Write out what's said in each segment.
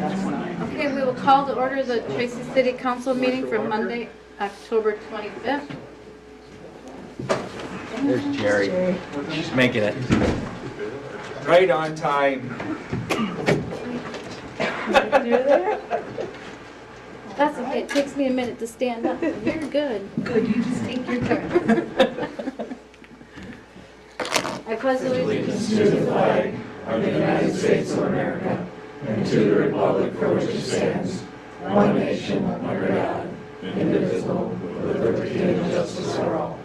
Okay, we will call to order the Tracy City Council meeting for Monday, October 25th. There's Jerry. She's making it. Right on time. You're there? That's okay, it takes me a minute to stand up. You're good. Good, you just take your turn. I pledge allegiance To the flag of the United States of America and to the republic for which it stands, one nation under God, indivisible, with liberty and justice for all.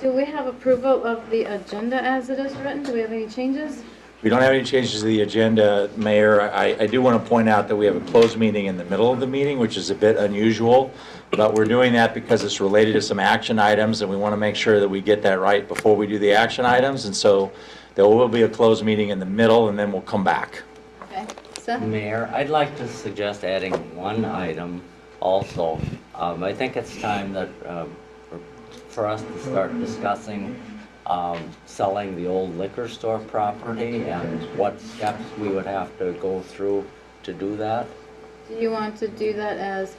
Do we have approval of the agenda as it is written? Do we have any changes? We don't have any changes to the agenda, Mayor. I do want to point out that we have a closed meeting in the middle of the meeting, which is a bit unusual, but we're doing that because it's related to some action items, and we want to make sure that we get that right before we do the action items, and so there will be a closed meeting in the middle, and then we'll come back. Okay, Seth? Mayor, I'd like to suggest adding one item also. I think it's time that for us to start discussing selling the old liquor store property and what steps we would have to go through to do that Do you want to do that as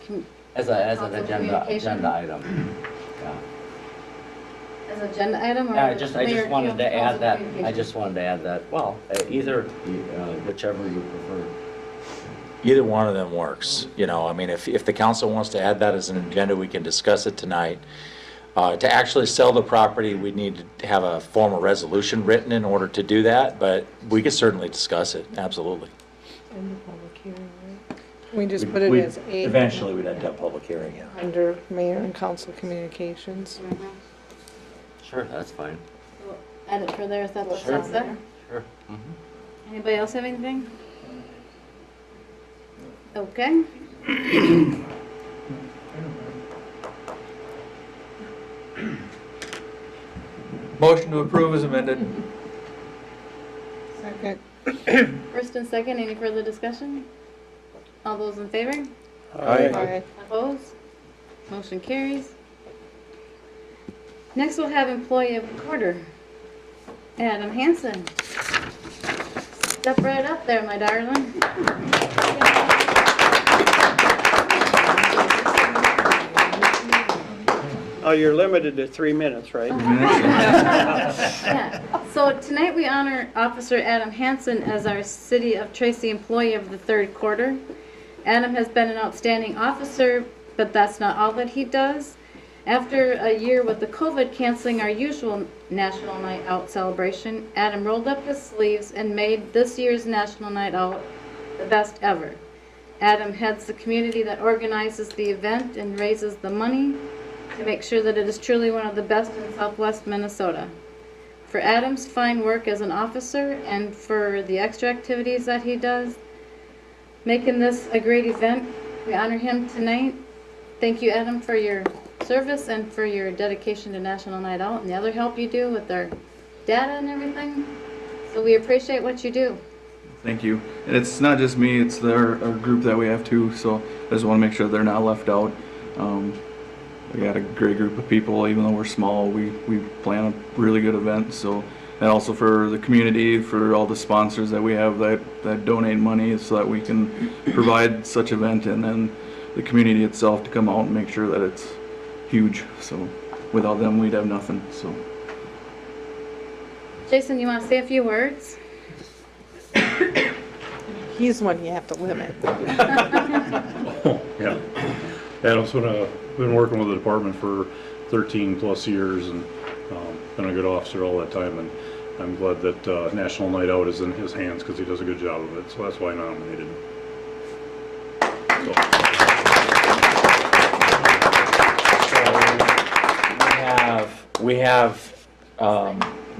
as an agenda item. Yeah. As agenda item or? I just wanted to add that. Communication? I just wanted to add that. Well, either whichever you prefer. Either one of them works. You know, I mean, if the council wants to add that as an agenda, we can discuss it tonight. To actually sell the property, we need to have a formal resolution written in order to do that, but we could certainly discuss it, absolutely. And the public hearing, right? We just put it as A. Eventually, we'd have to have a public hearing, yeah. Under mayor and council communications. Mhm. Sure, that's fine. We'll add it for there, is that what Sure. Seth said? Sure. Anybody else have anything? Okay. Motion to approve is amended. Second. First and second, any further discussion? All those in favor? Aye. Opposed? Motion carries. Next, we'll have employee of the quarter, Adam Hansen. Step right up there, my darling. Oh, you're limited to 3 minutes, right? Yeah. So tonight we honor Officer Adam Hansen as our City of Tracy Employee of the Third Quarter. Adam has been an outstanding officer, but that's not all that he does. After a year with the COVID canceling our usual National Night Out celebration, Adam rolled up his sleeves and made this year's National Night Out the best ever. Adam heads the community that organizes the event and raises the money to make sure that it is truly one of the best in Southwest Minnesota. For Adam's fine work as an officer and for the extra activities that he does, making this a great event, we honor him tonight. Thank you, Adam, for your service and for your dedication to National Night Out and the other help you do with our data and everything. So we appreciate what you do. Thank you. And it's not just me, it's our group that we have too, so I just want to make sure they're not left out. We got a great group of people, even though we're small, we plan a really good event, so, and also for the community, for all the sponsors that we have that donate money so that we can provide such event, and then the community itself to come out and make sure that it's huge, so without them we'd have nothing, so. Jason, you want to say a few words? He's one you have to limit. Yeah. Adam's been working with the department for 13 plus years and been a good officer all that time, and I'm glad that National Night Out is in his hands because he does a good job of it, so that's why I nominated him.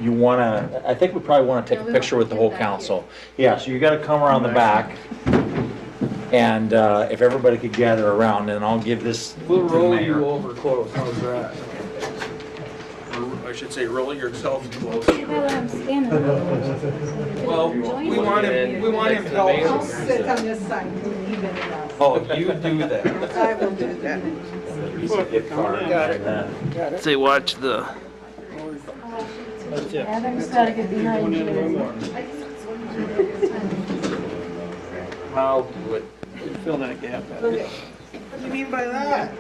You wanna, I think we probably wanna take No, a we picture want with the to whole get back council. Yeah, so you gotta come around the back. And if everybody could gather around, and I'll give this to We'll the roll mayor. you over close, how's that? Or I should say, roll yourself close. I'm standing. Well, we want him I'll helped. sit on this side and even it out. Oh, you do that. I will do that. Say, watch the. Adam's gotta get behind you. I'll do it. Fill that gap. What do you mean by that?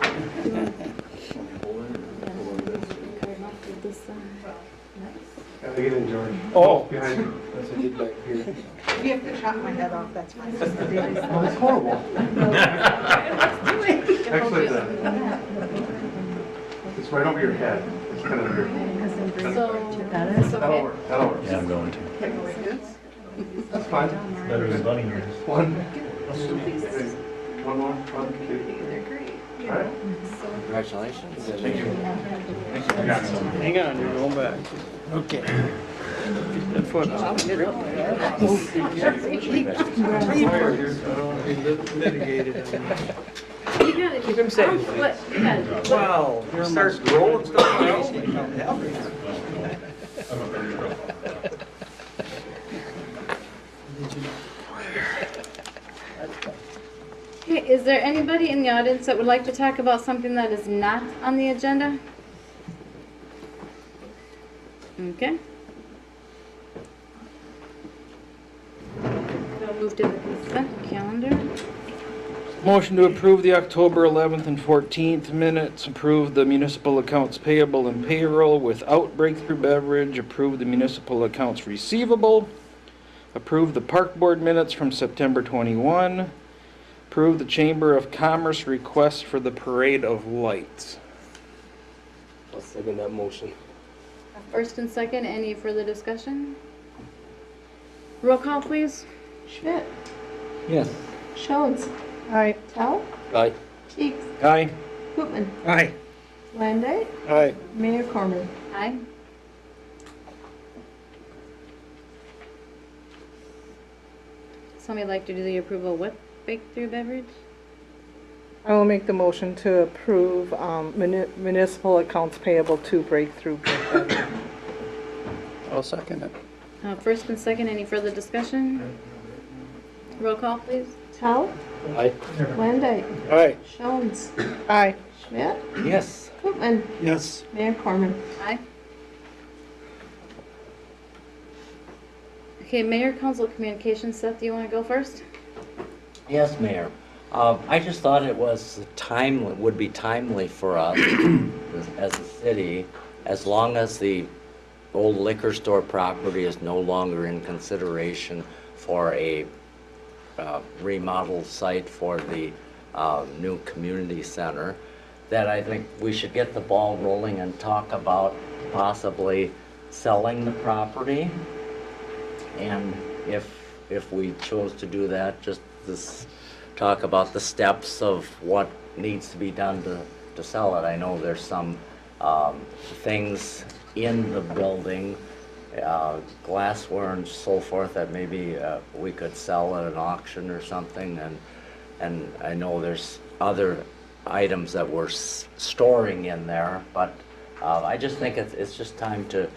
Gotta get in, George. Oh. Behind you. That's what you did back here. If you have to chop my head off, that's fine. That's horrible. Actually, it's right over your head. It's kind of weird. That'll work. That'll work. Yeah, I'm going to. That's fine. Better than bunny ears. One. One more. One, two. All right. Congratulations. Thank you. Hang on, you're going back. Okay. Get that foot up. Mitigated. You gotta keep him safe. Wow, you start rolling stuff out. Okay, is there anybody in the audience that would like to talk about something that is not on the agenda? Okay. We'll move to the consent calendar. Motion to approve the October 11th and 14th minutes, approve the municipal accounts payable and payroll without breakthrough beverage, approve the municipal accounts receivable, approve the park board minutes from September 21, approve the Chamber of Commerce request for the Parade of Lights. I'll second that motion. First and second, any further discussion? Roll call, please. Schmidt, Yes. Jones, Aye. Tell, Aye. Cheeks, Aye. Koopman, Aye. Landay, Aye. Mayor Corman. Aye. Somebody like to do the approval with breakthrough beverage? I will make the motion to approve municipal accounts payable to Breakthrough. I'll second it. First and second, any further discussion? Roll call, please. Tell, Aye. Landay, Aye. Jones, Aye. Schmidt, Yes. Koopman, Yes. Mayor Corman. Aye. Okay, Mayor Council Communications, Seth, do you want to go first? Yes, Mayor. I just thought it was timely, would be timely for us as a city, as long as the old liquor store property is no longer in consideration for a remodeled site for the new community center, that I think we should get the ball rolling and talk about possibly selling the property. And if we chose to do that, just talk about the steps of what needs to be done to sell it. I know there's some things in the building, glassware and so forth, that maybe we could sell at an auction or something. And I know there's other items that we're storing in there, but I just think it's just time to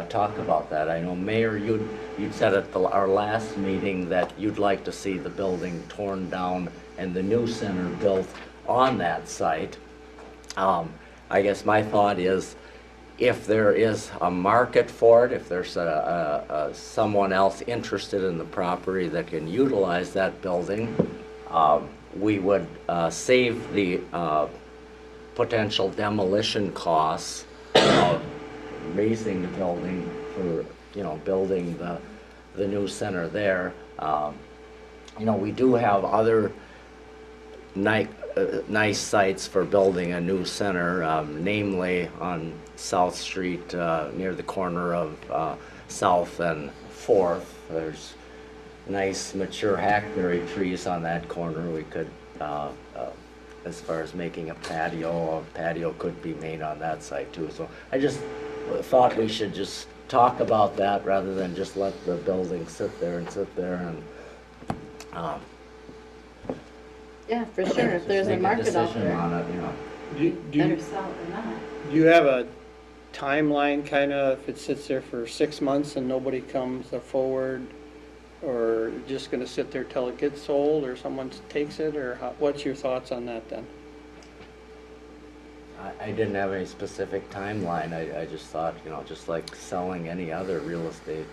talk about that. I know, Mayor, you'd said at our last meeting that you'd like to see the building torn down and the new center built on that site. I guess my thought is, if there is a market for it, if there's someone else interested in the property that can utilize that building, we would save the potential demolition costs of raising the building for, building the new center there. We do have other nice sites for building a new center, namely on South Street, near the corner of South and Fourth. There's nice mature hackberry trees on that corner. We could, as far as making a patio could be made on that site too. So I just thought we should just talk about that rather than just let the building sit there and Yeah, for sure, if there's a Make market out decision there, on it, you know. better sell it than not. Do you have a timeline, kind of, if it sits there for 6 months and nobody comes forward? Or just gonna sit there till it gets sold, or someone takes it, or what's your thoughts on that then? I didn't have any specific timeline. I just thought, you know, just like selling any other real estate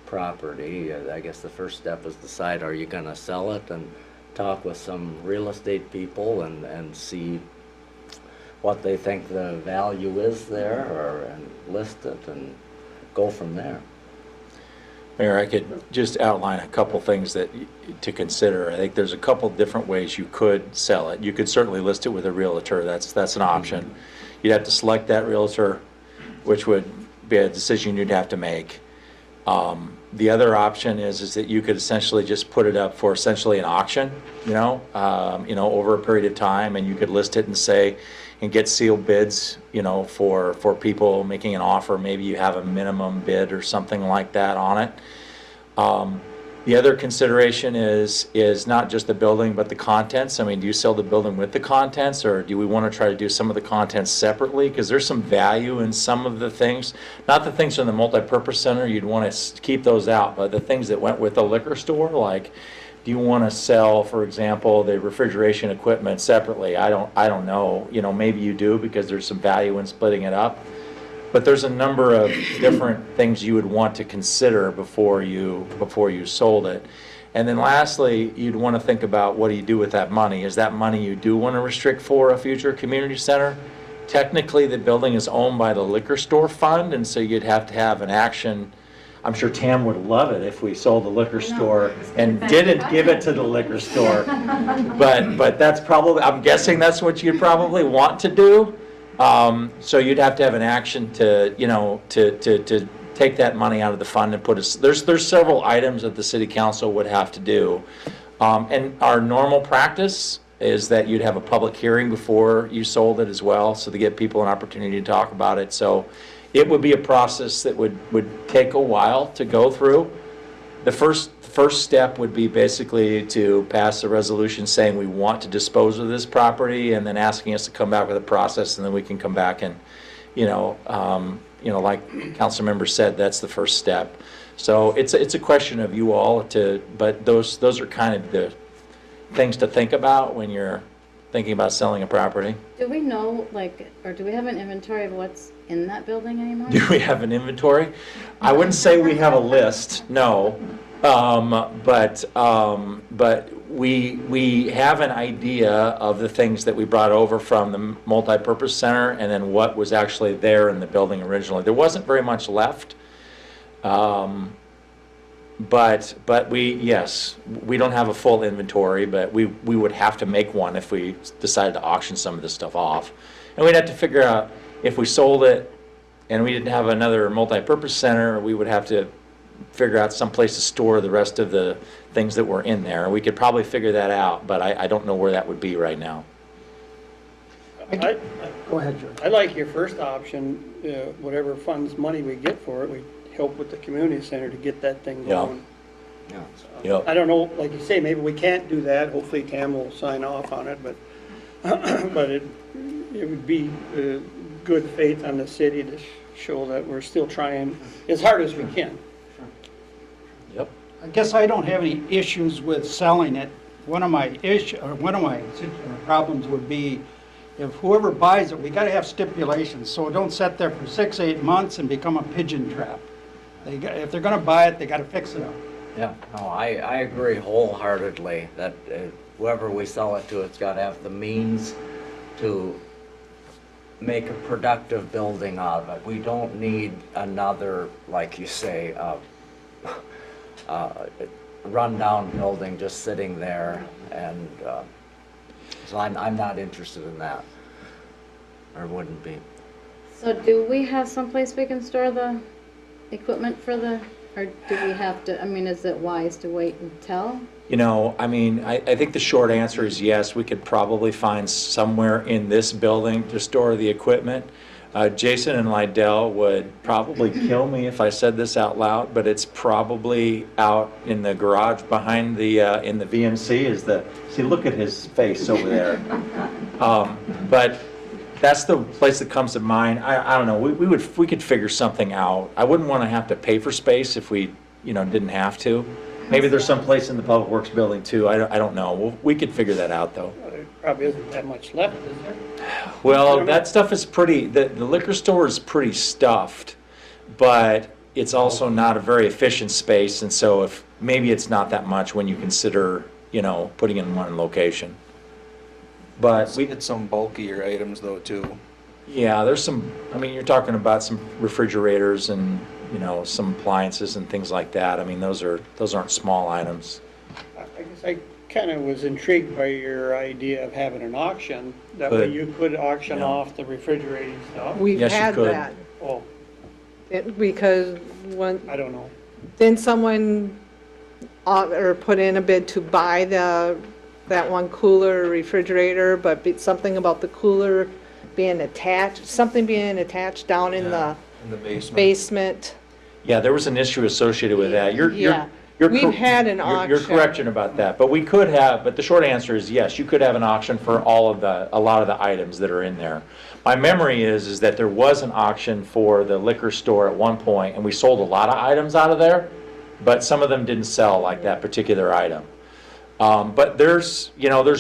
property, I guess the first step is decide, are you gonna sell it, and talk with some real estate people and see what they think the value is there, and list it and go from there. Mayor, I could just outline a couple things to consider. I think there's a couple different ways you could sell it. You could certainly list it with a realtor. That's an option. You'd have to select that realtor, which would be a decision you'd have to make. The other option is that you could essentially just put it up for essentially an auction, over a period of time, and you could list it and get sealed bids, for people making an offer. Maybe you have a minimum bid or something like that on it. The other consideration is not just the building, but the contents. I mean, do you sell the building with the contents, or do we want to try to do some of the contents separately? Because there's some value in some of the things, not the things in the multi-purpose center, you'd want to keep those out, but the things that went with the liquor store, like, do you want to sell, for example, the refrigeration equipment separately? I don't know. Maybe you do, because there's some value in splitting it up. But there's a number of different things you would want to consider before you sold it. And then lastly, you'd want to think about, what do you do with that money? Is that money you do want to restrict for a future community center? Technically, the building is owned by the liquor store fund, and so you'd have to have an action. I'm sure Tam would love it if we sold the liquor store and didn't give it to the liquor store. But that's probably, I'm guessing that's what you'd probably want to do. So you'd have to have an action to take that money out of the fund and put it. There's several items that the city council would have to do. And our normal practice is that you'd have a public hearing before you sold it as well, so to get people an opportunity to talk about it. So it would be a process that would take a while to go through. The first step would be basically to pass a resolution saying we want to dispose of this property, and then asking us to come back with a process, and then we can come back and, like council member said, that's the first step. So it's a question of you all but those are kind of the things to think about when you're thinking about selling a property. Do we know, or do we have an inventory of what's in that building anymore? Do we have an inventory? I wouldn't say we have a list, no. But we have an idea of the things that we brought over from the multi-purpose center, and then what was actually there in the building originally. There wasn't very much left. But we don't have a full inventory, but we would have to make one if we decided to auction some of this stuff off. And we'd have to figure out, if we sold it and we didn't have another multi-purpose center, we would have to figure out some place to store the rest of the things that were in there. We could probably figure that out, but I don't know where that would be right now. Go ahead, George. I like your first option, whatever funds money we get for it, we help with the community center to get that thing going. Yeah. Yep. I don't know, like you say, maybe we can't do that. Hopefully Tam will sign off on it, but it would be good faith on the city to show that we're still trying as hard as we can. Yep. I guess I don't have any issues with selling it. One of my problems would be, if whoever buys it, we got to have stipulations, so it don't sit there for 6-8 months and become a pigeon trap. If they're going to buy it, they got to fix it up. Yeah, no, I agree wholeheartedly that whoever we sell it to, it's got to have the means to make a productive building out of it. We don't need another, like you say, rundown building just sitting there, and so I'm not interested in that, or wouldn't be. So do we have someplace we can store the equipment or do we have to, is it wise to wait until? I think the short answer is yes. We could probably find somewhere in this building to store the equipment. Jason and Lydell would probably kill me if I said this out loud, but it's probably out in the garage behind the, in the VMC see, look at his face over there. But that's the place that comes to mind. I don't know, we could figure something out. I wouldn't want to have to pay for space if we, didn't have to. Maybe there's some place in the Public Works building too, I don't know. We could figure that out though. There probably isn't that much left, is there? Well, that stuff is pretty, the liquor store is pretty stuffed, but it's also not a very efficient space, and so maybe it's not that much when you consider, putting it in one location. But we, It's some bulkier items though too. yeah, there's some, you're talking about some refrigerators and, some appliances and things like that. Those aren't small items. I guess I kind of was intrigued by your idea of having an auction. That way But- you could auction Yeah. off the refrigerating stuff. We've Yes, you had could. that. Oh, Because when, I don't know. then someone, or put in a bid to buy that one cooler or refrigerator, but something about the cooler being attached down in the In the basement. basement. Yeah, there was an issue associated with that. Yeah. You're We've had an You're auction. correct about that, but but the short answer is yes, you could have an auction for a lot of the items that are in there. My memory is that there was an auction for the liquor store at one point, and we sold a lot of items out of there, but some of them didn't sell, like that particular item. But there's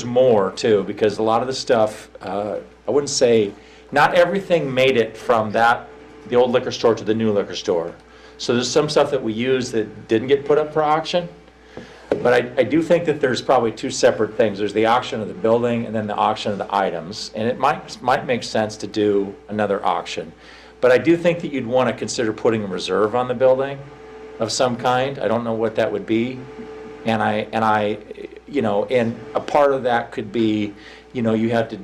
more too, because a lot of the stuff, I wouldn't say, not everything made it from the old liquor store to the new liquor store. So there's some stuff that we use that didn't get put up for auction. But I do think that there's probably two separate things. There's the auction of the building and then the auction of the items. And it might make sense to do another auction. But I do think that you'd want to consider putting a reserve on the building of some kind. I don't know what that would be. And a part of that could be, you have to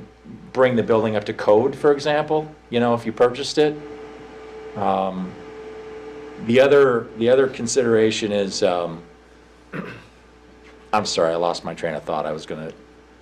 bring the building up to code, for example, if you purchased it. The other consideration is, I'm sorry, I lost my train of thought. I was gonna.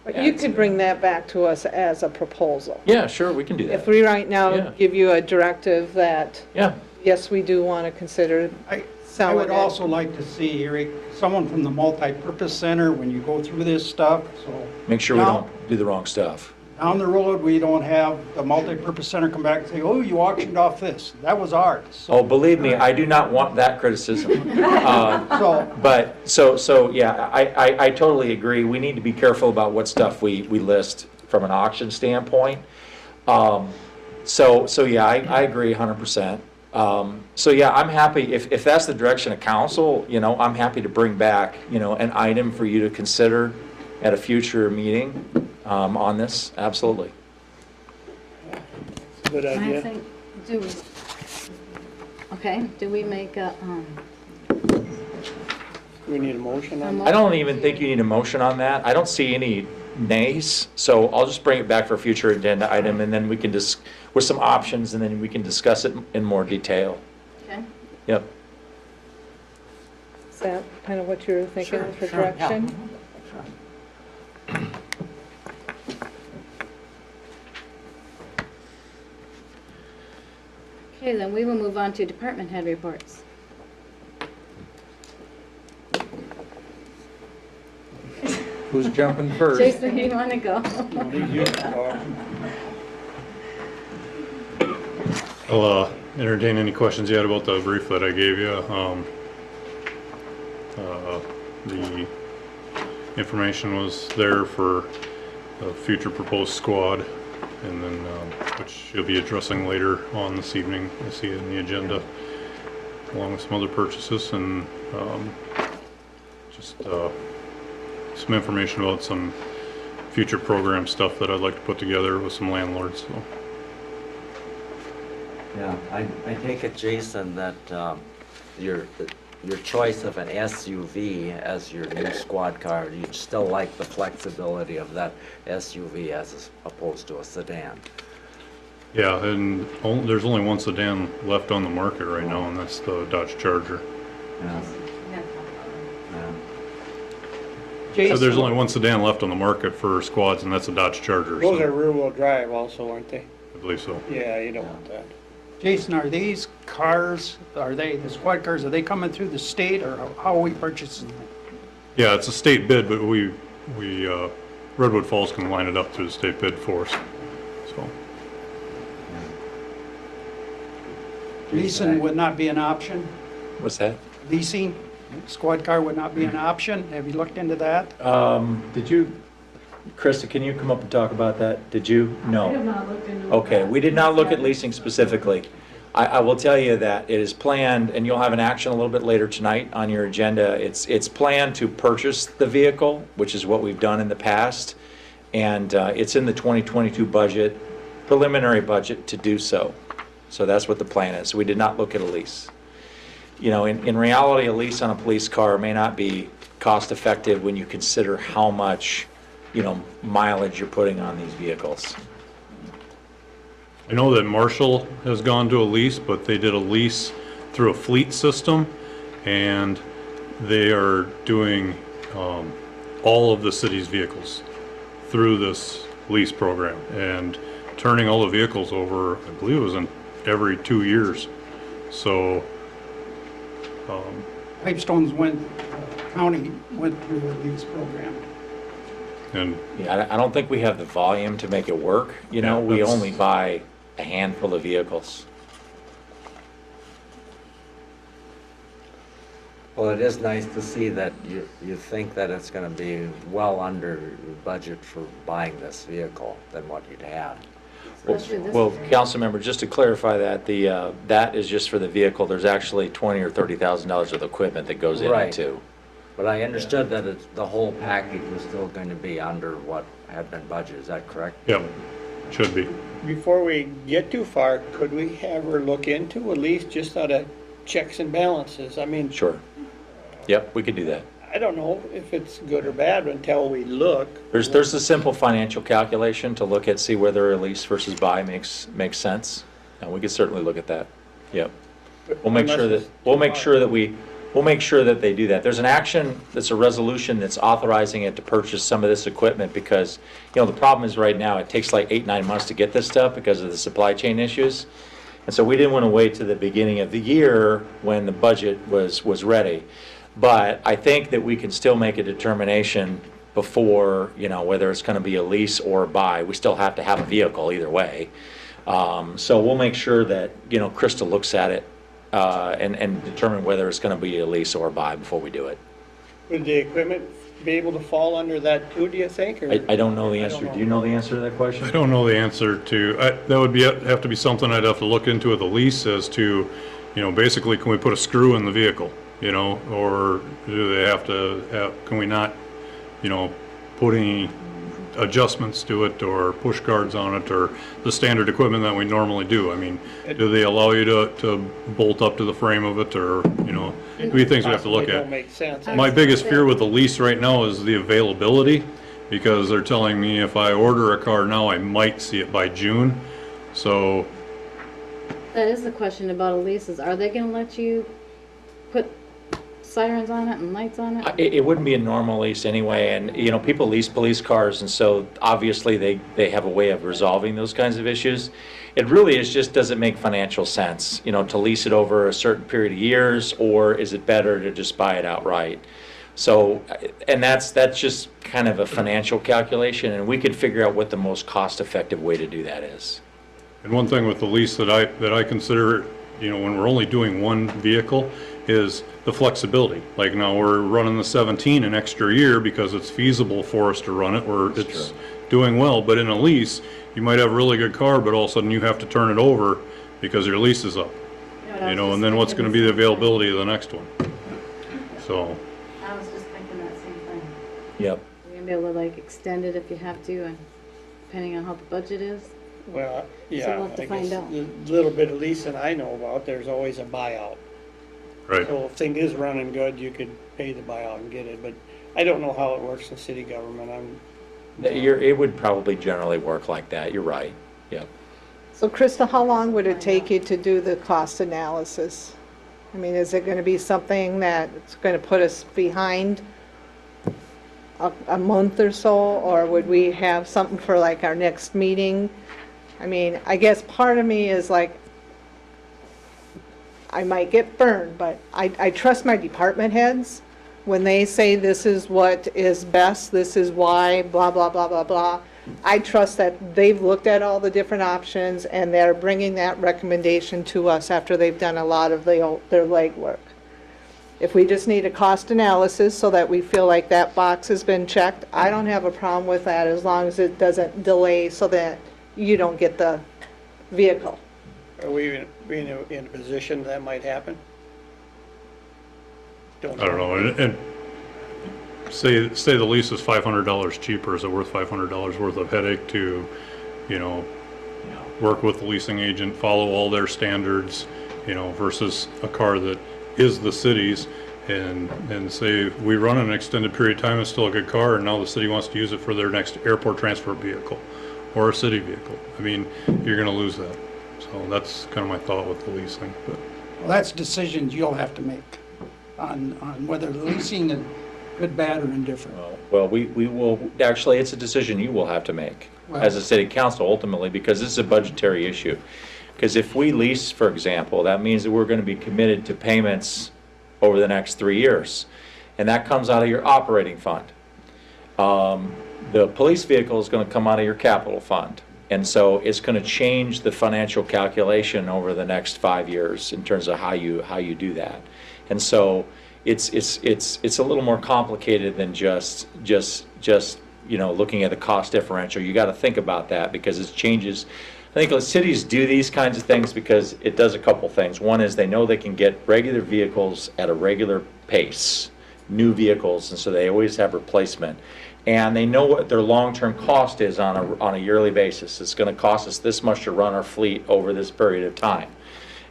But you could bring that back to us as a proposal. Yeah, sure, we can do If that. we right now Yeah. give you a directive that, Yeah, yes, we do want to consider I selling would it. also like to see, Eric, someone from the multi-purpose center when you go through this stuff, so. make sure we Now- don't do the wrong stuff. Down the road, we don't have the multi-purpose center come back and say, oh, you auctioned off this. That was ours. So- Oh, believe me, I do not want that criticism. So, But, yeah, I totally agree. We need to be careful about what stuff we list from an auction standpoint. Yeah, I agree 100%. Yeah, I'm happy, if that's the direction of council, I'm happy to bring back, an item for you to consider at a future meeting, on this, absolutely. It's a good I idea. think, do we make a, We need a motion on that. I don't even think you need a motion on that. I don't see any nays, so I'll just bring it back for a future agenda item, and then we can with some options, and then we can discuss it in more detail. okay? Yep. Is that kind of what you're thinking for Sure, yeah. direction? Okay, then we will move on to department head reports. Who's jumping first? Jason, you want to go? I'll entertain any questions you had about the brief that I gave you. The information was there for a future proposed squad, and then which you'll be addressing later on this evening. I see it in the agenda, along with some other purchases, and just some information about some future program stuff that I'd like to put together with some landlords. So. Yeah, I take it, Jason, that your choice of an SUV as your new squad car, you'd still like the flexibility of that SUV as opposed to a sedan. Yeah, and there's only one sedan left on the market right now, and that's the Dodge Charger. Yeah. So there's only one sedan left on the market for squads, and that's a Dodge Charger. Those so- are rear-wheel drive also, aren't they? I believe so. Yeah, you don't want that. Jason, are these cars, the squad cars, are they coming through the state or how are we purchasing them? Yeah, it's a state bid, but Redwood Falls can line it up through the state bid for us, so. Leasing would not be an option? What's that? Leasing, squad car would not be an option? Have you looked into that? Did you, Krista, can you come up and talk about that? Did you? No. I have not looked into it. Okay, we did not look at leasing specifically. I will tell you that it is planned, and you'll have an action a little bit later tonight on your agenda. It's planned to purchase the vehicle, which is what we've done in the past, and it's in the 2022 budget, preliminary budget to do so. So that's what the plan is. We did not look at a lease. You know, in reality, a lease on a police car may not be cost effective when you consider how much, you know, mileage you're putting on these vehicles. I know that Marshall has gone to a lease, but they did a lease through a fleet system, and they are doing all of the city's vehicles through this lease program and turning all the vehicles over, I believe it was in every 2 years. So, Pipestones county went through a lease program. and Yeah, I don't think we have the volume to make it work. You know, Yeah, we that's- only buy a handful of vehicles. Well, it is nice to see that you think that it's gonna be well under budget for buying this vehicle than what you'd had. Especially this Well, year. Councilmember, just to clarify that, that is just for the vehicle. There's actually $20,000 or $30,000 of equipment that goes in it Right. too. But I understood that the whole package was still going to be under what had been budgeted, is that correct? yeah, should be. Before we get too far, could we have her look into at least just out of checks and balances? I mean, Sure. Yep, we could do that. I don't know if it's good or bad until we look. There's a simple financial calculation to look at, see whether a lease versus buy makes sense. And we could certainly look at that. Yep. We'll make sure that, we'll make sure that they do that. There's an action, that's a resolution that's authorizing it to purchase some of this equipment because, you know, the problem is right now, it takes like 8, 9 months to get this stuff because of the supply chain issues. And so we didn't want to wait to the beginning of the year when the budget was ready. But I think that we can still make a determination before, you know, whether it's going to be a lease or a buy. We still have to have a vehicle either way. So we'll make sure that, you know, Krista looks at it and determine whether it's going to be a lease or a buy before we do it. Would the equipment be able to fall under that too, do you think? Or- I don't know the I answer. don't Do you know the answer to that question? I don't know the answer to, that would have to be something I'd have to look into with the lease as to, you know, basically, can we put a screw in the vehicle? You know, or do they have to can we not, you know, put any adjustments to it or push guards on it or the standard equipment that we normally do? I mean, do they allow you to bolt up to the frame of it or, you know, three things we have to look Possibly at. don't make sense. My biggest fear with the lease right now is the availability, because they're telling me if I order a car now, I might see it by June. So, That is the question about a lease, is are they gonna let you put sirens on it and lights on it? It wouldn't be a normal lease anyway, and, you know, people lease police cars, and so obviously they have a way of resolving those kinds of issues. It really is just, does it make financial sense, you know, to lease it over a certain period of years, or is it better to just buy it outright? So, and that's just kind of a financial calculation, and we could figure out what the most cost-effective way to do that is. and one thing with the lease that I consider, you know, when we're only doing one vehicle, is the flexibility. Like now we're running the 17 an extra year because it's feasible for us to run it, where it's doing well. But in a lease, you might have a really good car, but all of a sudden you have to turn it over because your lease is up. You know, and then what's going to be the availability of the next one? So, I was just thinking that same thing. Yep. You're gonna be able to like extend it if you have to, and depending on how the budget is. Well, we'll yeah, have to I find guess out. the little bit of leasing I know about, there's always a buyout. right. So if thing is running good, you could pay the buyout and get it, but I don't know how it works in city government. It would probably generally work like that, you're right, yep. So Krista, how long would it take you to do the cost analysis? I mean, is it going to be something that's going to put us behind a month or so, or would we have something for like our next meeting? I mean, I guess part of me is like, I might get burned, but I trust my department heads. When they say this is what is best, this is why, blah, blah, blah, blah, blah. I trust that they've looked at all the different options and they're bringing that recommendation to us after they've done a lot of their legwork. If we just need a cost analysis so that we feel like that box has been checked, I don't have a problem with that as long as it doesn't delay so that you don't get the vehicle. Are we in a position that might happen? I don't know, and say the lease is $500 cheaper, is it worth $500 worth of headache to, you know, work with the leasing agent, follow all their standards, you know, versus a car that is the city's, and say we run an extended period of time, it's still a good car, and now the city wants to use it for their next airport transport vehicle or a city vehicle. I mean, you're gonna lose that. So that's kind of my thought with the leasing, but. Well, that's decisions you'll have to make on whether leasing is good, bad, or indifferent. Well, we will, actually, it's a decision you will have to make as a city council ultimately, because this is a budgetary issue. Because if we lease, for example, that means that we're going to be committed to payments over the next 3 years. And that comes out of your operating fund. The police vehicle is going to come out of your capital fund. And so it's going to change the financial calculation over the next 5 years in terms of how you do that. And so it's a little more complicated than just you know, looking at the cost differential. You got to think about that because it changes. I think cities do these kinds of things because it does a couple things. One is they know they can get regular vehicles at a regular pace, new vehicles, and so they always have replacement. And they know what their long-term cost is on a yearly basis. It's going to cost us this much to run our fleet over this period of time.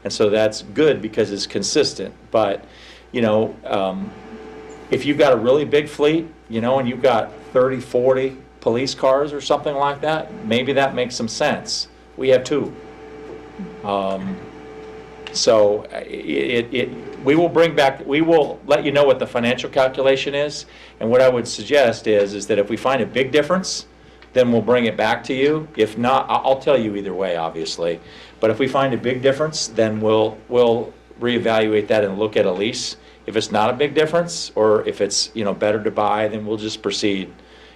And so that's good because it's consistent. But, you know, if you've got a really big fleet, you know, and you've got 30, 40 police cars or something like that, maybe that makes some sense. We have 2. So we will let you know what the financial calculation is. And what I would suggest is that if we find a big difference, then we'll bring it back to you. If not, I'll tell you either way, obviously. But if we find a big difference, then we'll reevaluate that and look at a lease. If it's not a big difference, or if it's, you know, better to buy, then we'll just proceed,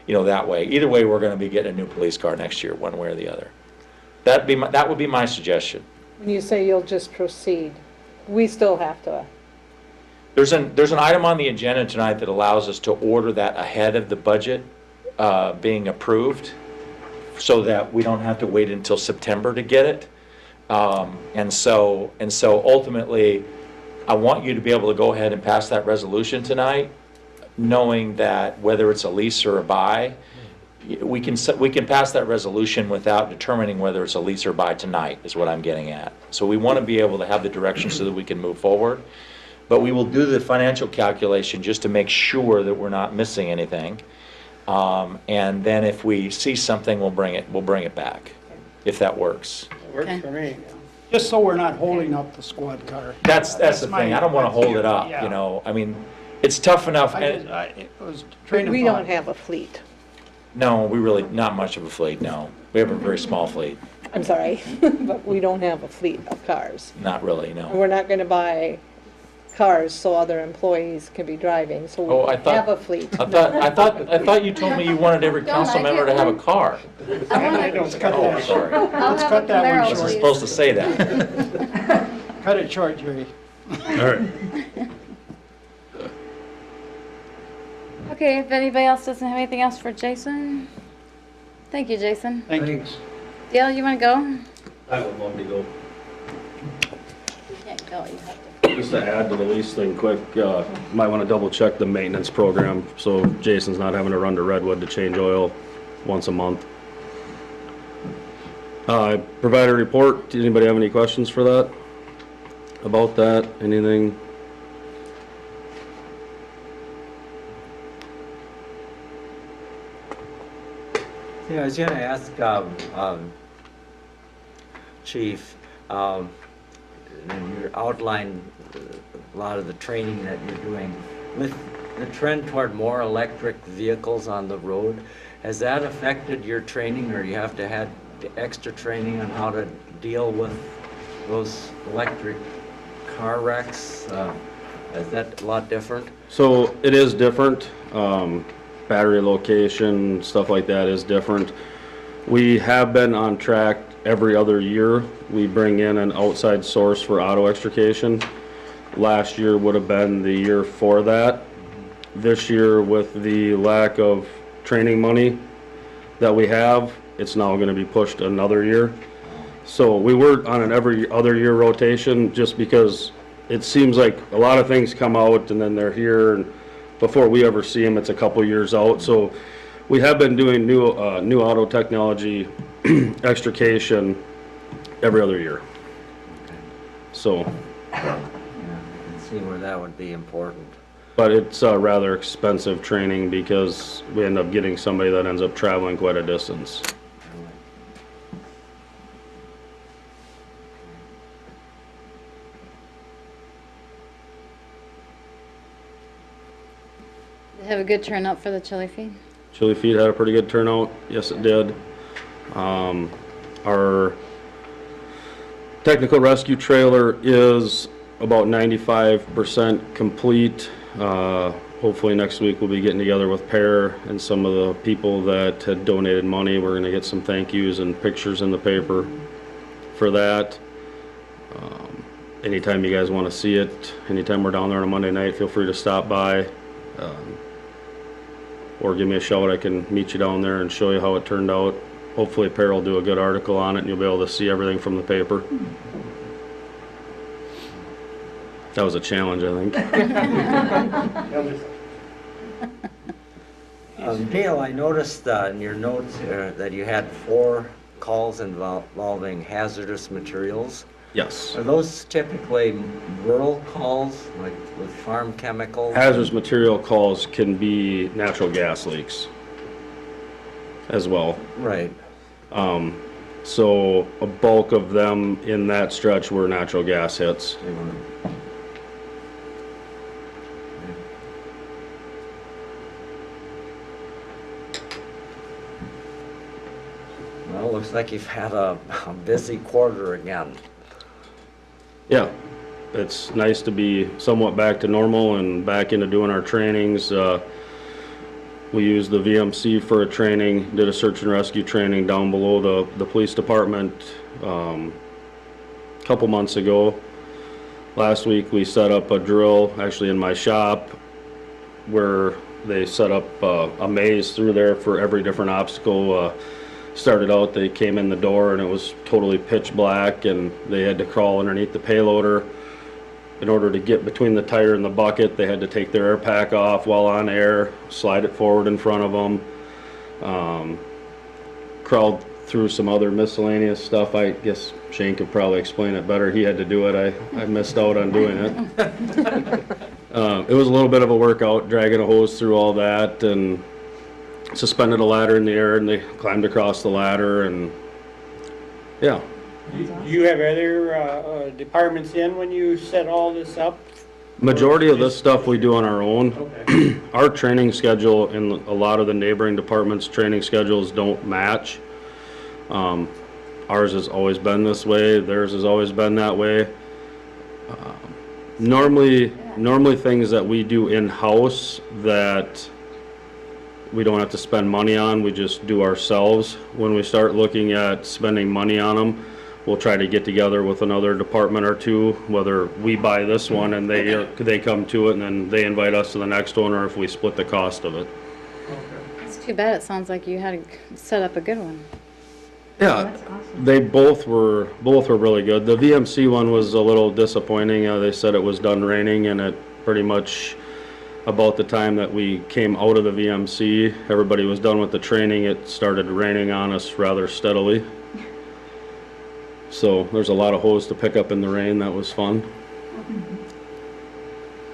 you know, that way. Either way, we're going to be getting a new police car next year, one way or the other. That would be my suggestion. When you say you'll just proceed, we still have to. There's an item on the agenda tonight that allows us to order that ahead of the budget being approved, so that we don't have to wait until September to get it. And so ultimately, I want you to be able to go ahead and pass that resolution tonight, knowing that whether it's a lease or a buy, we can pass that resolution without determining whether it's a lease or buy tonight, is what I'm getting at. So we want to be able to have the direction so that we can move forward. But we will do the financial calculation just to make sure that we're not missing anything. And then if we see something, we'll bring it back, if that works. It works for me. Just so we're not holding up the squad car. That's the thing. I don't want to hold it up, Yeah. you know. I mean, it's tough enough. It was train of We thought. don't have a fleet. No, we really, not much of a fleet, no. We have a very small fleet. I'm sorry, but we don't have a fleet of cars. Not really, And no. we're not going to buy cars so other employees can be driving, so Oh, I we thought- have a fleet. I thought you told me you wanted every council member to have a car. Let's cut Oh, that sorry. short. I'll Let's have cut a that one Camaro, I wasn't short. please. supposed to say that. Cut it short, Jerry. All right. Okay, if anybody else doesn't have anything else for Jason? Thank you, Jason. Thank you. Dale, you want to go? I would love to go. You can't go, you have to. Just to add to the lease thing quick, might want to double check the maintenance program, so Jason's not having to run to Redwood to change oil once a month. I provided a report. Did anybody have any questions for that? About that? Anything? Yeah, I was gonna ask, Chief, you outlined a lot of the training that you're doing. With the trend toward more electric vehicles on the road, has that affected your training, or you have to the extra training on how to deal with those electric car wrecks? Is that a lot different? So it is different. Battery location, stuff like that is different. We have been on track every other year. We bring in an outside source for auto extrication. Last year would have been the year for that. This year, with the lack of training money that we have, it's now going to be pushed another year. So we were on an every other year rotation just because it seems like a lot of things come out and then they're here, and before we ever see them, it's a couple years out. So we have been doing new auto technology extrication every other year. So, Yeah, I can see where that would be important. but it's rather expensive training because we end up getting somebody that ends up traveling quite a distance. They have a good turnout for the chili feed. Chili Feed had a pretty good turnout. Yes, it did. Our technical rescue trailer is about 95% complete. Hopefully next week we'll be getting together with Pear and some of the people that had donated money. We're gonna get some thank yous and pictures in the paper for that. Anytime you guys wanna see it, anytime we're down there on a Monday night, feel free to stop by. Or give me a shout. I can meet you down there and show you how it turned out. Hopefully Pear will do a good article on it and you'll be able to see everything from the paper. That was a challenge, I think. Dale, I noticed in your notes that you had 4 calls involving hazardous materials. Yes. Are those typically rural calls, like with farm chemicals? Hazardous material calls can be natural gas leaks as well. Right. So a bulk of them in that stretch were natural gas hits. Well, looks like you've had a busy quarter again. Yeah, it's nice to be somewhat back to normal and back into doing our trainings. We used the VMC for a training, did a search and rescue training down below the police department a couple months ago. Last week we set up a drill actually in my shop where they set up a maze through there for every different obstacle. Started out, they came in the door and it was totally pitch black and they had to crawl underneath the payloader. In order to get between the tire and the bucket, they had to take their air pack off while on air, slide it forward in front of them. Crawled through some other miscellaneous stuff. I guess Shane could probably explain it better. He had to do it. I missed out on doing it. It was a little bit of a workout, dragging a hose through all that, and suspended a ladder in the air, and they climbed across the ladder, and yeah. Do you have other departments in when you set all this up? Majority of this stuff we do on our own. Okay. Our training schedule and a lot of the neighboring departments' training schedules don't match. Ours has always been this way, theirs has always been that way. Normally things that we do in-house that we don't have to spend money on, we just do ourselves. When we start looking at spending money on them, we'll try to get together with another department or two, whether we buy this one and they come to it and then they invite us to the next one, or if we split the cost of it. It's too bad. It sounds like you had to set up a good one. Yeah, they both were really good. The VMC one was a little disappointing. They said it was done raining, and it pretty much about the time that we came out of the VMC, everybody was done with the training, it started raining on us rather steadily. So there's a lot of hose to pick up in the rain. That was fun.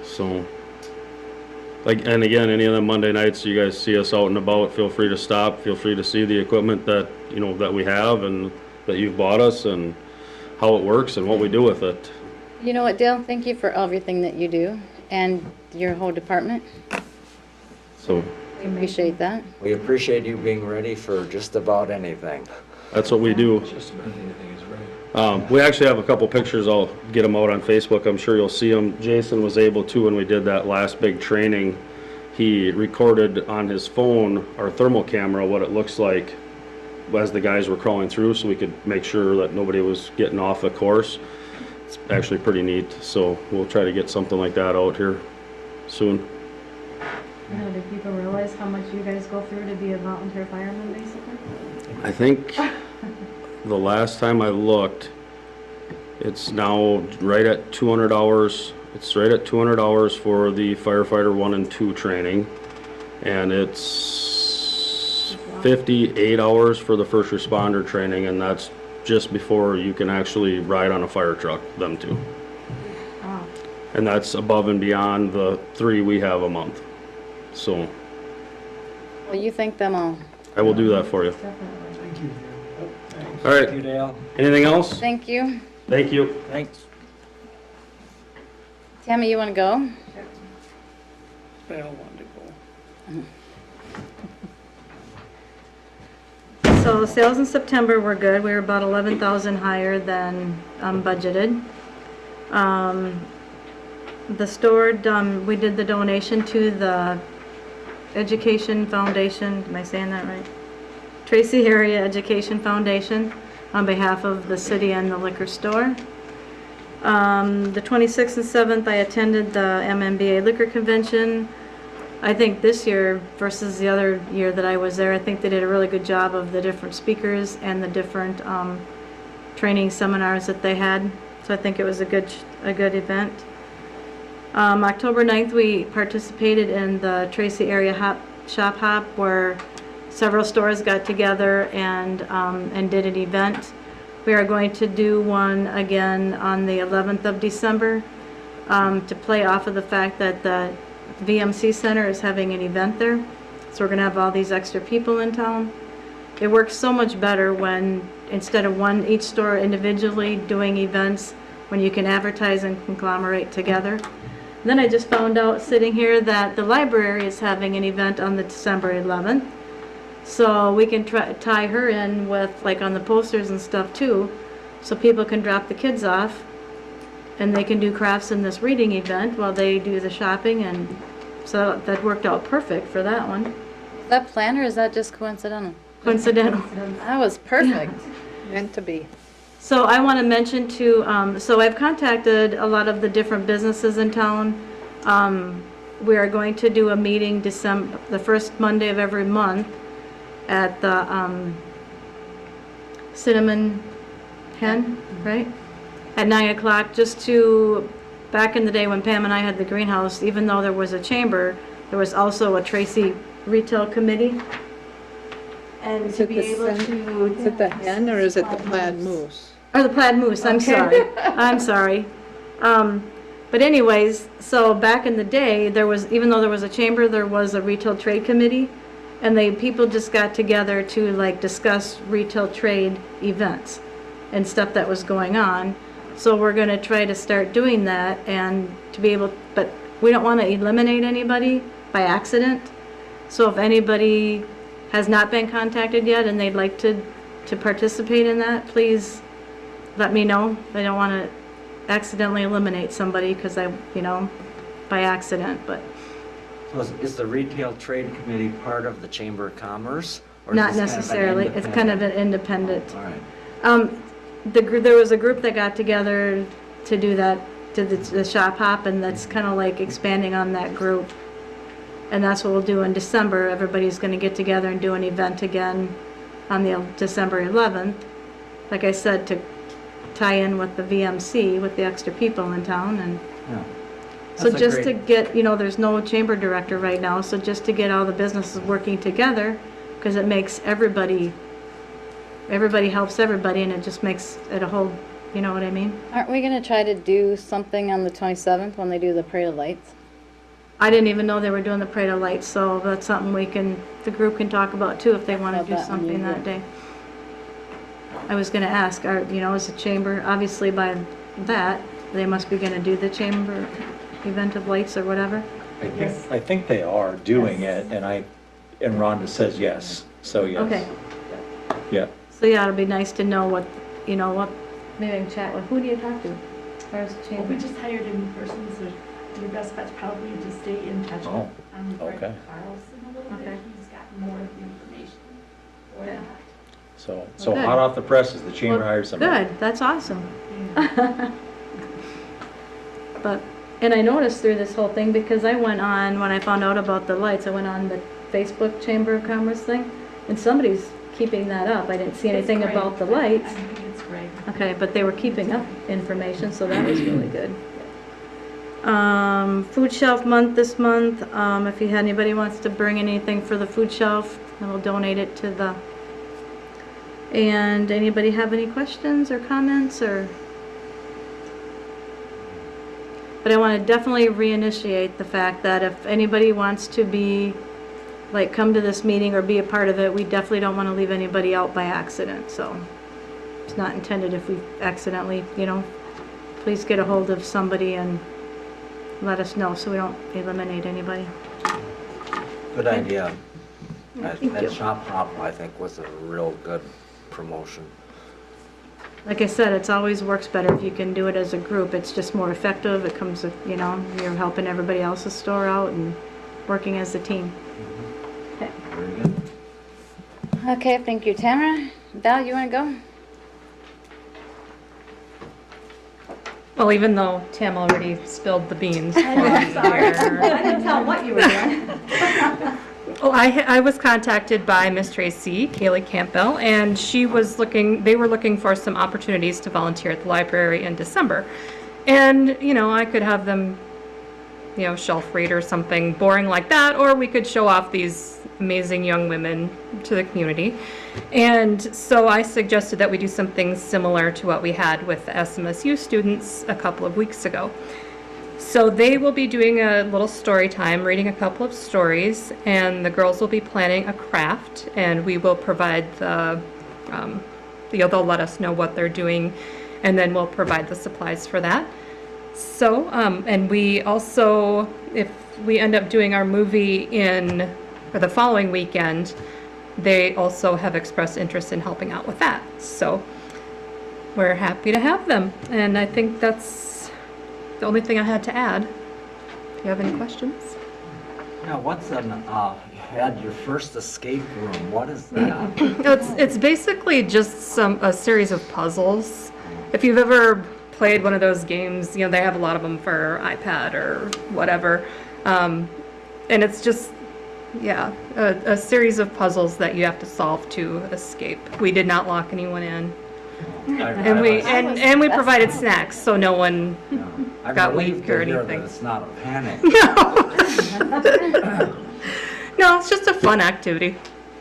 So, like, and again, any of the Monday nights you guys see us out and about, feel free to stop, feel free to see the equipment that, you know, that we have and that you've bought us and how it works and what we do with it. You know what, Dale? Thank you for everything that you do and your whole department. So, We appreciate that. We appreciate you being ready for just about anything. That's what we do. We actually have a couple pictures, I'll get them out on Facebook, I'm sure you'll see them. Jason was able to, when we did that last big training, he recorded on his phone, our thermal camera, what it looks like as the guys were crawling through, so we could make sure that nobody was getting off the course. It's actually pretty neat, so we'll try to get something like that out here soon. Do people realize how much you guys go through to be a volunteer fireman, basically? I think the last time I looked, it's now right at 200 hours. It's right at 200 hours for the firefighter 1 and 2 training, and it's 58 hours for the first responder training, and that's just before you can actually ride on a fire truck, them two. Wow. And that's above and beyond the 3 we have a month. So Well, you thank them all. I will do that for you. Definitely. All right. Thank you, Dale. Anything else? Thank you. Thank you. Thanks. Tammy, you want to go? Dale wanted to go. So sales in September were good. We were about 11,000 higher than budgeted. The store, we did the donation to the Education Foundation. Am I saying that right? Tracy Area Education Foundation on behalf of the city and the liquor store. The 26th and 7th, I attended the MMBA Liquor Convention. I think this year versus the other year that I was there, I think they did a really good job of the different speakers and the different training seminars that they had. So I think it was a good event. October 9th, we participated in the Tracy Area Shop Hop, where several stores got together and did an event. We are going to do one again on the 11th of December to play off of the fact that the VMC Center is having an event there. So we're going to have all these extra people in town. It works so much better when, instead of each store individually doing events, when you can advertise and conglomerate together. Then I just found out sitting here that the library is having an event on the December 11th. So we can tie her in with, like, on the posters and stuff too, so people can drop the kids off and they can do crafts in this reading event while they do the shopping, and so that worked out perfect for that one. Is that planned or is that just coincidental? Coincidental. That was perfect. Meant to be. So I want to mention too, so I've contacted a lot of the different businesses in town. We are going to do a meeting the first Monday of every month at the Cinnamon Hen, right? At 9 o'clock, just to, back in the day when Pam and I had the greenhouse, even though there was a chamber, there was also a Tracy Retail Committee. And Is to it be the able to... Is it the hen or is it the plaid moose? Or the plaid moose, I'm sorry. I'm sorry. But anyways, so back in the day, even though there was a chamber, there was a retail trade committee, and people just got together to, like, discuss retail trade events and stuff that was going on. So we're going to try to start doing that, and to be able, but we don't want to eliminate anybody by accident. So if anybody has not been contacted yet and they'd like to participate in that, please let me know. I don't want to accidentally eliminate somebody because by accident, but. Is the Retail Trade Committee part of the Chamber of Commerce? Or is Not this necessarily. kind of an It's kind of an independent. All right. There was a group that got together to do that, to the shop hop, and that's kind of like expanding on that group. And that's what we'll do in December. Everybody's going to get together and do an event again on the December 11th. Like I said, to tie in with the VMC, with the extra people in town. And Yeah. so That's a just to great- get, there's no chamber director right now, so just to get all the businesses working together, because it makes everybody helps everybody, and it just makes it a whole, you know what I mean? Aren't we going to try to do something on the 27th when they do the Parade of Lights? I didn't even know they were doing the Parade of Lights, so that's something the group can talk about too if they want to About do that when something you that go. day. I was going to ask, is the chamber, obviously by that, they must be going to do the chamber event of lights or whatever? I think they are doing it, and Rhonda says yes, so yes. Okay. Yeah. So yeah, it'll be nice to know what, you know, what, maybe I can chat with, who do you talk to? Where's the Well, chamber? we just hired a new person, so your best bet's probably to stay in touch Oh, with Greg okay. Carlson a little Okay. bit. He's got more of the information. for Yeah. that. So good. hot off the presses, the chamber Well, hired somebody. Good, that's awesome. But, and I noticed through this whole thing, because I went on, when I found out about the lights, I went on the Facebook Chamber of Commerce thing, and somebody's keeping that up. I didn't see It's anything great. about the lights. I think it's great. Okay, but they were keeping up information, so that was really good. Food shelf month this month, if anybody wants to bring anything for the food shelf, then we'll donate it to the, and anybody have any questions or comments, or? But I want to definitely reinitiate the fact that if anybody wants to be, like, come to this meeting or be a part of it, we definitely don't want to leave anybody out by accident, so. It's not intended if we accidentally, you know, please get a hold of somebody and let us know so we don't eliminate anybody. Good idea. Thank That you. shop hop, I think, was a real good promotion. Like I said, it's always works better if you can do it as a group. It's just more effective. It comes, you know, you're helping everybody else's store out and working as a team. Okay. Very good. Okay, thank you, Tamara. Val, you want to go? Well, even though Tam already spilled the beans. I'm sorry. I didn't tell what you were doing. Oh, I was contacted by Miss Tracy, Kaylee Campbell, and they were looking for some opportunities to volunteer at the library in December. And, you know, I could have them, you know, shelf read or something boring like that, or we could show off these amazing young women to the community. And so I suggested that we do something similar to what we had with the SMSU students a couple of weeks ago. So they will be doing a little story time, reading a couple of stories, and the girls will be planning a craft, and we will provide they'll let us know what they're doing, and then we'll provide the supplies for that. So, and we also, if we end up doing our movie for the following weekend, they also have expressed interest in helping out with that. So we're happy to have them, and I think that's the only thing I had to add. Do you have any questions? Now, you had your first escape room. What is that? It's basically just a series of puzzles. If you've ever played one of those games, you know, they have a lot of them for iPad or whatever. And it's just, yeah, a series of puzzles that you have to solve to escape. We did not lock anyone in. And we provided snacks, so no one got weak or anything. It's not a panic. No, it's just a fun activity.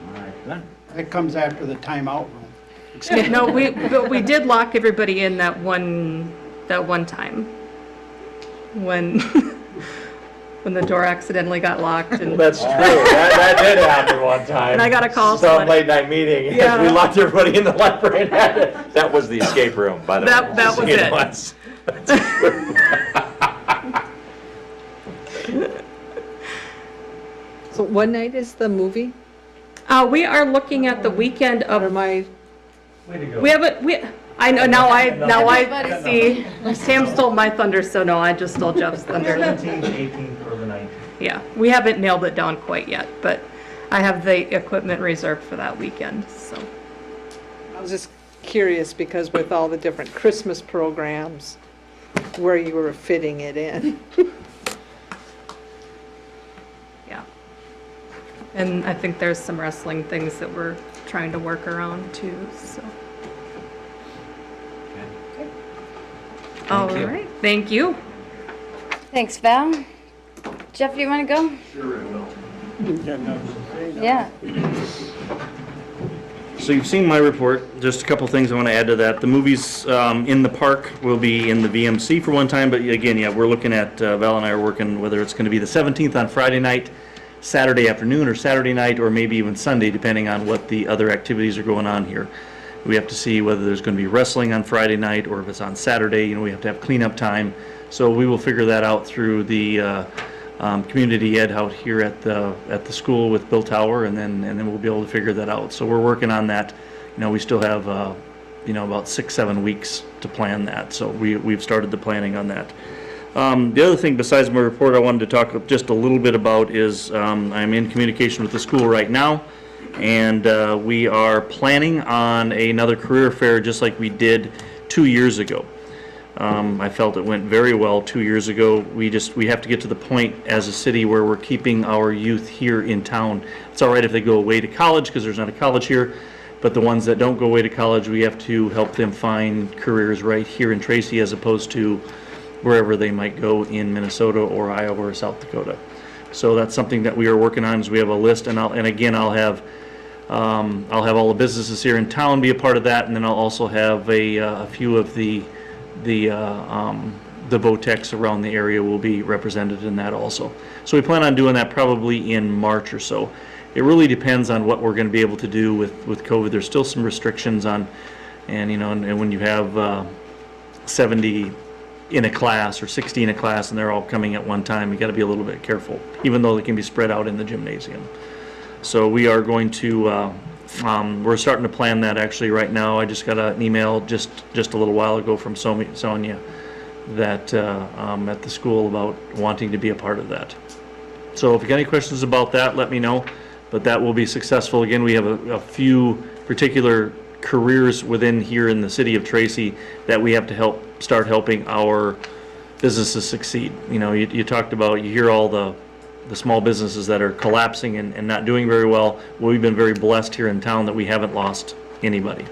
All right, good. It comes after the timeout room. Yeah, no, but we did lock everybody in that one time when when the door accidentally got locked and That's true. That did happen one time. And I got a call, Some someone- late night meeting. Yeah. We locked everybody in the library. That was the escape room, by the way. That was it. Was. So what night is the movie? we are looking at the weekend Or of am I, I know now I see Sam stole my thunder, so no, I just stole Jeff's thunder. 17th, 18th, or the 19th. Yeah, we haven't nailed it down quite yet, but I have the equipment reserved for that weekend, so. I was just curious because with all the different Christmas programs, where you were fitting it in. Yeah. And I think there's some wrestling things that we're trying to work around too, so. All Thank you. right, thank you. Thanks, Val. Jeff, you want to go? Sure I will. Yeah. So you've seen my report, just a couple things I want to add to that. The movies in the park will be in the VMC for one time, but again, yeah, we're looking at, Val and I are working whether it's going to be the 17th on Friday night, Saturday afternoon, or Saturday night, or maybe even Sunday, depending on what the other activities are going on here. We have to see whether there's going to be wrestling on Friday night, or if it's on Saturday, you know, we have to have cleanup time. So we will figure that out through the community ed out here at the school with Bill Tower, and then we'll be able to figure that out. So we're working on that we still have, about 6-7 weeks to plan that. So we've started the planning on that. The other thing besides my report I wanted to talk just a little bit about is I'm in communication with the school right now, and we are planning on another career fair just like we did 2 years ago. I felt it went very well 2 years ago. We have to get to the point as a city where we're keeping our youth here in town. It's all right if they go away to college because there's not a college here, but the ones that don't go away to college, we have to help them find careers right here in Tracy as opposed to wherever they might go in Minnesota or Iowa or South Dakota. So that's something that we are working on. Is we have a list, and I'll have all the businesses here in town be a part of that, and then I'll also have a few of the VOTECs around the area will be represented in that also. So we plan on doing that probably in March or so. It really depends on what we're going to be able to do with COVID. There's still some restrictions on, and when you have 70 in a class or 60 in a class and they're all coming at one time, you got to be a little bit careful, even though they can be spread out in the gymnasium. So we are going to, we're starting to plan that actually right now. I just got an email just a little while ago from Sonia that at the school about wanting to be a part of that. So if you got any questions about that, let me know. But that will be successful. Again, we have a few particular careers within here in the city of Tracy that we have to start helping our businesses succeed. You talked about, you hear all the small businesses that are collapsing and not doing very well. We've been very blessed here in town that we haven't lost anybody.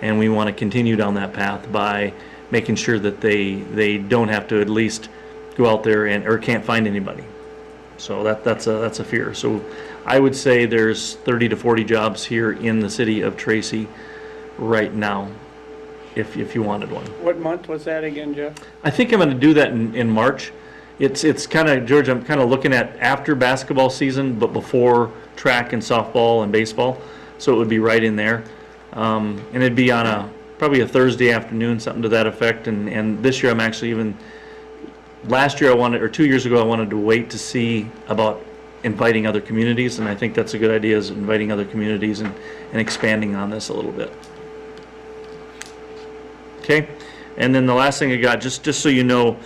And we want to continue down that path by making sure that they don't have to at least go out there or can't find anybody. So that's a fear. So I would say there's 30 to 40 jobs here in the city of Tracy right now, if you wanted one. What month was that again, Jeff? I think I'm going to do that in March. It's kind of, George, I'm kind of looking at after basketball season, but before track and softball and baseball. So it would be right in there. And it'd be on probably a Thursday afternoon, something to that effect. And this year I'm actually last year 2 years ago, I wanted to wait to see about inviting other communities, and I think that's a good idea, is inviting other communities and expanding on this a little bit. Okay, and then the last thing I got, just so you know,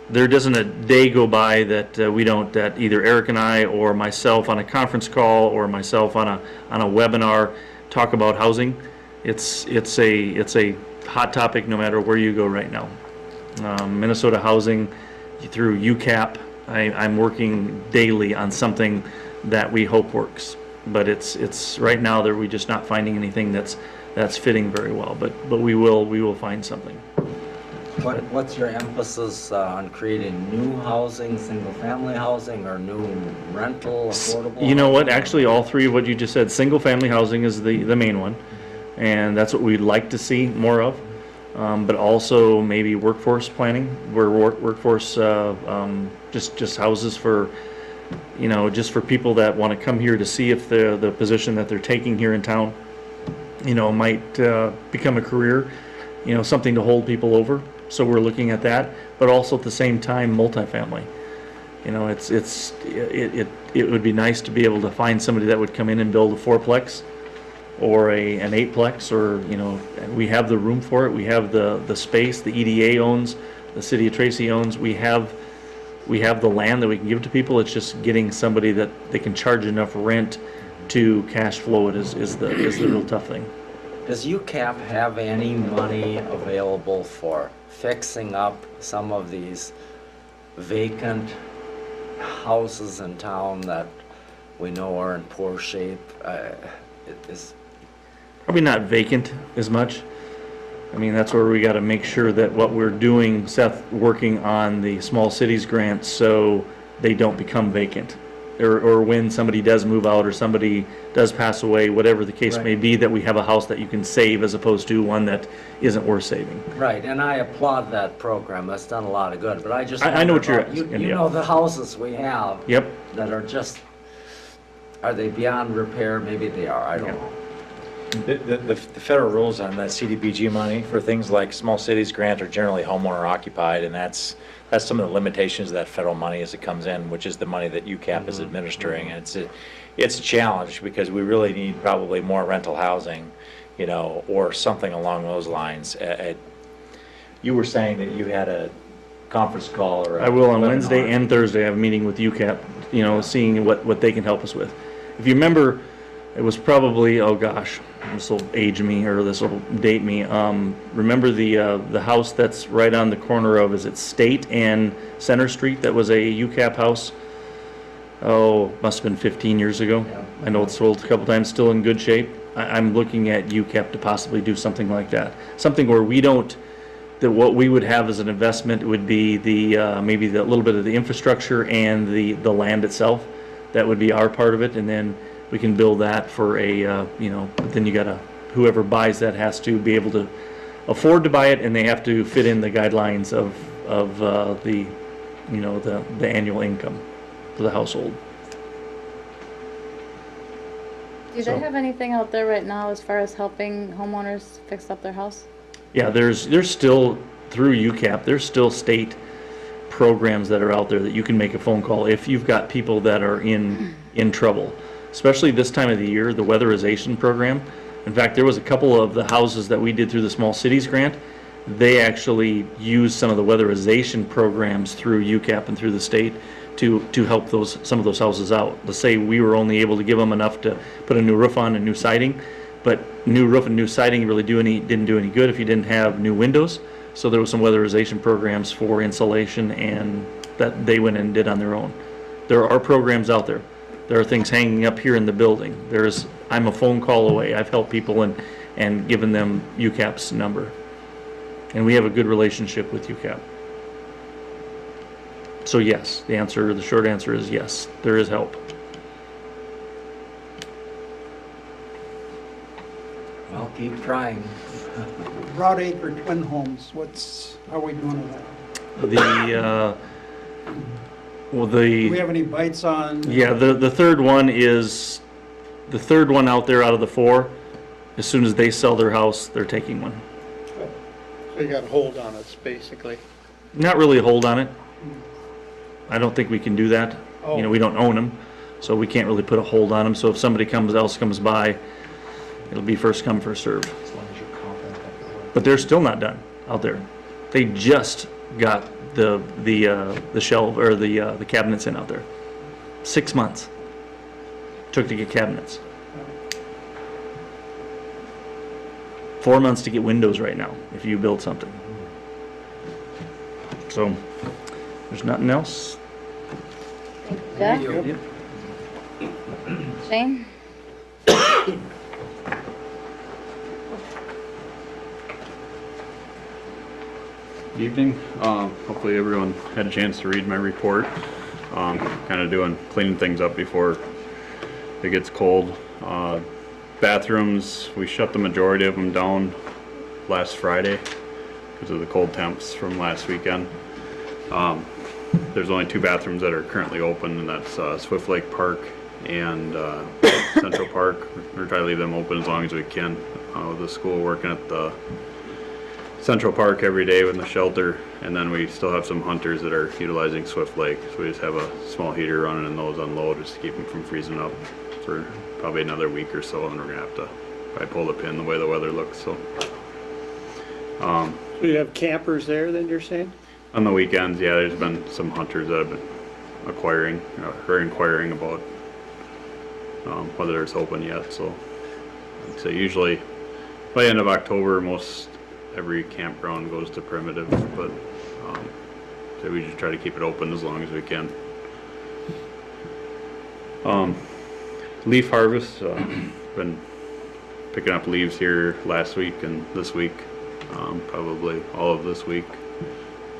there doesn't a day go by that that either Eric and I or myself on a conference call or myself on a webinar talk about housing. It's a hot topic no matter where you go right now. Minnesota housing through UCAP. I'm working daily on something that we hope works, but it's right now we're just not finding anything that's fitting very well. But we will find something. What's your emphasis on creating new housing, single-family housing, or new rental, affordable? You know what? Actually, all three of what you just said. Single-family housing is the main one, and that's what we'd like to see more of. But also maybe workforce planning, where workforce just houses for, just for people that want to come here to see if the position that they're taking here in town, might become a career, something to hold people over. So we're looking at that, but also at the same time, multifamily. It would be nice to be able to find somebody that would come in and build a fourplex or an eightplex, or we have the room for it. We have the space. The EDA owns, the city of Tracy owns. We have the land that we can give to people. It's just getting somebody that they can charge enough rent to cash flow it is the real tough thing. Does UCAP have any money available for fixing up some of these vacant houses in town that we know are in poor shape? Probably not vacant as much. I mean, that's where we got to make sure that what we're doing, Seth, working on the small cities grants, so they don't become vacant. Or when somebody does move out or somebody does pass away, whatever the case may be, that we have a house that you can save as opposed to one that isn't worth saving. Right, and I applaud that program. That's done a lot of good. But I just I know what you're asking. You know the houses we have. Yep. That are just, are they beyond repair? Maybe they are. I don't know. The federal rules on that CDBG money for things like small cities grant are generally homeowner occupied, and that's some of the limitations of that federal money as it comes in, which is the money that UCAP is administering. And it's a challenge because we really need probably more rental housing, or something along those lines. You were saying that you had a conference call or I will on webinar. Wednesday and Thursday. I have a meeting with UCAP, seeing what they can help us with. If you remember, it was probably, oh gosh, this will age me or this will date me. Remember the house that's right on the corner of, is it State and Center Street? That was a UCAP house. Oh, must have been 15 years ago. Yeah. I know it's sold a couple times, still in good shape. I'm looking at UCAP to possibly do something like that. Something where we don't, that what we would have as an investment would be the, maybe the little bit of the infrastructure and the land itself. That would be our part of it, and then we can build that for a, but then you gotta, whoever buys that has to be able to afford to buy it, and they have to fit in the guidelines of the annual income for the household. Do they have anything out there right now as far as helping homeowners fix up their house? Yeah, there's still, through UCAP, there's still state programs that are out there that you can make a phone call if you've got people that are in trouble. Especially this time of the year, the weatherization program. In fact, there was a couple of the houses that we did through the Small Cities Grant. They actually used some of the weatherization programs through UCAP and through the state to help some of those houses out. Let's say we were only able to give them enough to put a new roof on and new siding, but new roof and new siding really didn't do any good if you didn't have new windows. So there was some weatherization programs for insulation, and that they went and did on their own. There are programs out there. There are things hanging up here in the building. I'm a phone call away. I've helped people and given them UCAP's number. And we have a good relationship with UCAP. So yes, the short answer is yes, there is help. Well, keep trying. Broadacre Twin Homes, how are we doing with that? Do we have any bites on? Yeah, the third one is, the third one out there out of the four. As soon as they sell their house, they're taking one. So you got a hold on it, basically. Not really a hold on it. I don't think we can do that. Oh. We don't own them, so we can't really put a hold on them. So if somebody else comes by, it'll be first come, first served. But they're still not done out there. They just got the shelf or the cabinets in out there. 6 months took to get cabinets. 4 months to get windows right now if you build something. So there's nothing else. Jeff? Shane? Evening. Hopefully everyone had a chance to read my report. Kind of cleaning things up before it gets cold. Bathrooms, we shut the majority of them down last Friday because of the cold temps from last weekend. There's only 2 bathrooms that are currently open, and that's Swift Lake Park and Central Park. We're trying to leave them open as long as we can. With the school working at the Central Park every day with the shelter, and then we still have some hunters that are utilizing Swift Lake, so we just have a small heater running in those on low just to keep them from freezing up for probably another week or so, and we're gonna have to probably pull the pin the way the weather looks. So So you have campers there, then you're saying? on the weekends, yeah, there's been some hunters that have been inquiring about whether it's open yet. So I'd say usually by the end of October, most every campground goes to primitive, but so we just try to keep it open as long as we can. Leaf harvest, been picking up leaves here last week and this week, probably all of this week.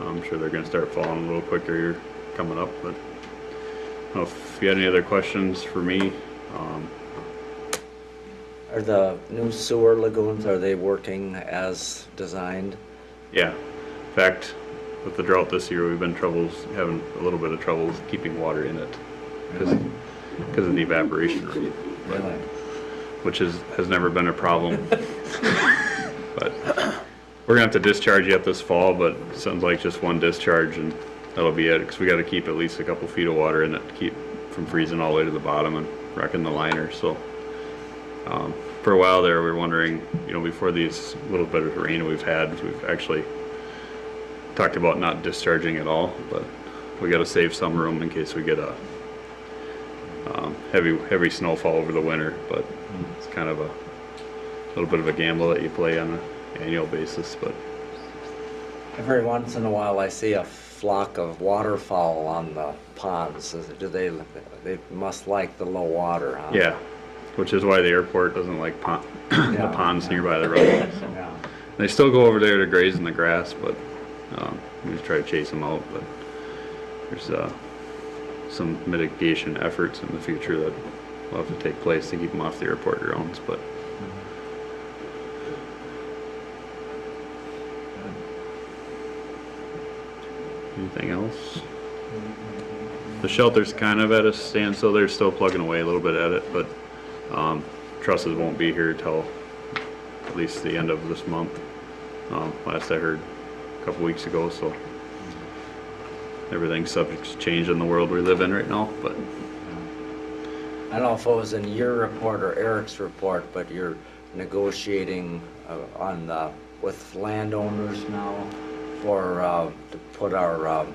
I'm sure they're going to start falling a little quicker here coming up, but I don't know if you had any other questions for me. Are the new sewer lagoons, are they working as designed? Yeah, in fact, with the drought this year, we've been having a little bit of trouble keeping water in it because of the evaporation rate. Really? which has never been a problem. But we're gonna have to discharge yet this fall, but it sounds like just one discharge and that'll be it, because we gotta keep at least a couple feet of water in it to keep from freezing all the way to the bottom and wrecking the liner, so. For a while there, we were wondering, you know, before these little bit of rain we've had, we've actually talked about not discharging at all, but we gotta save some room in case we get a heavy snowfall over the winter, but it's kind of a little bit of a gamble that you play on an annual basis, but. Every once in a while, I see a flock of waterfowl on the ponds. Do they must like the low water, huh? Yeah, which is why the airport doesn't like the ponds nearby the road. So. Yeah. They still go over there to graze in the grass, but we just try to chase them out. But there's some mitigation efforts in the future that will have to take place to keep them off the airport grounds. But anything else? The shelter's kind of at a standstill. They're still plugging away a little bit at it, but trusses won't be here till at least the end of this month. Last I heard a couple weeks ago, so everything's subject to change in the world we live in right now. But I don't know if it was in your report or Eric's report, but you're negotiating with landowners now for to put our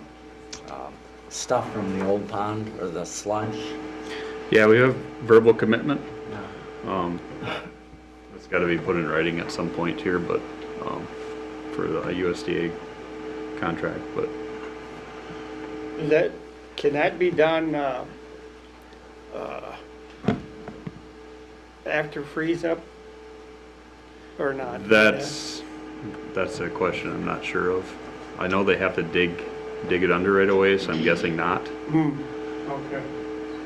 stuff from the old pond or the sludge. yeah, we have verbal commitment. It's got to be put in writing at some point here, but for the USDA contract. But Can that be done after freeze up or not? that's a question I'm not sure of. I know they have to dig it under right away, so I'm guessing not. Okay.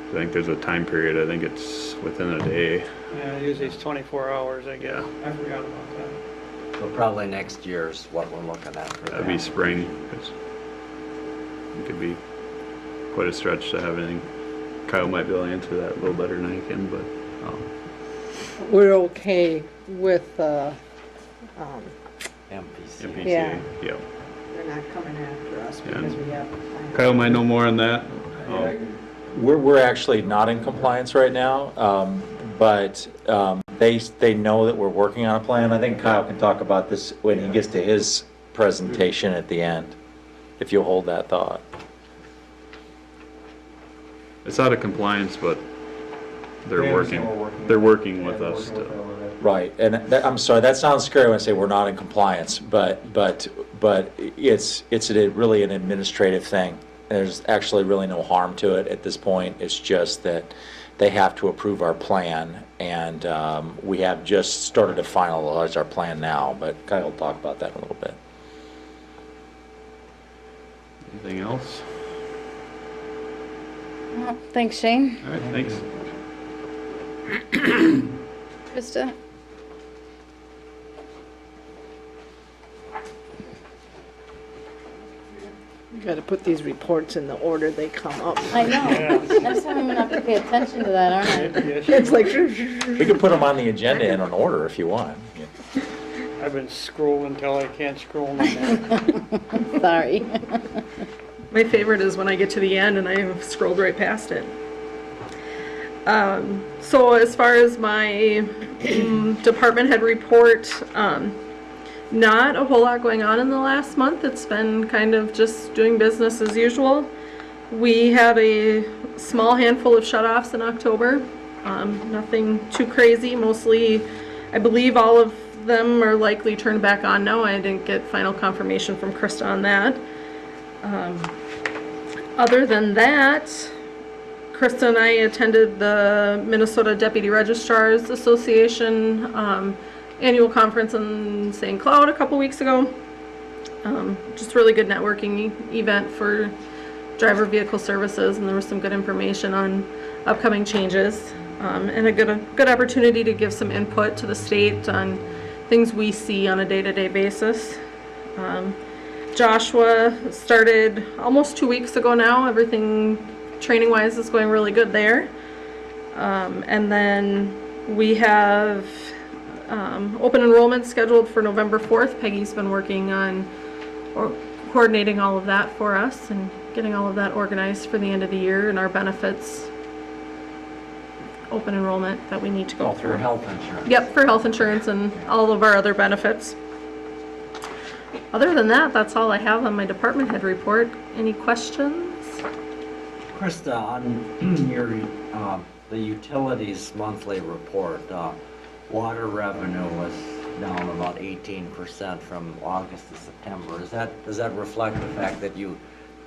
I think there's a time period. I think it's within a day. Yeah, usually it's 24 hours, I guess. Yeah. I forgot about that. So probably next year's what we're looking at for That'd that. be spring. It could be quite a stretch to have anything. Kyle might be able to answer that a little better than I can, but We're okay with, MPC. MPCA, Yeah. yeah. they're not coming after us Yeah. because we have. Kyle might know more on that. We're actually not in compliance right now, but they know that we're working on a plan. I think Kyle can talk about this when he gets to his presentation at the end, if you'll hold that thought. It's out of compliance, but they're working with us to. Right, and I'm sorry, that sounds scary when I say we're not in compliance, but it's really an administrative thing. There's actually really no harm to it at this point. It's just that they have to approve our plan, and we have just started to finalize our plan now, but Kyle will talk about that in a little bit. Anything else? Well, thanks, Shane. All right, thanks. Krista? You gotta put these reports in the order they come up. I know. Next time I'm gonna have to pay attention to that, aren't I? It's like. We can put them on the agenda in an order if you want. I've been scrolling till I can't scroll no more. Sorry. My favorite is when I get to the end and I've scrolled right past it. So as far as my department head report, not a whole lot going on in the last month. It's been kind of just doing business as usual. We had a small handful of shutoffs in October. Nothing too crazy. Mostly, I believe all of them are likely turned back on now. I didn't get final confirmation from Krista on that. Other than that, Krista and I attended the Minnesota Deputy Registrars Association annual conference in St. Cloud a couple weeks ago. Just really good networking event for driver vehicle services, and there was some good information on upcoming changes, and a good opportunity to give some input to the state on things we see on a day-to-day basis. Joshua started almost 2 weeks ago now. Everything training-wise is going really good there. And then We have open enrollment scheduled for November 4th. Peggy's been working on coordinating all of that for us and getting all of that organized for the end of the year, and our benefits open enrollment that we need to go through. For health insurance. Yep, for health insurance and all of our other benefits. Other than that, that's all I have on my department head report. Any questions? Krista, on your, the utilities monthly report, water revenue was down about 18% from August to September. Does that reflect the fact that you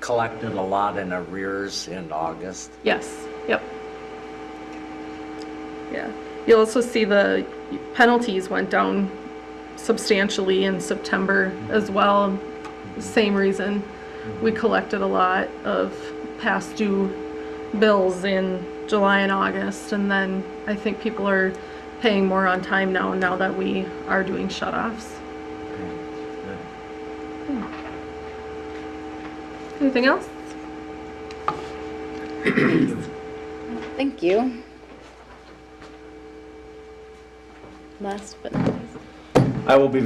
collected a lot in arrears in August? Yes, yep. Yeah, you'll also see the penalties went down substantially in September as well. Same reason. We collected a lot of past due bills in July and August, and then I think people are paying more on time now that we are doing shut-offs. Anything else? Thank you. Last but not least. I'll be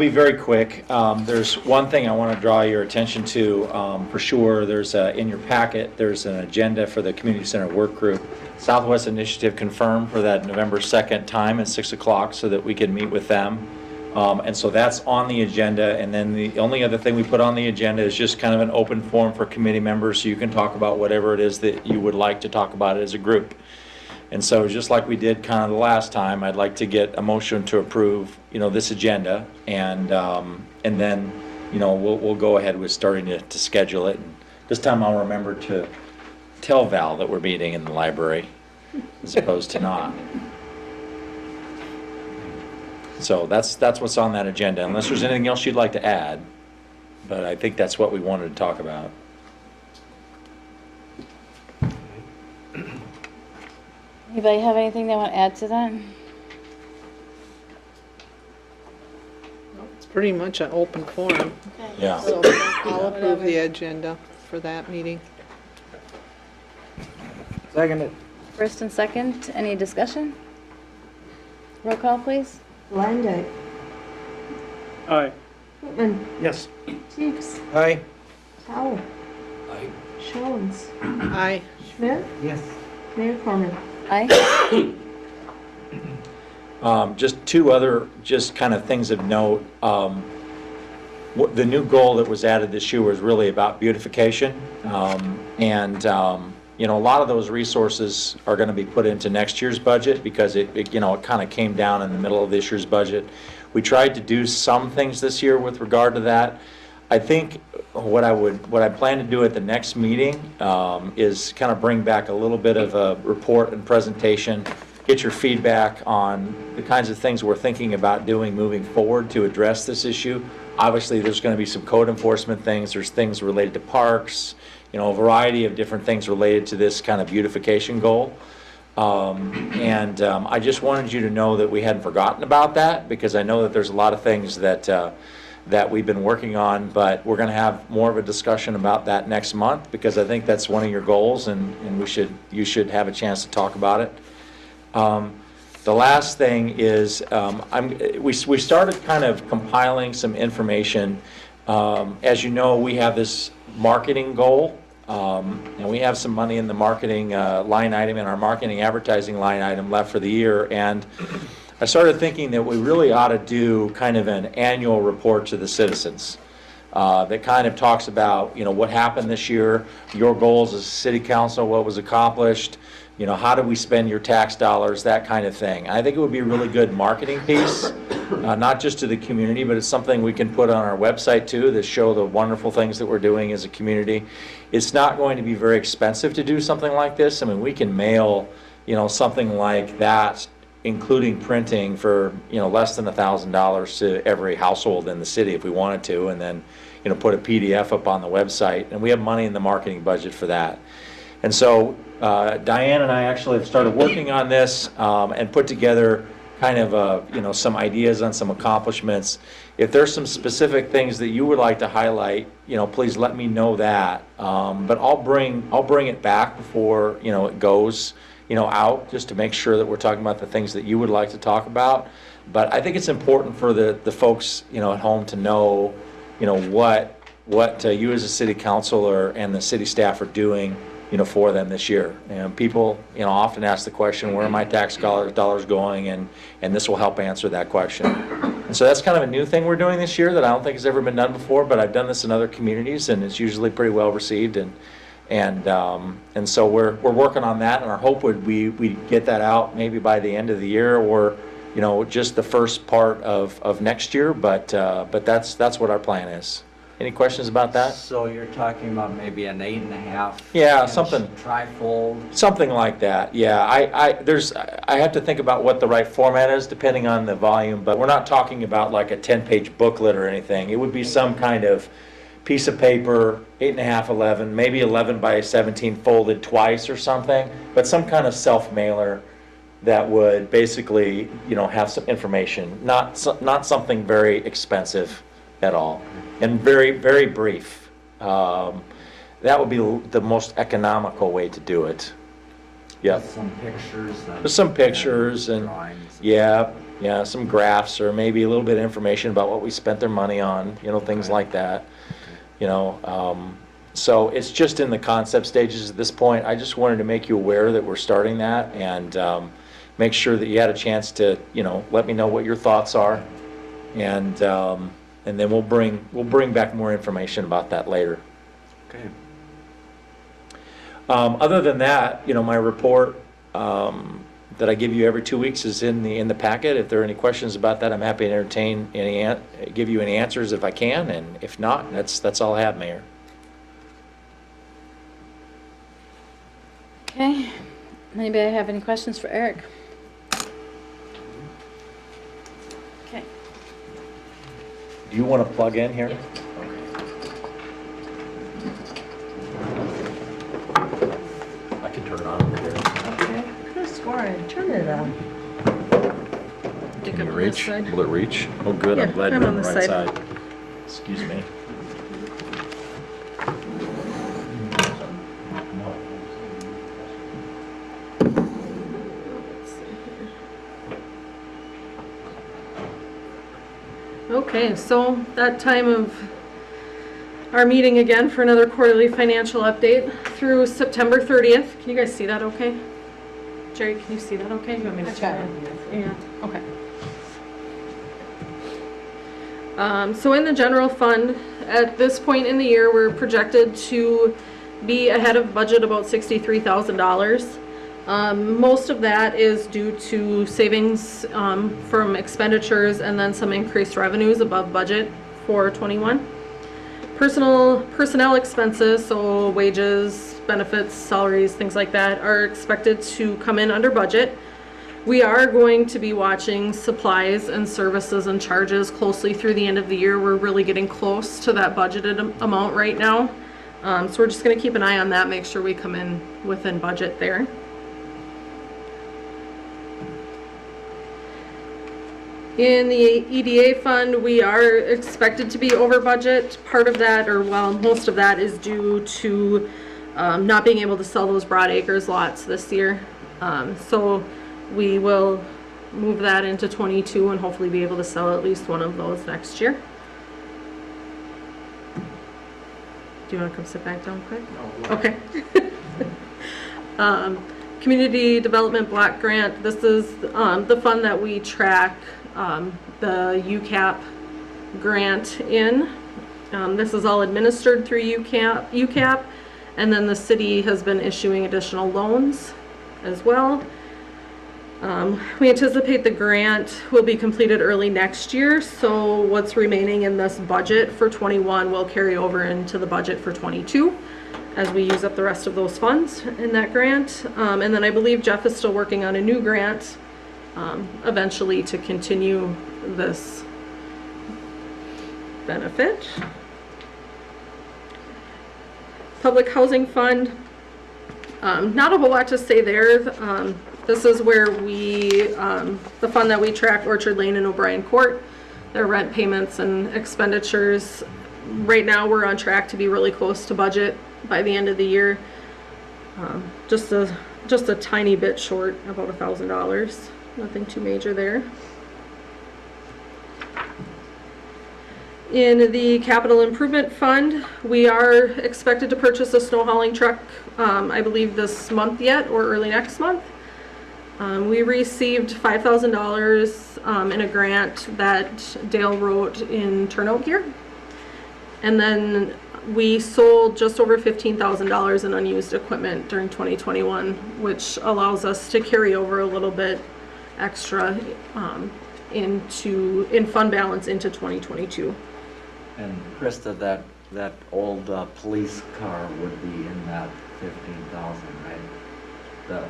very quick. There's one thing I want to draw your attention to, for sure. There's in your packet, there's an agenda for the Community Center Work Group. Southwest Initiative confirmed for that November 2nd time at 6 o'clock so that we can meet with them. And so that's on the agenda. And then the only other thing we put on the agenda is just kind of an open forum for committee members so you can talk about whatever it is that you would like to talk about as a group. And so just like we did kind of the last time, I'd like to get a motion to approve, this agenda, and then, we'll go ahead with starting to schedule it. And this time I'll remember to tell Val that we're meeting in the library as opposed to not. So that's what's on that agenda, unless there's anything else you'd like to add, but I think that's what we wanted to talk about. Anybody have anything they want to add to that? It's pretty much an open forum. Yeah. So I'll approve the agenda for that meeting. Seconded. First and second, any discussion? Roll call, please. Landay. Aye. Whitman. Yes. Teags. Aye. Towle. Aye. Jones. Aye. Schmidt. Yes. Mayor Corman. Aye. Just two other, just kind of things of note. The new goal that was added this year was really about beautification. A lot of those resources are going to be put into next year's budget because it kind of came down in the middle of this year's budget. We tried to do some things this year with regard to that. I think what I plan to do at the next meeting is kind of bring back a little bit of a report and presentation, get your feedback on the kinds of things we're thinking about doing moving forward to address this issue. Obviously, there's going to be some code enforcement things. There's things related to parks, a variety of different things related to this kind of beautification goal. I just wanted you to know that we hadn't forgotten about that, because I know that there's a lot of things that we've been working on, but we're going to have more of a discussion about that next month, because I think that's one of your goals, and you should have a chance to talk about it. The last thing is we started kind of compiling some information. As you know, we have this marketing goal, and we have some money in the marketing line item, in our marketing advertising line item left for the year. And I started thinking that we really ought to do kind of an annual report to the citizens that kind of talks about, what happened this year, your goals as a city council, what was accomplished, how did we spend your tax dollars, that kind of thing. I think it would be a really good marketing piece, not just to the community, but it's something we can put on our website too, that show the wonderful things that we're doing as a community. It's not going to be very expensive to do something like this. I mean, we can mail, something like that, including printing, for less than $1,000 to every household in the city if we wanted to, and then put a PDF up on the website, and we have money in the marketing budget for that. And so Diane and I actually have started working on this and put together kind of some ideas on some accomplishments. If there's some specific things that you would like to highlight, please let me know that. But I'll bring it back before it goes out, just to make sure that we're talking about the things that you would like to talk about. But I think it's important for the folks, at home to know, what you as a city councilor and the city staff are doing, for them this year. And people, often ask the question, where are my tax dollars going? And this will help answer that question. And so that's kind of a new thing we're doing this year that I don't think has ever been done before, but I've done this in other communities and it's usually pretty well received. And so we're working on that, and our hope would we get that out maybe by the end of the year, or just the first part of next year. But that's what our plan is. Any questions about that? So you're talking about maybe an 8.5 Yeah, inch something trifold? Something like that. Yeah, I have to think about what the right format is depending on the volume, but we're not talking about like a 10-page booklet or anything. It would be some kind of piece of paper, 8.5, 11, maybe 11 by 17 folded twice or something, but some kind of self-mailer that would basically, have some information, not something very expensive at all, and very, very brief. That would be the most economical way to do it. Yeah. Some pictures. There's some pictures and drawings. Yeah, some graphs, or maybe a little bit of information about what we spent their money on, things like that. So it's just in the concept stages at this point. I just wanted to make you aware that we're starting that, and make sure that you had a chance to, let me know what your thoughts are, and then we'll bring back more information about that later. Okay. Other than that, my report that I give you every 2 weeks is in the packet. If there are any questions about that, I'm happy to entertain give you any answers if I can, and if not, that's all I have, Mayor. Okay. Anybody have any questions for Eric? Okay. Do you want to plug in here? I can turn it on over here. Okay. Chris Warren, turn it on. Can you reach? Will it reach? Oh, good. Yeah, I'm glad I'm you're on on the the right side. side. Excuse me. Okay, so that time of our meeting again for another quarterly financial update through September 30th. Can you guys see that okay? Jerry, can you see that okay? You want me to turn it? Yeah, okay. So in the general fund, at this point in the year, we're projected to be ahead of budget about $63,000. Most of that is due to savings from expenditures and then some increased revenues above budget for 21. Personnel expenses, so wages, benefits, salaries, things like that, are expected to come in under budget. We are going to be watching supplies and services and charges closely through the end of the year. We're really getting close to that budgeted amount right now. So we're just going to keep an eye on that, make sure we come in within budget there. In the EDA fund, we are expected to be over budget. Part of that, or well, most of that is due to not being able to sell those Broad Acres lots this year. So we will move that into 22 and hopefully be able to sell at least one of those next year. Do you want to come sit back down quick? No. Okay. Community Development Block Grant. This is the fund that we track the UCAP grant in. This is all administered through UCAP, and then the city has been issuing additional loans as well. We anticipate the grant will be completed early next year, so what's remaining in this budget for 21 will carry over into the budget for 22 as we use up the rest of those funds in that grant. And then I believe Jeff is still working on a new grant eventually to continue this benefit. Public Housing Fund, not a whole lot to say there. This is where the fund that we track Orchard Lane and O'Brien Court, their rent payments and expenditures. Right now we're on track to be really close to budget by the end of the year. Just a just a tiny bit short, about $1,000. Nothing too major there. In the capital improvement fund, we are expected to purchase a snow hauling truck, I believe this month yet or early next month. We received $5,000 in a grant that Dale wrote in turnout gear. And then we sold just over $15,000 in unused equipment during 2021, which allows us to carry over a little bit extra in fund balance into 2022. And Krista, that old police car would be in that 15,000, right? The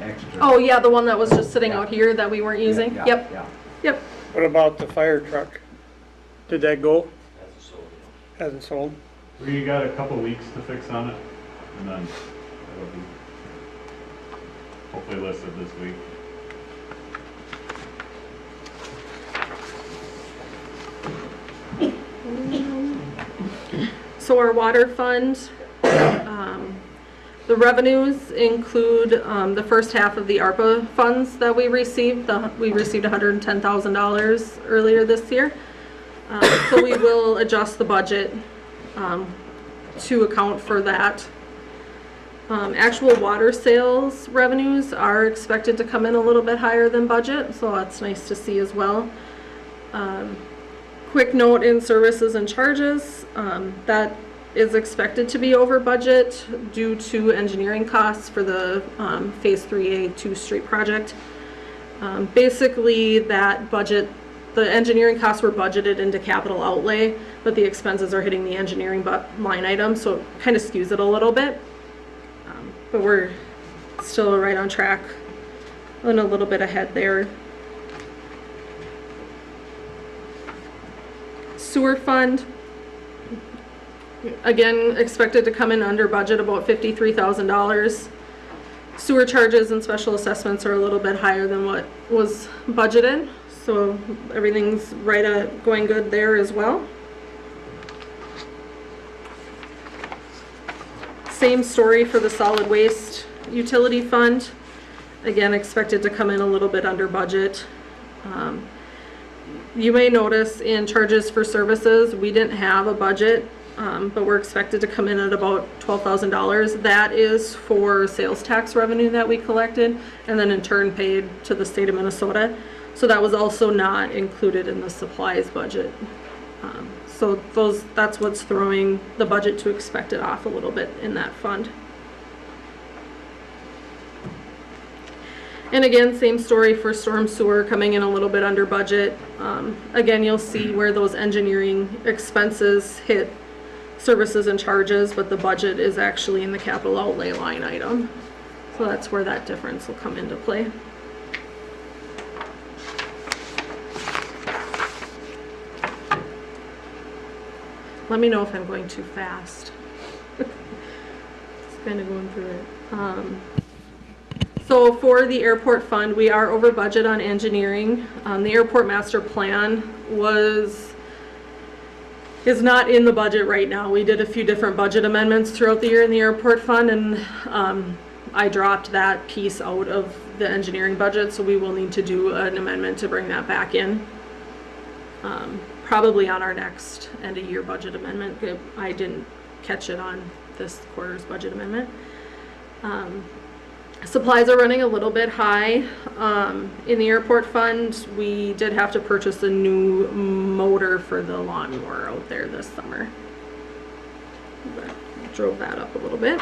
extra. Oh yeah, the one that was just sitting out here that we weren't using. Yeah, Yep. yeah. Yep. What about the fire truck? Did that go? Hasn't sold. We got a couple weeks to fix on it, and then it'll be hopefully listed this week. So our water fund, the revenues include the first half of the ARPA funds that we received. We received $110,000 earlier this year. So we will adjust the budget to account for that. Actual water sales revenues are expected to come in a little bit higher than budget, so that's nice to see as well. Quick note in services and charges, that is expected to be over budget due to engineering costs for the Phase 3A 2 Street project. Basically, that budget, the engineering costs were budgeted into capital outlay, but the expenses are hitting the engineering line item, so it kind of skews it a little bit. But we're still right on track and a little bit ahead there. Sewer fund, again, expected to come in under budget, about $53,000. Sewer charges and special assessments are a little bit higher than what was budgeted, so everything's going good there as well. Same story for the solid waste utility fund. Again, expected to come in a little bit under budget. You may notice in charges for services, we didn't have a budget, but we're expected to come in at about $12,000. That is for sales tax revenue that we collected and then in turn paid to the state of Minnesota. So that was also not included in the supplies budget. So that's what's throwing the budget to expect it off a little bit in that fund. And again, same story for storm sewer, coming in a little bit under budget. Again, you'll see where those engineering expenses hit services and charges, but the budget is actually in the capital outlay line item. So that's where that difference will come into play. Let me know if I'm going too fast. Just kind of going through it. So for the airport fund, we are over budget on engineering. The airport master plan is not in the budget right now. We did a few different budget amendments throughout the year in the airport fund, and I dropped that piece out of the engineering budget, so we will need to do an amendment to bring that back in. Probably on our next end of year budget amendment. I didn't catch it on this quarter's budget amendment. Supplies are running a little bit high. In the airport fund, we did have to purchase a new motor for the lawnmower out there this summer. That drove that up a little bit.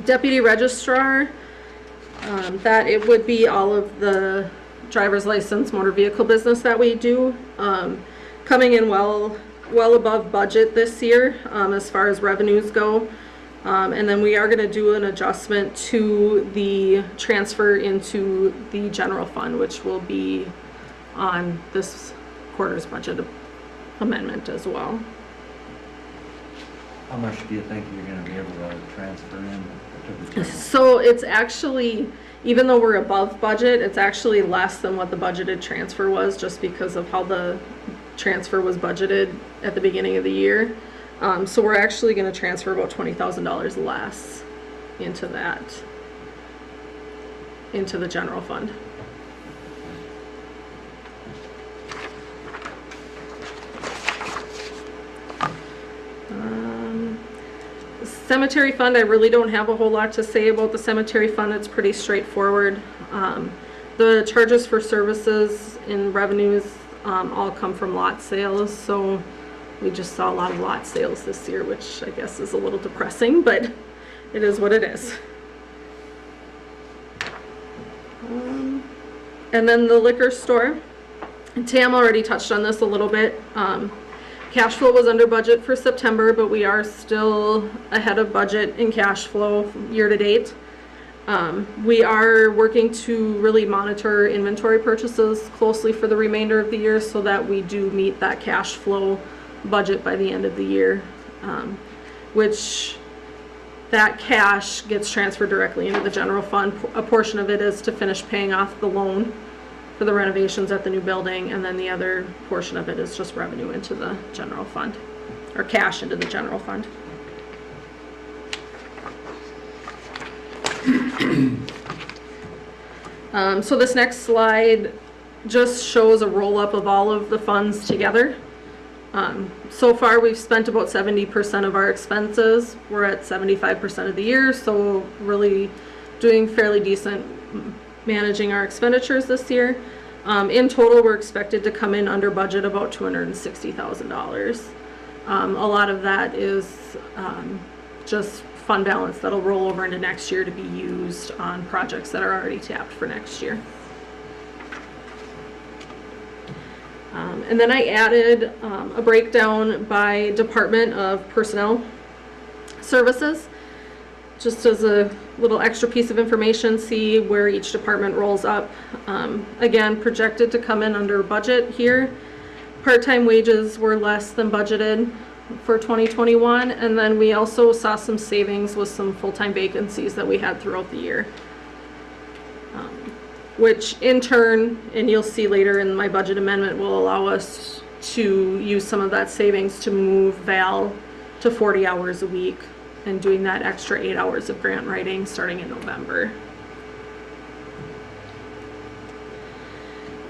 Deputy registrar, that it would be all of the driver's license motor vehicle business that we do, coming in well above budget this year as far as revenues go. And then we are going to do an adjustment to the transfer into the general fund, which will be on this quarter's budget amendment as well. How much do you think you're going to be able to transfer in to the general? So it's actually, even though we're above budget, it's actually less than what the budgeted transfer was, just because of how the transfer was budgeted at the beginning of the year. So we're actually gonna transfer about $20,000 less into the general fund. Cemetery fund, I really don't have a whole lot to say about the cemetery fund. It's pretty straightforward. The charges for services and revenues all come from lot sales, so we just saw a lot of lot sales this year, which I guess is a little depressing, but it is what it is. And then the liquor store, Tam already touched on this a little bit. Cash flow was under budget for September, but we are still ahead of budget in cash flow year to date. We are working to really monitor inventory purchases closely for the remainder of the year so that we do meet that cash flow budget by the end of the year, which that cash gets transferred directly into the general fund. A portion of it is to finish paying off the loan for the renovations at the new building, and then the other portion of it is just revenue into the general fund, or cash into the general fund. So this next slide just shows a roll-up of all of the funds together. So far, we've spent about 70% of our expenses. We're at 75% of the year, so really doing fairly decent managing our expenditures this year. In total, we're expected to come in under budget about $260,000. A lot of that is just fund balance that'll roll over into next year to be used on projects that are already tapped for next year. And then I added a breakdown by Department of Personnel Services, just as a little extra piece of information, see where each department rolls up. Again, projected to come in under budget here. Part-time wages were less than budgeted for 2021, and then we also saw some savings with some full-time vacancies that we had throughout the year. Which in turn, and you'll see later in my budget amendment, will allow us to use some of that savings to move Val to 40 hours a week and doing that extra 8 hours of grant writing starting in November.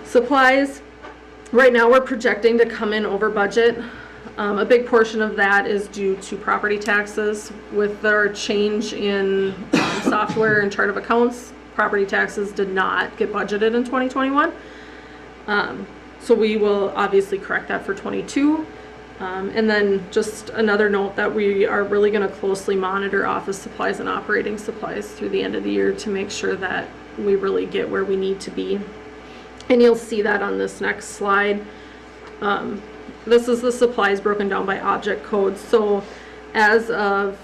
Supplies, right now we're projecting to come in over budget. A big portion of that is due to property taxes. With our change in software and chart of accounts, property taxes did not get budgeted in 2021. So we will obviously correct that for 22. And then just another note that we are really going to closely monitor office supplies and operating supplies through the end of the year to make sure that we really get where we need to be. And you'll see that on this next slide. This is the supplies broken down by object codes. So as of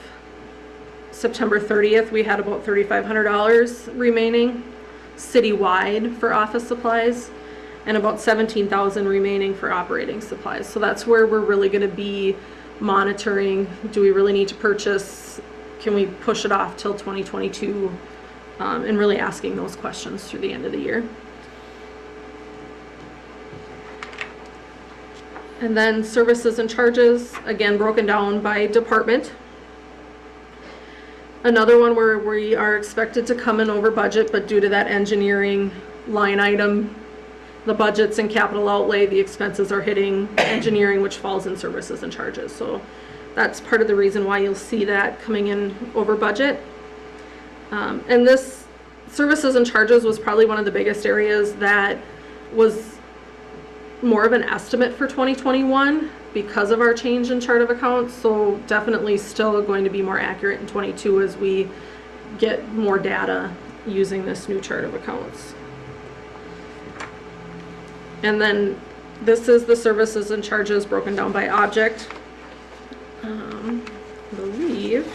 September 30th, we had about $3,500 remaining citywide for office supplies and about $17,000 remaining for operating supplies. So that's where we're really going to be monitoring. Do we really need to purchase? Can we push it off till 2022? And really asking those questions through the end of the year. And then services and charges, again, broken down by department. Another one where we are expected to come in over budget, but due to that engineering line item, the budgets and capital outlay, the expenses are hitting engineering, which falls in services and charges. So that's part of the reason why you'll see that coming in over budget. And this services and charges was probably one of the biggest areas that was more of an estimate for 2021 because of our change in chart of accounts. So definitely still going to be more accurate in 22 as we get more data using this new chart of accounts. And then this is the services and charges broken down by object. I believe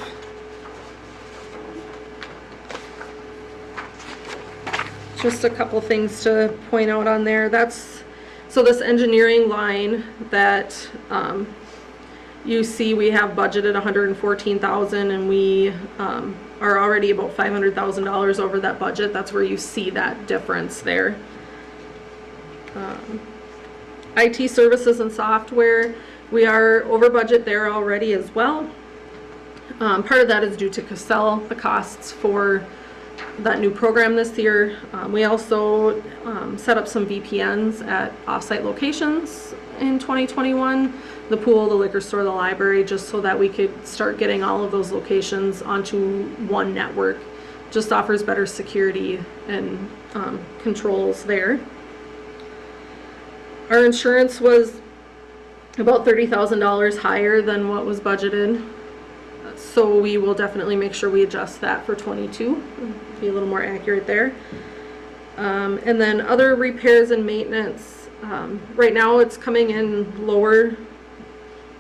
just a couple things to point out on there. So this engineering line that you see we have budgeted $114,000 and we are already about $500,000 over that budget. That's where you see that difference there. IT services and software, We are over budget there already as well. Part of that is due to Cassell, the costs for that new program this year. We also set up some VPNs at offsite locations in 2021, the pool, the liquor store, the library, just so that we could start getting all of those locations onto one network. Just offers better security and controls there. Our insurance was about $30,000 higher than what was budgeted. So we will definitely make sure we adjust that for 22, be a little more accurate there. And then other repairs and maintenance, right now it's coming in lower.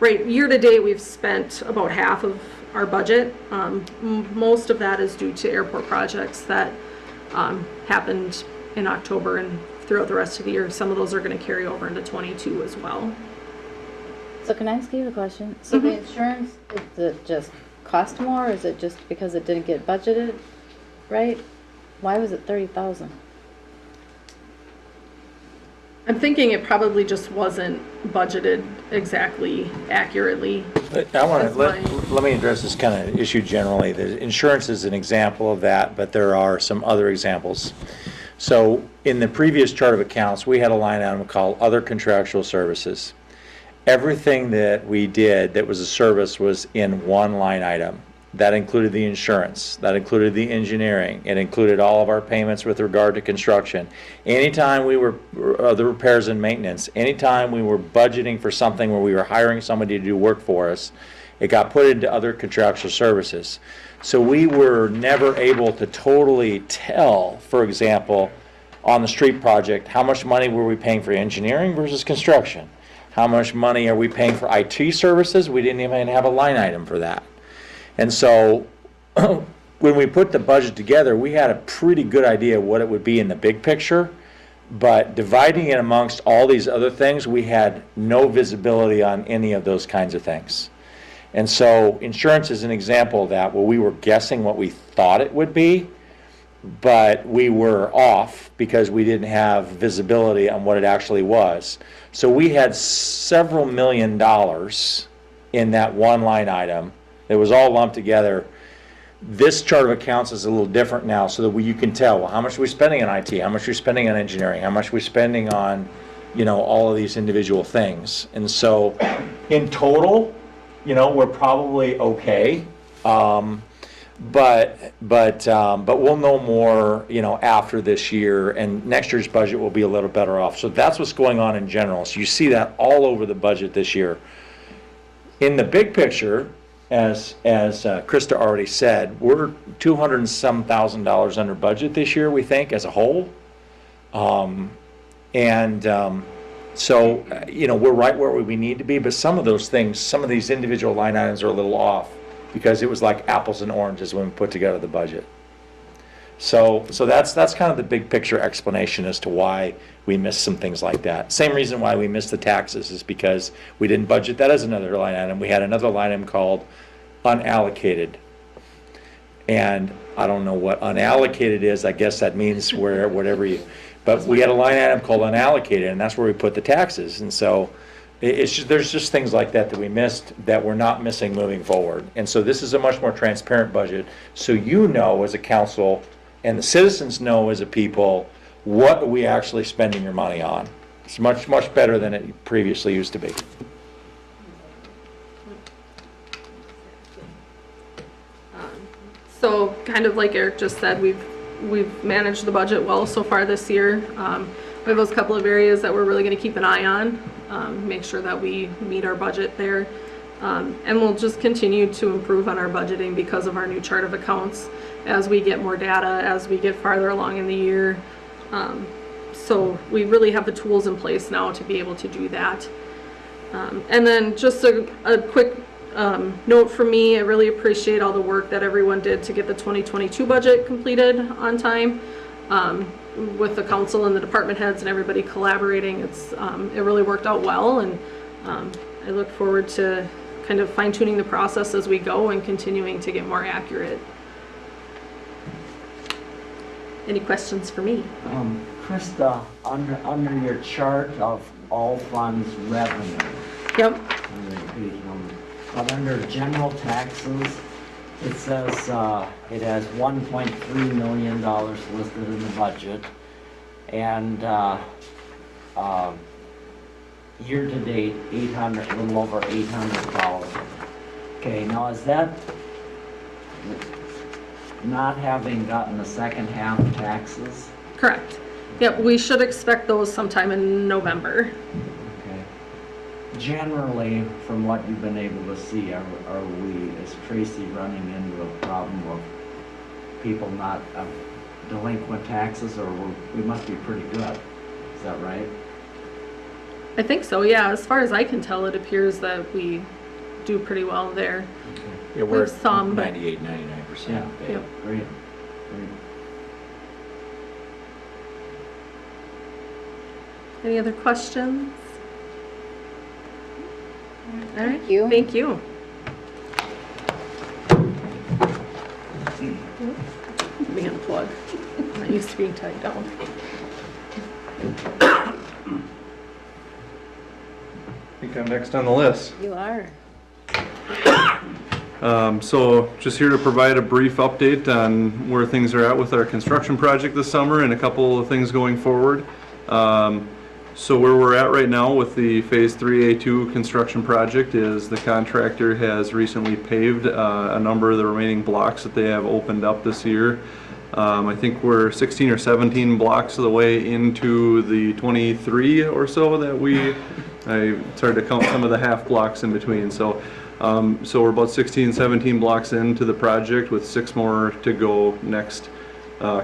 Right, year to date we've spent about half of our budget. Most of that is due to airport projects that happened in October and throughout the rest of the year. Some of those are going to carry over into 22 as well. So can I ask you a question? So the insurance, is it just cost more, or is it just because it didn't get budgeted right? Why was it 30,000? I'm thinking it probably just wasn't budgeted exactly accurately. I want to let me address this kind of issue generally. The insurance is an example of that, but there are some other examples. So in the previous chart of accounts, we had a line item called other contractual services. Everything that we did that was a service was in one line item. That included the insurance, that included the engineering, it included all of our payments with regard to construction. Anytime we were, the repairs and maintenance, anytime we were budgeting for something where we were hiring somebody to do work for us, it got put into other contractual services. So we were never able to totally tell, for example, on the street project, how much money were we paying for engineering versus construction? How much money are we paying for IT services? We didn't even have a line item for that. And so when we put the budget together, we had a pretty good idea of what it would be in the big picture, but dividing it amongst all these other things, we had no visibility on any of those kinds of things. And so insurance is an example of that, where we were guessing what we thought it would be, but we were off because we didn't have visibility on what it actually was. So we had several $1 million in that one line item. It was all lumped together. This chart of accounts is a little different now, so that you can tell, well, how much are we spending on IT, how much are we spending on engineering, how much are we spending on, you know, all of these individual things. And so in total, you know, we're probably okay. But we'll know more, you know, after this year, and next year's budget will be a little better off. So that's what's going on in general. So you see that all over the budget this year. In the big picture, as Krista already said, we're $200 and some thousand under budget this year, we think, as a whole. So, you know, we're right where we need to be, but some of those things, some of these individual line items are a little off, because it was like apples and oranges when we put together the budget. So that's kind of the big picture explanation as to why we missed some things like that. Same reason why we missed the taxes is because we didn't budget that as another line item. We had another line item called unallocated. And I don't know what unallocated is. I guess that means where whatever you, but we had a line item called unallocated, and that's where we put the taxes. And so it's just, there's just things like that that we missed that we're not missing moving forward. And so this is a much more transparent budget. So you know as a council, and the citizens know as a people, what are we actually spending your money on. It's much, much better than it previously used to be. So kind of like Eric just said, we've managed the budget well so far this year. We have those couple of areas that we're really going to keep an eye on, make sure that we meet our budget there. And we'll just continue to improve on our budgeting because of our new chart of accounts as we get more data, as we get farther along in the year. So we really have the tools in place now to be able to do that. And then just a quick note from me, I really appreciate all the work that everyone did to get the 2022 budget completed on time. With the council and the department heads and everybody collaborating, it really worked out well, and I look forward to kind of fine-tuning the process as we go and continuing to get more accurate. Any questions for me? Krista, under your chart of all funds revenue. Yep. page number. But under general taxes, it says, it has $1.3 million listed in the budget. And, year-to-date, a little over 800,000. Okay, now is that not having gotten the second half taxes? Correct. Yep, we should expect those sometime in November. Okay. Generally, from what you've been able to see, is Tracy running into a problem of people not delinquent taxes, or we must be pretty good? Is that right? I think so, yeah. As far as I can tell, it appears that we do pretty well there. Yeah, We we're have some, but 98, 99%. Yeah, Yep. great. Any other questions? All right. Thank you. Thank you. Let me unplug. I'm not used to being tied down. I think I'm next on the list. You are. So just here to provide a brief update on where things are at with our construction project this summer and a couple of things going forward. So where we're at right now with the Phase 3A2 construction project is the contractor has recently paved a number of the remaining blocks that they have opened up this year. I think we're 16 or 17 blocks of the way into the 23 or so that I started to count some of the half blocks in between. So we're about 16, 17 blocks into the project with 6 more to go next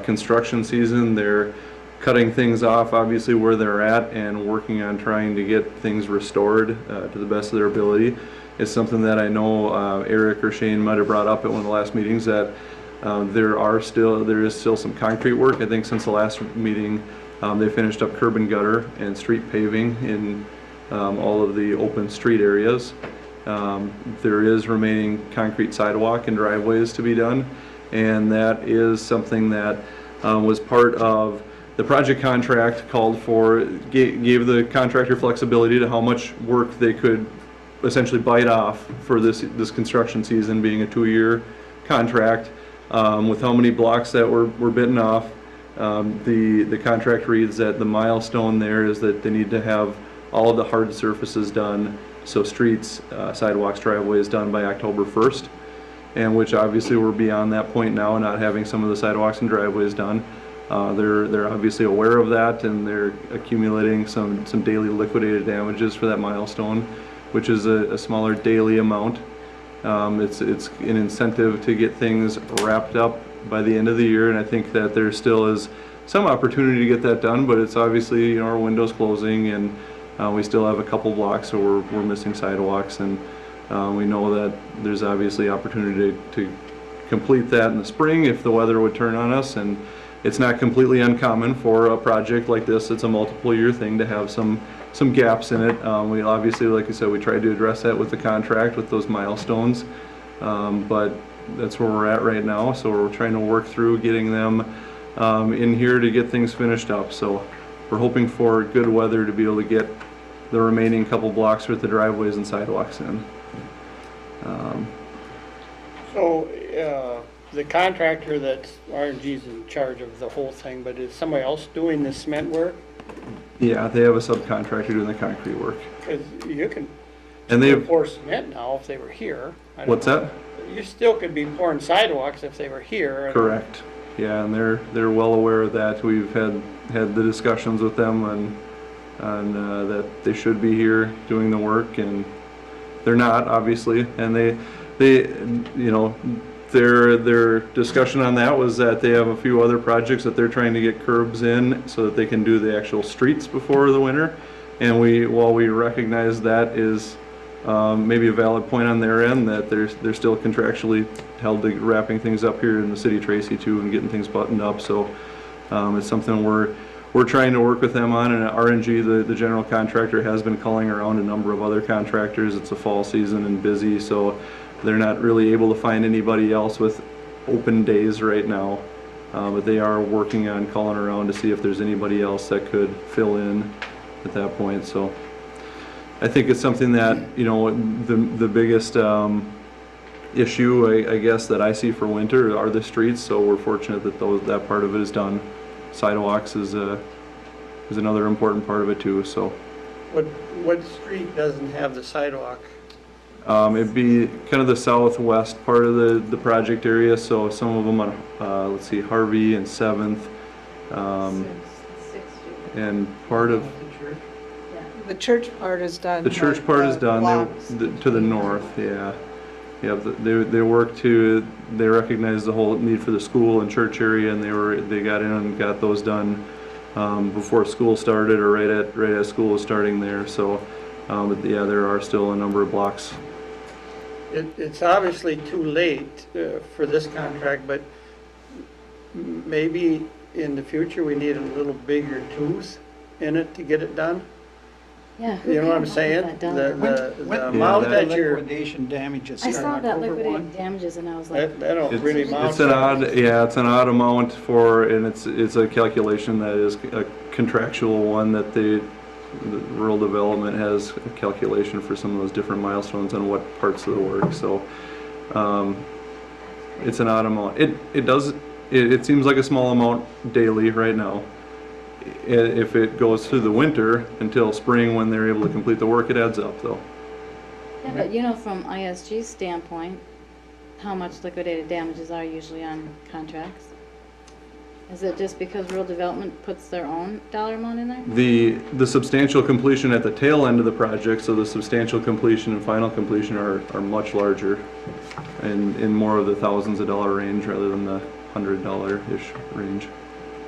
construction season. They're cutting things off obviously where they're at and working on trying to get things restored to the best of their ability. It's something that I know Eric or Shane might have brought up at one of the last meetings, that there is still some concrete work. I think since the last meeting they finished up curb and gutter and street paving in all of the open street areas. There is remaining concrete sidewalk and driveways to be done, and that is something that was part of the project contract. Gave the contractor flexibility to how much work they could essentially bite off for this construction season, being a 2-year contract. With how many blocks that were bitten off, the contract reads that the milestone there is that they need to have all of the hard surfaces done, so streets, sidewalks, driveways done by October 1st, and which obviously we're beyond that point now, not having some of the sidewalks and driveways done. They're obviously aware of that, and they're accumulating some daily liquidated damages for that milestone, which is a smaller daily amount. It's an incentive to get things wrapped up by the end of the year, and I think that there still is some opportunity to get that done, but it's obviously, our window's closing, and we still have a couple blocks, so we're missing sidewalks, and we know that there's obviously opportunity to complete that in the spring if the weather would turn on us. And it's not completely uncommon for a project like this. It's a multiple year thing to have some gaps in it. We obviously, like I said, we tried to address that with the contract, with those milestones, but that's where we're at right now. So we're trying to work through getting them in here to get things finished up. So we're hoping for good weather to be able to get the remaining couple blocks with the driveways and sidewalks in. So, the contractor that's RNG's in charge of the whole thing, but is somebody else doing the cement work? Yeah, they have a subcontractor doing the concrete work. Because you can And they've, pour cement now if they were here. I don't what's know. that? You still could be pouring sidewalks if they were here. Correct. Yeah, and they're well aware of that. We've had the discussions with them on that they should be here doing the work, and they're not, obviously. And they their discussion on that was that they have a few other projects that they're trying to get curbs in so that they can do the actual streets before the winter. And while we recognize that is maybe a valid point on their end, that they're still contractually held to wrapping things up here in the city of Tracy too, and getting things buttoned up. So it's something we're trying to work with them on. And RNG, the general contractor, has been calling around a number of other contractors. It's a fall season and busy, so they're not really able to find anybody else with open days right now. But they are working on calling around to see if there's anybody else that could fill in at that point. So I think it's something that, you know, the biggest issue, I guess, that I see for winter are the streets, so we're fortunate that that part of it is done. Sidewalks is another important part of it too, so. What street doesn't have the sidewalk? It'd be kind of the southwest part of the project area, so some of them on, let's see, Harvey and 7th, and part of, The church part is done. the church part is done, blocks. to the north, yeah. Yeah, they work to, they recognize the whole need for the school and church area, and they got in and got those done before school started, or right as school was starting there, so, but yeah, there are still a number of blocks. It's obviously too late for this contract, but maybe in the future, we need a little bigger tooth in it to get it done. Yeah. You know what I'm saying? The amount that you're, Liquidation damages I start saw that October 1. liquidated damages and I was like, that don't really amount. It's an odd, yeah, it's an odd amount for, and it's a calculation that is a contractual one that the rural development has a calculation for some of those different milestones on what parts of the work, so, it's an odd amount. It seems like a small amount daily right now. If it goes through the winter until spring when they're able to complete the work, it adds up though. yeah, but you know, from ISG's standpoint, how much liquidated damages are usually on contracts? Is it just because rural development puts their own dollar amount in there? The substantial completion at the tail end of the project, so the substantial completion and final completion are much larger and in more of the thousands of dollar range rather than the $100-ish range.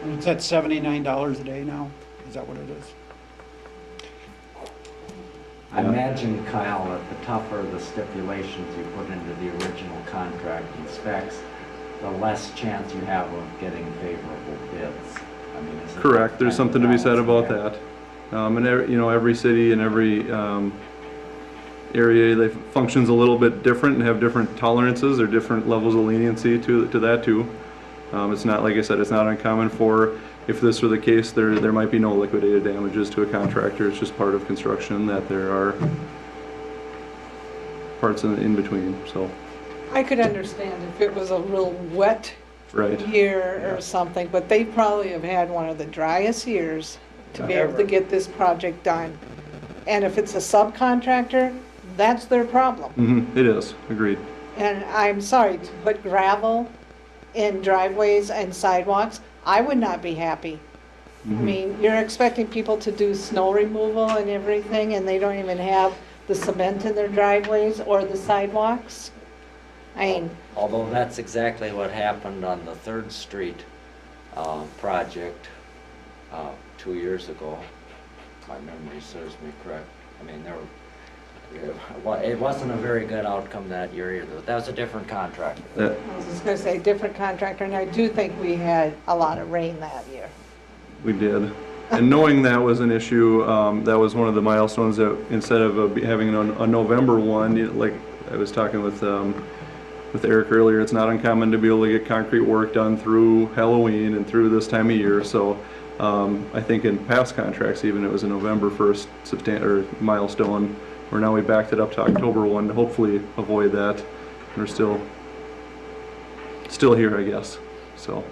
And it's at $79 a day now? Is that what it is? I imagine, Kyle, that the tougher the stipulations you put into the original contract and specs, the less chance you have of getting favorable bids. I mean, is it Correct, there's kind of something to be said about balance that. And every city and every area, they functions a little bit different and have different tolerances or different levels of leniency to that too. It's not, like I said, it's not uncommon for, if this were the case, there might be no liquidated damages to a contractor. It's just part of construction that there are parts in between, so. I could understand if it was a real wet Right. year or something, but they probably have had one of the driest years to be able to get this project done. And if it's a subcontractor, that's their problem. It is, agreed. And I'm sorry, to put gravel in driveways and sidewalks, I would not be happy. I mean, you're expecting people to do snow removal and everything, and they don't even have the cement in their driveways or the sidewalks. I mean, Although that's exactly what happened on the 3rd Street project 2 years ago. My memory serves me correct. I mean, it wasn't a very good outcome that year either. That was a different contractor. I was just gonna say, different contractor, and I do think we had a lot of rain that year. We did. And knowing that was an issue, that was one of the milestones that instead of having a November one, like I was talking with Eric earlier, it's not uncommon to be able to get concrete work done through Halloween and through this time of year. So I think in past contracts, even it was a November 1st milestone, where now we backed it up to October 1 to hopefully avoid that. We're still here, I guess. So,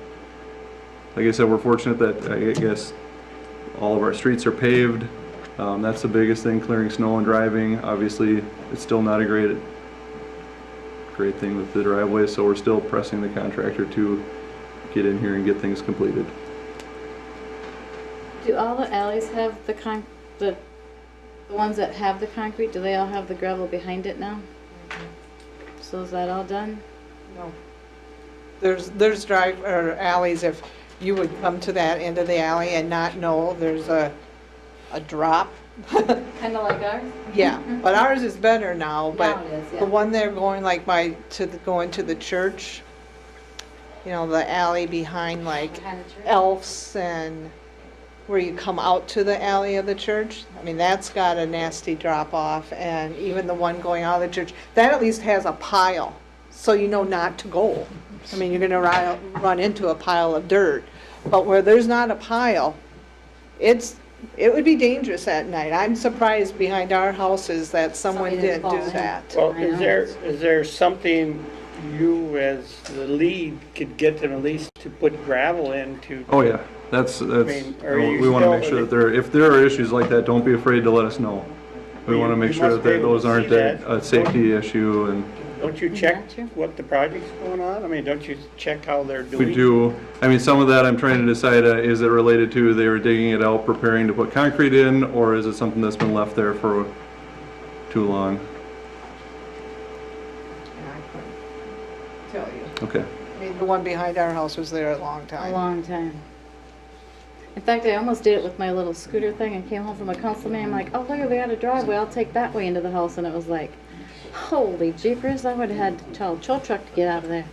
like I said, we're fortunate that I guess all of our streets are paved. That's the biggest thing, clearing snow and driving. Obviously, it's still not a great thing with the driveways, so we're still pressing the contractor to get in here and get things completed. Do all the alleys have the ones that have the concrete, do they all have the gravel behind it now? So is that all done? No. There's alleys, if you would come to that end of the alley and not know there's a drop. Kind of like ours? Yeah, but ours is better now, but Now it is, yeah. the one they're going like going to the church, you know, the alley behind like Behind the church? Elf's and where you come out to the alley of the church, I mean, that's got a nasty drop off, and even the one going out of the church, that at least has a pile, so you know not to go. I mean, you're gonna run into a pile of dirt, but where there's not a pile, it would be dangerous at night. I'm surprised behind our houses that someone Somebody didn't didn't do fall in. that. Well, I know. is there something you as the lead could get them at least to put gravel in to? Oh, yeah, that's, mean, are you we want to still- make sure that if there are issues like that, don't be afraid to let us know. We want to make You sure must be that able those to aren't see that. a safety issue, and Don't you check what the project's going on? I mean, don't you check how they're doing? we do. I mean, some of that I'm trying to decide, is it related to they were digging it out, preparing to put concrete in, or is it something that's been left there for too long? Tell you. Okay. I mean, the one behind our house was there a long A time. long time. In fact, I almost did it with my little scooter thing. I came home from a council meeting. I'm like, oh, look, we got a driveway. I'll take that way into the house. And it was like, holy jeepers. I would have had to tell a tow truck to get out of there.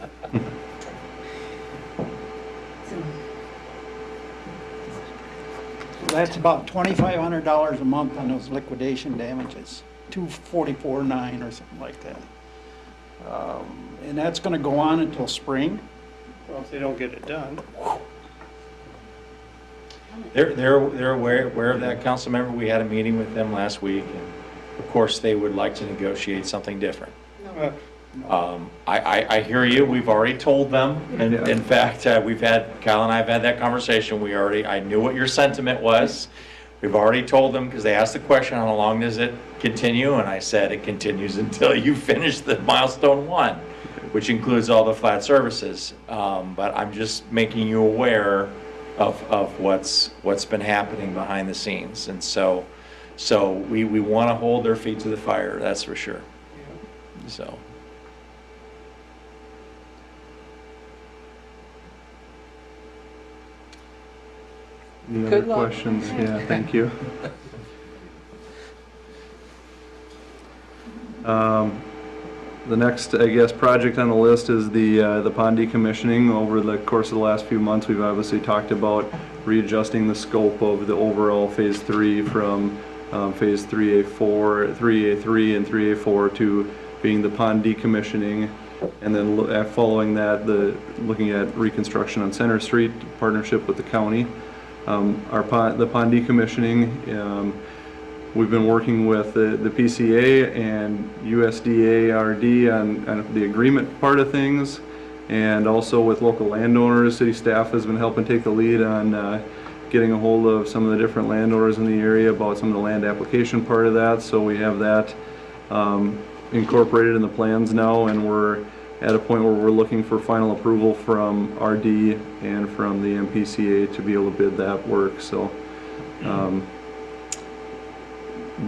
That's about $2,500 a month on those liquidation damages, $244.9 or something like that. And that's gonna go on until spring. Well, if they don't get it done. They're aware of that, council member. We had a meeting with them last week, and of course, they would like to negotiate something different. I hear you. We've already told them. And in fact, Kyle and I have had that conversation. I knew what your sentiment was. We've already told them, because they asked the question, how long does it continue? And I said, it continues until you finish the milestone 1, which includes all the flat services. But I'm just making you aware of what's been happening behind the scenes. And so we want to hold their feet to the fire, that's for sure. So. Any Good other luck. questions? Yeah, thank you. The next, I guess, project on the list is the pond decommissioning. Over the course of the last few months, we've obviously talked about readjusting the scope of the overall Phase 3 from Phase 3A4, 3A3 and 3A4 to being the pond decommissioning. And then following that, looking at reconstruction on Center Street, partnership with the county. The pond decommissioning, we've been working with the PCA and USDA RD on the agreement part of things, and also with local landowners. City staff has been helping take the lead on getting a hold of some of the different landowners in the area about some of the land application part of that. So we have that incorporated in the plans now, and we're at a point where we're looking for final approval from RD and from the MPCA to be able to bid that work. So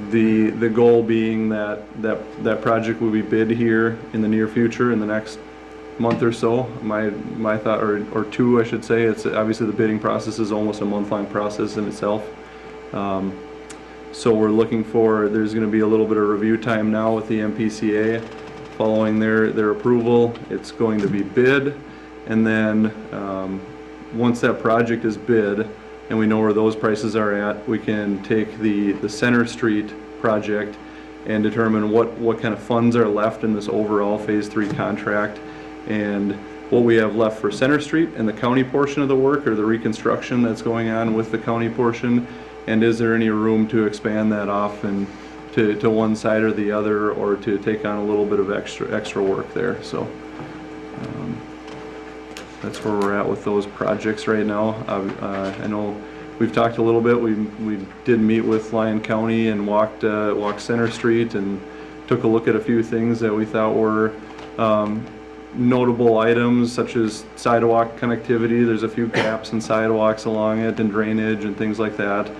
the goal being that project will be bid here in the near future, in the next month or so. My thought, or 2 I should say. It's obviously the bidding process is almost a month-long process in itself. So we're looking for, there's going to be a little bit of review time now with the MPCA. Following their approval, it's going to be bid, and then once that project is bid and we know where those prices are at, we can take the Center Street project and determine what kind of funds are left in this overall Phase 3 contract, and what we have left for Center Street and the county portion of the work, or the reconstruction that's going on with the county portion, and is there any room to expand that off and to one side or the other, or to take on a little bit of extra work there. So that's where we're at with those projects right now. I know we've talked a little bit. We did meet with Lyon County and walked Center Street and took a look at a few things that we thought were notable items, such as sidewalk connectivity. There's a few gaps in sidewalks along it, and drainage and things like that.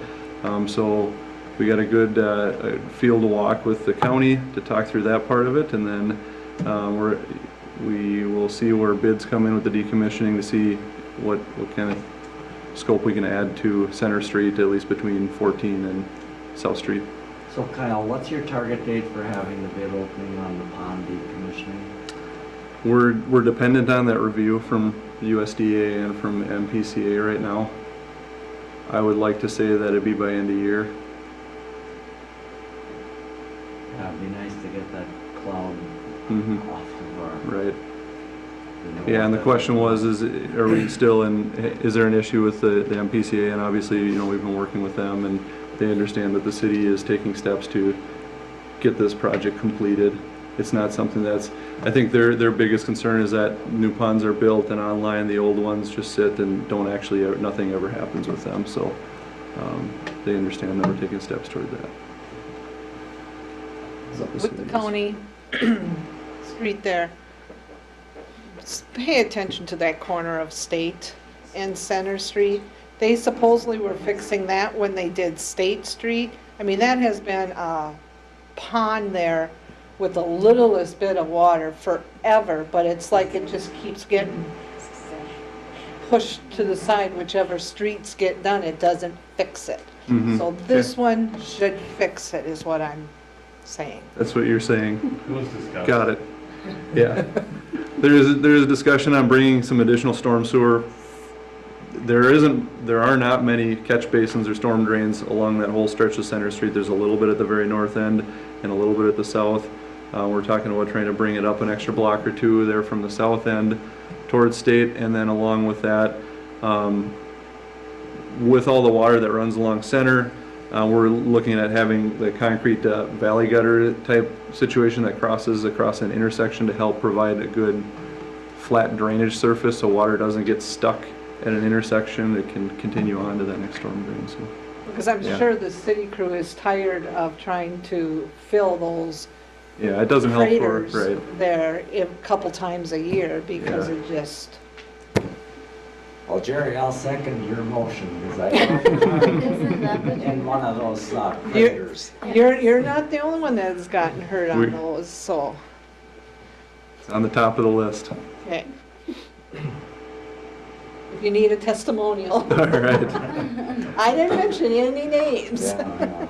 So we got a good field walk with the county to talk through that part of it, and then we will see where bids come in with the decommissioning to see what kind of scope we can add to Center Street, at least between 14 and South Street. So Kyle, what's your target date for having the bid opening on the pond decommissioning? We're dependent on that review from USDA and from MPCA right now. I would like to say that it'd be by end of year. Yeah, it'd be nice to get that cloud Mm-hmm. off of our... Right. Yeah, and the question was, are we still is there an issue with the MPCA? And obviously, we've been working with them, and they understand that the city is taking steps to get this project completed. It's not something I think their biggest concern is that new ponds are built and online, the old ones just sit and don't actually, nothing ever happens with them, so they understand that we're taking steps toward that. With the county street there, pay attention to that corner of State and Center Street. They supposedly were fixing that when they did State Street. I mean, that has been a pond there with the littlest bit of water forever, but it's like it just keeps getting pushed to the side. Whichever streets get done, it doesn't fix it. Mhm. So this one should fix it, is what I'm saying. That's what you're saying. It was discussed. Got it. Yeah. There is a discussion on bringing some additional storm sewer. There are not many catch basins or storm drains along that whole stretch of Center Street. There's a little bit at the very north end and a little bit at the south. We're talking about trying to bring it up an extra block or two there from the south end towards State, and then along with that, with all the water that runs along Center, we're looking at having the concrete valley gutter type situation that crosses across an intersection to help provide a good flat drainage surface so water doesn't get stuck at an intersection. It can continue on to that next storm drain. So, Because I'm yeah. sure the city crew is tired of trying to fill those Yeah, it doesn't help for, craters right. there a couple times a year because Yeah. it just, Well, Jerry, I'll second your motion because I Isn't that the in one of those You're- craters. you're not the only one that's gotten hurt on We- those, so, It's on the top of the list. okay. If you need a testimonial. All right. I didn't mention any names. Yeah, I know.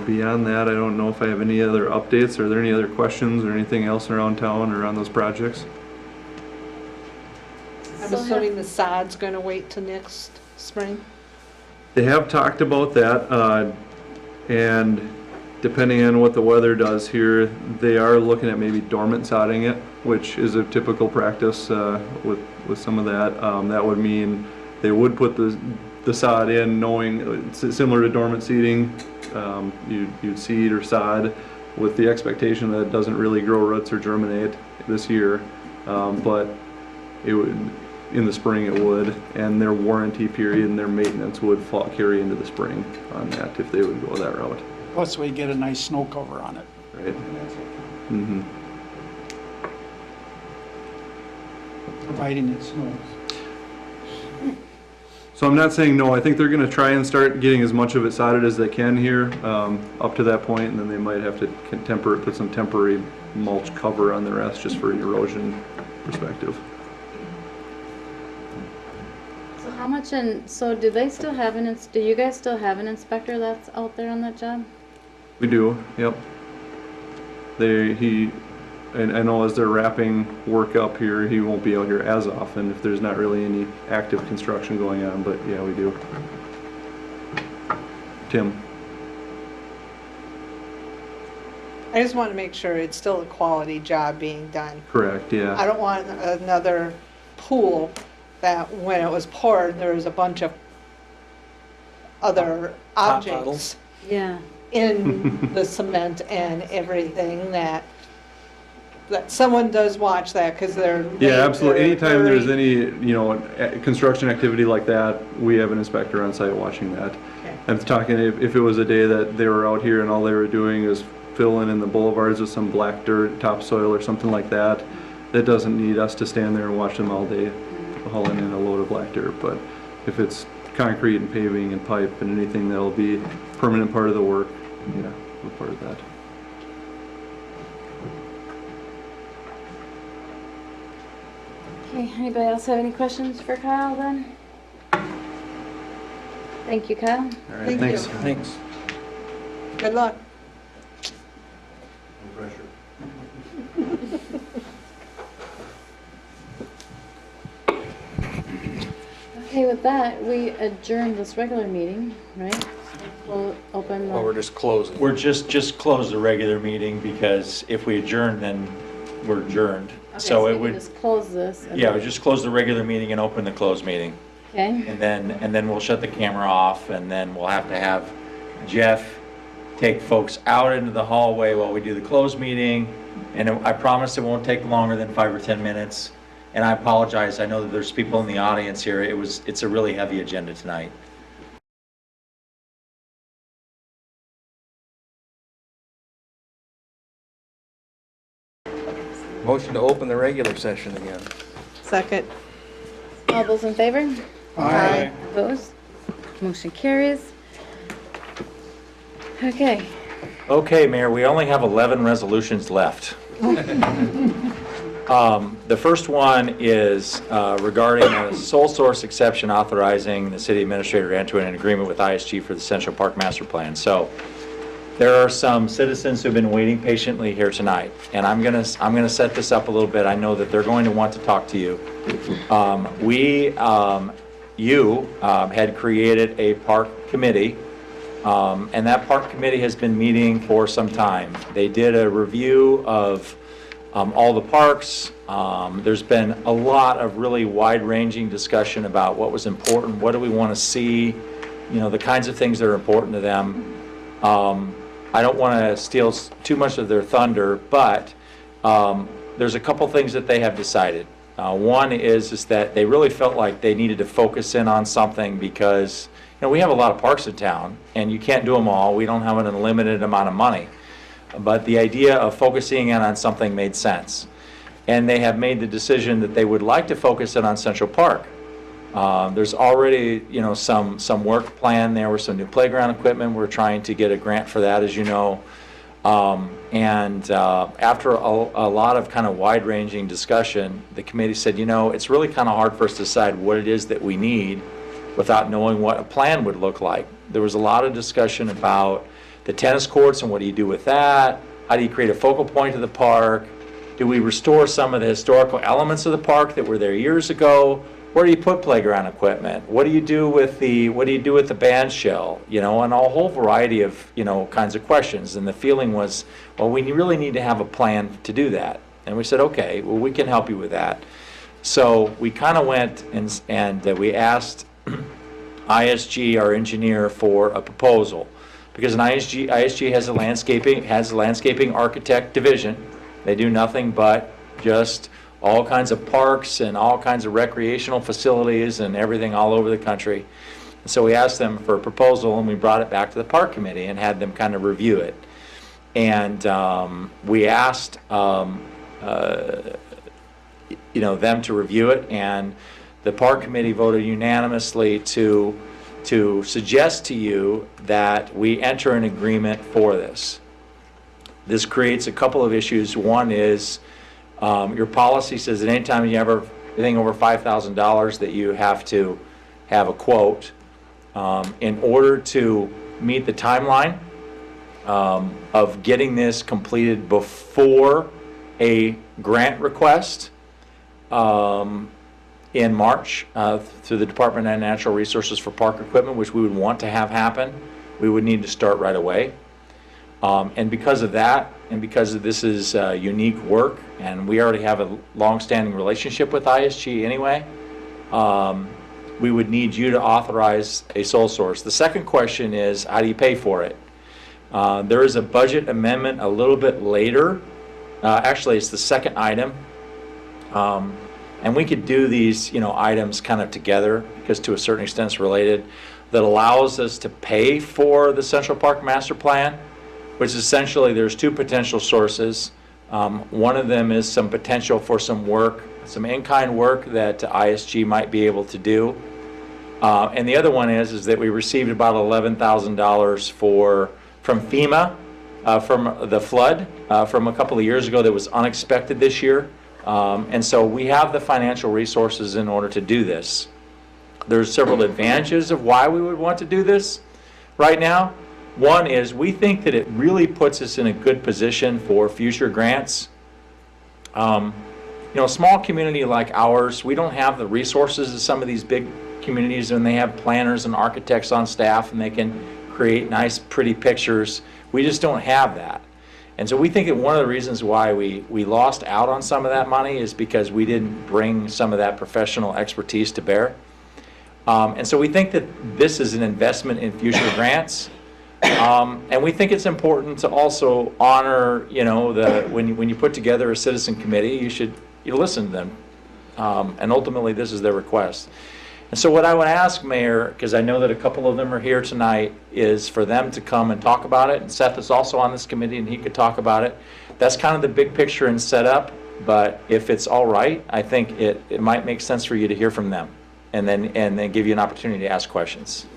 Beyond that, I don't know if I have any other updates. Are there any other questions or anything else around town or on those projects? I'm assuming the sod's gonna wait till next spring? They have talked about that, and depending on what the weather does here, they are looking at maybe dormant sodding it, which is a typical practice with some of that. That would mean they would put the sod in knowing, it's similar to dormant seeding, you'd seed or sod with the expectation that it doesn't really grow roots or germinate this year, but it would, in the spring it would, and their warranty period and their maintenance would carry into the spring on that if they would go that route. Plus, we get a nice snow cover on it. Right. Mm-hmm. Providing it snows. So I'm not saying no. I think they're going to try and start getting as much of it sodded as they can here up to that point, and then they might have to put some temporary mulch cover on the rest just for erosion perspective. So how much so do they still have do you guys still have an inspector that's out there on that job? We do, yep. And I know as they're wrapping work up here, he won't be out here as often if there's not really any active construction going on, but yeah, we do. Tim? I just want to make sure it's still a quality job being done. Correct, yeah. I don't want another pool that when it was poured, there was a bunch of other objects Yeah. in the cement and everything that someone does watch that because they're. Yeah, absolutely. they're Anytime there's very- any, construction activity like that, we have an inspector on site watching that. Okay. I'm talking if it was a day that they were out here and all they were doing is filling in the boulevards with some black dirt, topsoil or something like that, that doesn't need us to stand there and watch them all day hauling in a load of black dirt. But if it's concrete and paving and pipe and anything that'll be permanent part of the work, yeah, we're part of that. Okay, anybody else have any questions for Kyle then? Thank you, Kyle. All right, Thank thanks. you. Thanks. Good luck. No pressure. Okay, with that, we adjourn this regular meeting, right? Open Well, we're just closing. We're just close the regular meeting because if we adjourn, then we're adjourned. So it would, just close this. and yeah, then- we just close the regular meeting and open the closed meeting. Okay, And then we'll shut the camera off, and then we'll have to have Jeff take folks out into the hallway while we do the closed meeting. And I promise it won't take longer than 5 or 10 minutes. And I apologize, I know that there's people in the audience here. It's a really heavy agenda tonight. Motion to open the regular session again. Second. all those in favor? Aye. Opposed? Motion carries. Okay, Okay, Mayor, we only have 11 resolutions left. The first one is regarding a sole source exception authorizing the city administrator to enter an agreement with ISG for the Central Park Master Plan. So there are some citizens who've been waiting patiently here tonight, and I'm gonna set this up a little bit. I know that they're going to want to talk to you. You had created a park committee, and that park committee has been meeting for some time. They did a review of all the parks. There's been a lot of really wide-ranging discussion about what was important, what do we want to see, you know, the kinds of things that are important to them. I don't want to steal too much of their thunder, but there's a couple things that they have decided. One is that they really felt like they needed to focus in on something because, you know, we have a lot of parks in town, and you can't do them all. We don't have an unlimited amount of money. But the idea of focusing in on something made sense. And they have made the decision that they would like to focus in on Central Park. There's already, you know, some work planned there with some new playground equipment. We're trying to get a grant for that, as you know. After a lot of kind of wide-ranging discussion, the committee said, you know, it's really kind of hard for us to decide what it is that we need without knowing what a plan would look like. There was a lot of discussion about the tennis courts and what do you do with that? How do you create a focal point of the park? Do we restore some of the historical elements of the park that were there years ago? Where do you put playground equipment? What do you do with the band shell? You know, and a whole variety of, you know, kinds of questions. And the feeling was, well, we really need to have a plan to do that. And we said, okay, well, we can help you with that. So we kind of went and we asked ISG, our engineer, for a proposal. Because an ISG has a landscaping architect division. They do nothing but just all kinds of parks and all kinds of recreational facilities and everything all over the country. And so we asked them for a proposal, and we brought it back to the park committee and had them kind of review it. And we asked them to review it, and the park committee voted unanimously to suggest to you that we enter an agreement for this. This creates a couple of issues. One is your policy says that anytime you have anything over $5,000 that you have to have a quote. In order to meet the timeline of getting this completed before a grant request in March through the Department of Natural Resources for park equipment, which we would want to have happen, we would need to start right away. And because of that, and because of this is unique work, and we already have a long-standing relationship with ISG anyway, we would need you to authorize a sole source. The second question is, how do you pay for it? There is a budget amendment a little bit later. Actually, it's the second item. And we could do these, items kind of together, because to a certain extent it's related, that allows us to pay for the Central Park Master Plan, which essentially there's two potential sources. One of them is some potential for some work, some in-kind work that ISG might be able to do. And the other one is that we received about $11,000 from FEMA from the flood from a couple of years ago that was unexpected this year. And so we have the financial resources in order to do this. There's several advantages of why we would want to do this right now. One is we think that it really puts us in a good position for future grants. A small community like ours, we don't have the resources of some of these big communities, and they have planners and architects on staff, and they can create nice, pretty pictures. We just don't have that. And so we think that one of the reasons why we lost out on some of that money is because we didn't bring some of that professional expertise to bear. And so we think that this is an investment in future grants. And we think it's important to also honor, when you put together a citizen committee, you listen to them. And ultimately, this is their request. And so what I would ask, Mayor, because I know that a couple of them are here tonight, is for them to come and talk about it. And Seth is also on this committee, and he could talk about it. That's kind of the big picture and setup. But if it's all right, I think it might make sense for you to hear from them, and then give you an opportunity to ask questions.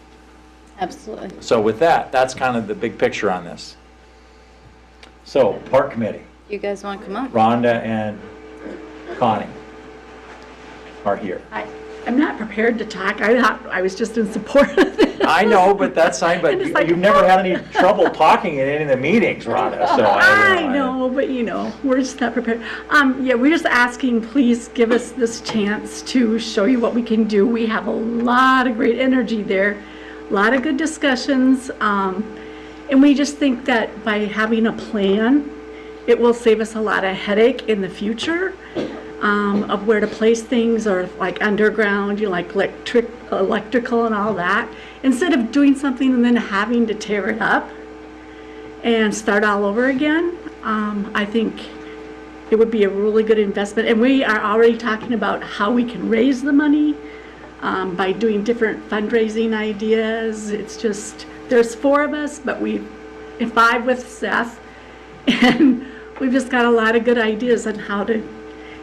Absolutely. So with that, that's kind of the big picture on this. So, Park Committee, You guys want to come up? Rhonda and Connie are here. I'm not prepared to talk. I was just in support of it. I know, but that's fine, but And it's like, you've never had any trouble talking at any of the meetings, Rhonda, so I know, but we're just not prepared. Yeah, we're just asking, please give us this chance to show you what we can do. We have a lot of great energy there, a lot of good discussions, and we just think that by having a plan, it will save us a lot of headache in the future. Of where to place things, or like underground, like electrical and all that. Instead of doing something and then having to tear it up and start all over again, I think it would be a really good investment. And we are already talking about how we can raise the money by doing different fundraising ideas. It's just, there's 4 of us, but and 5 with Seth, and we've just got a lot of good ideas on how to.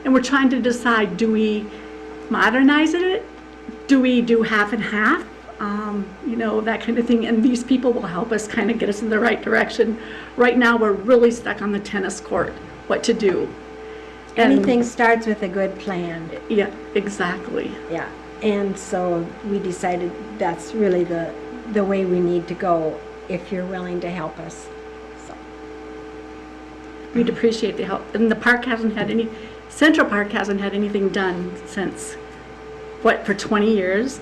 And we're trying to decide, do we modernize it? Do we do half and half? That kind of thing. And these people will help us kind of get us in the right direction. Right now, we're really stuck on the tennis court, what to do. Anything starts with a good plan. Yeah, exactly. Yeah, and so we decided that's really the way we need to go if you're willing to help us. So we'd appreciate the help. And the park Central Park hasn't had anything done since, for 20 years?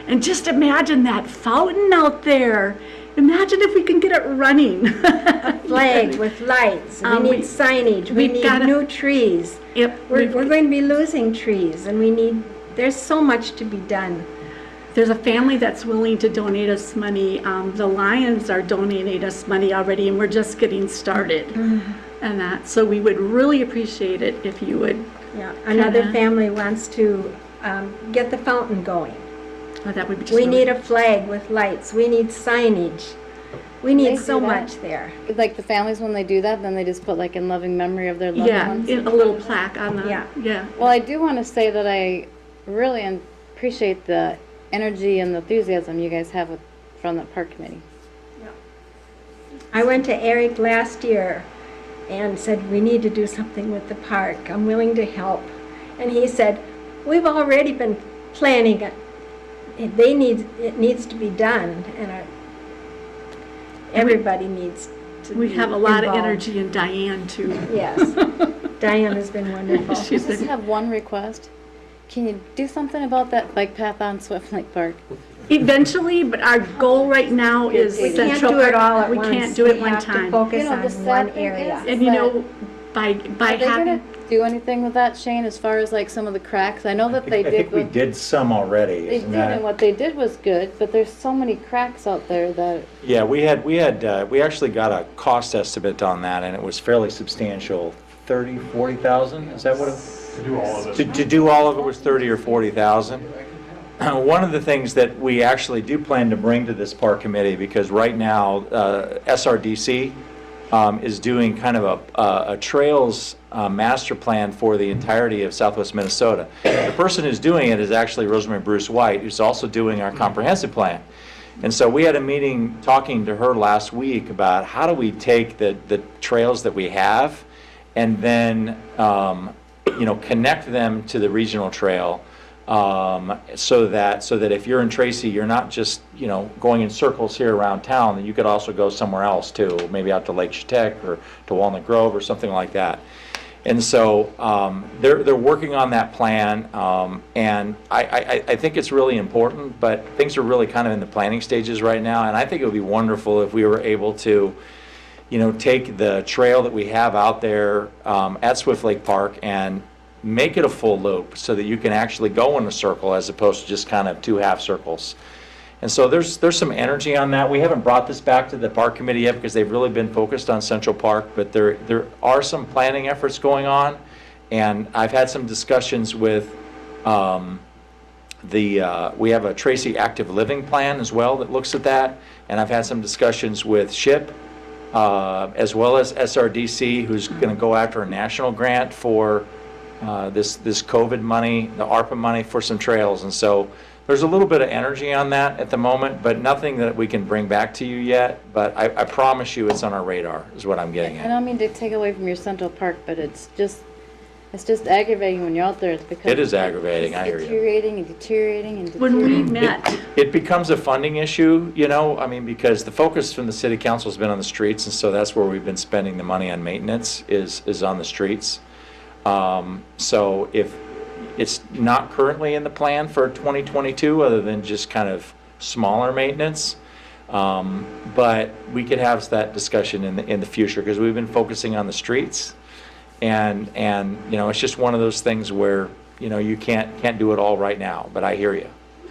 And just imagine that fountain out there. Imagine if we can get it running. A flag with lights. We need signage. We need new trees. Yep. We're going to be losing trees, and there's so much to be done. There's a family that's willing to donate us money. The Lions are donating us money already, and we're just getting started. Mm-hmm. And that, so we would really appreciate it if you would. Yeah, another family wants to get the fountain going. Oh, that would be just we need a flag with lights. We need signage. We need so much there. Like the families, when they do that, then they just put like in loving memory of their loved ones. Yeah, a little plaque on the. Yeah. Well, I do want to say that I really appreciate the energy and the enthusiasm you guys have from the park committee. Yeah. I went to Eric last year and said, we need to do something with the park. I'm willing to help. And he said, we've already been planning it. It needs to be done, and everybody needs to We be have a lot involved. of energy in Diane, too. Yes. Diane has been wonderful. I just have one request. Can you do something about that bike path on Swift Lake Park? Eventually, but our goal right now is We can't Central do it Park. all at We once. can't do it We one have to time. focus the on sad one thing area. is And by are they having. gonna do anything with that, Shane, as far as like some of the cracks? I know that they I did. think we did some already. They isn't did, that- and what they did was good, but there's so many cracks out there that. Yeah, we actually got a cost estimate on that, and it was fairly substantial, 30, 40,000, is that what it? To do all of it. To do all of it was 30 or 40,000. One of the things that we actually do plan to bring to this park committee, because right now, SRDC is doing kind of a trails master plan for the entirety of southwest Minnesota. The person who's doing it is actually Rosemary Bruce White, who's also doing our comprehensive plan. And so we had a meeting talking to her last week about how do we take the trails that we have and then connect them to the regional trail, so that if you're in Tracy, you're not just going in circles here around town, that you could also go somewhere else too, maybe out to Lake Chetek or to Walnut Grove or something like that. And so they're working on that plan, and I think it's really important, but things are really kind of in the planning stages right now, and I think it would be wonderful if we were able to, take the trail that we have out there at Swift Lake Park and make it a full loop so that you can actually go in a circle as opposed to just kind of 2 half circles. And so there's some energy on that. We haven't brought this back to the park committee yet because they've really been focused on Central Park, but there are some planning efforts going on. And I've had some discussions with we have a Tracy Active Living Plan as well that looks at that. And I've had some discussions with SHIP as well as SRDC, who's going to go after a national grant for this COVID money, the ARPA money for some trails. And so there's a little bit of energy on that at the moment, but nothing that we can bring back to you yet. But I promise you it's on our radar, is what I'm getting I at. don't mean to take away from your Central Park, but it's just aggravating when you're out there. It's because It is aggravating, I hear you. deteriorating and deteriorating and When deteriorating. we met, It becomes a funding issue, because the focus from the city council has been on the streets, and so that's where we've been spending the money on maintenance is on the streets. So if it's not currently in the plan for 2022, other than just kind of smaller maintenance, but we could have that discussion in the future, because we've been focusing on the streets, and it's just one of those things where you can't do it all right now. But I hear you.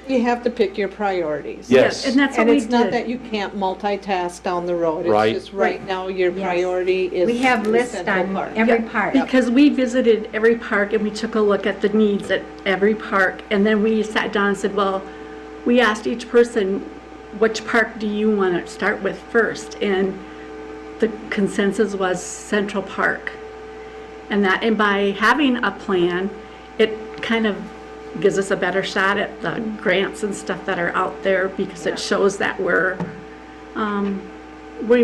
You have to pick your priorities. Yes. and that's what And we it's not did. that you can't multitask down the road. Right. It's just right now your Yes. priority is. We have the lists Central on Park. every park. Because we visited every park and we took a look at the needs at every park. And then we sat down and said, well, we asked each person, which park do you want to start with first? And the consensus was Central Park. And by having a plan, it kind of gives us a better shot at the grants and stuff that are out there, because it shows that we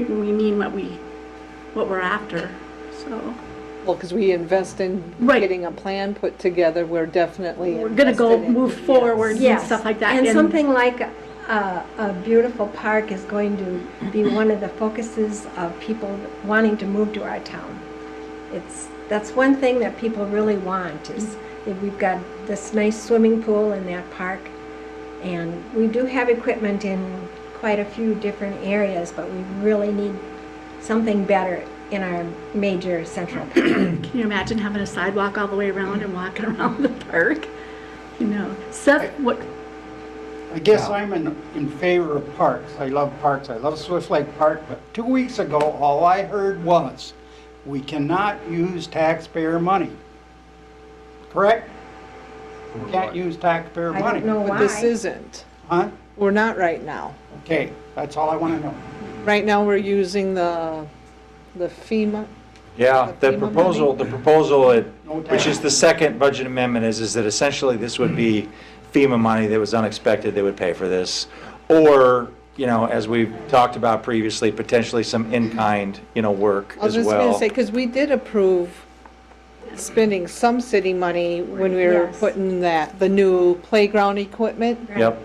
mean what we're after, so. Well, because we invest in Right. getting a plan put together, we're definitely We're gonna go invested in- move forward and Yes. stuff like that. And something like a beautiful park is going to be one of the focuses of people wanting to move to our town. That's one thing that people really want, is that we've got this nice swimming pool in that park. And we do have equipment in quite a few different areas, but we really need something better in our major central park. Can you imagine having a sidewalk all the way around and walking around the park? Seth, what, I guess I'm in favor of parks. I love parks. I love Swift Lake Park, but 2 weeks ago, all I heard was, we cannot use taxpayer money. Correct? We can't use taxpayer I money. don't know But why. this isn't. Huh? We're not right now. Okay, that's all I want to know. Right now, we're using the FEMA. Yeah, the FEMA proposal, No which tax. is the second budget amendment, is that essentially this would be FEMA money that was unexpected, they would pay for this. Or, as we've talked about previously, potentially some in-kind, work I was as just gonna well. say, because we did approve spending some city money when we were Yes. putting the new playground equipment. Yep,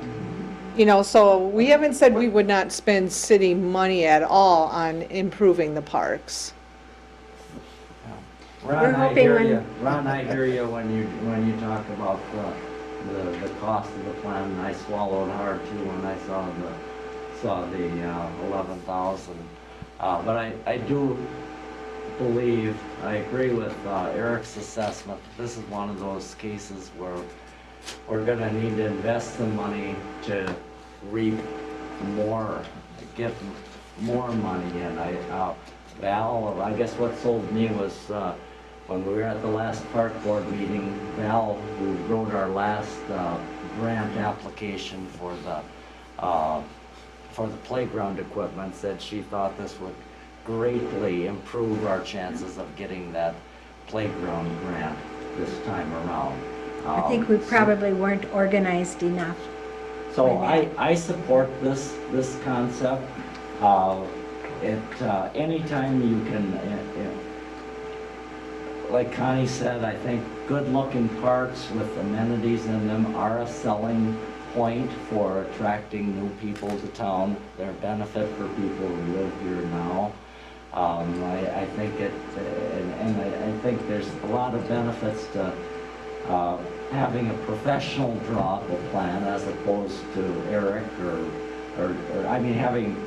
So we haven't said we would not spend city money at all on improving the parks. Ron, I hoping hear when- you. Ron, I hear you when you talk about the cost of the plan. And I swallowed hard too when I saw the 11,000. But I do believe, I agree with Eric's assessment. This is one of those cases where we're gonna need to invest the money to reap more, get more money in. Val, I guess what sold me was when we were at the last park board meeting, Val, who wrote our last grant application for the playground equipment, said she thought this would greatly improve our chances of getting that playground grant this time around. I think we probably weren't organized enough. So I support this concept. Anytime you can, like Connie said, I think good-looking parks with amenities in them are a selling point for attracting new people to town. They're a benefit for people who live here now. I think I think there's a lot of benefits to having a professional draw up a plan as opposed to Eric or I mean, having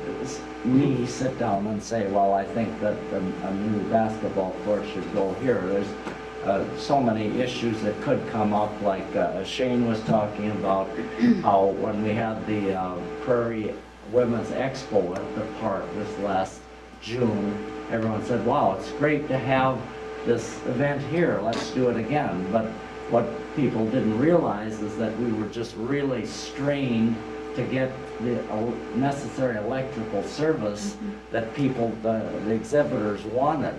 me sit down and say, well, I think that a new basketball court should go here. There's so many issues that could come up, like Shane was talking about how when we had the Prairie Women's Expo at the park this last June, everyone said, wow, it's great to have this event here, let's do it again. But what people didn't realize is that we were just really strained to get the necessary electrical service that people, the exhibitors wanted.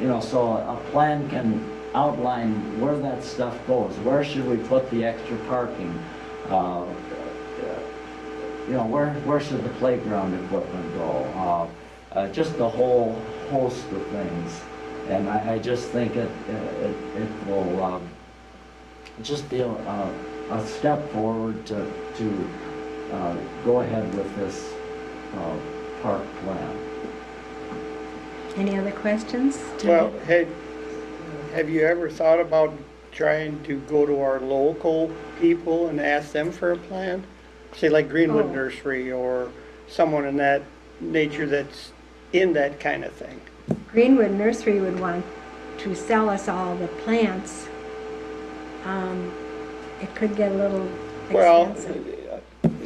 You know, so a plan can outline where that stuff goes. Where should we put the extra parking? You know, where should the playground equipment go? Just a whole host of things. And I just think it will just be a step forward to go ahead with this park plan. Any other questions? Well, have you ever thought about trying to go to our local people and ask them for a plan? Say like Greenwood Nursery or someone in that nature that's in that kind of thing. Greenwood Nursery would want to sell us all the plants. It could get a little expensive.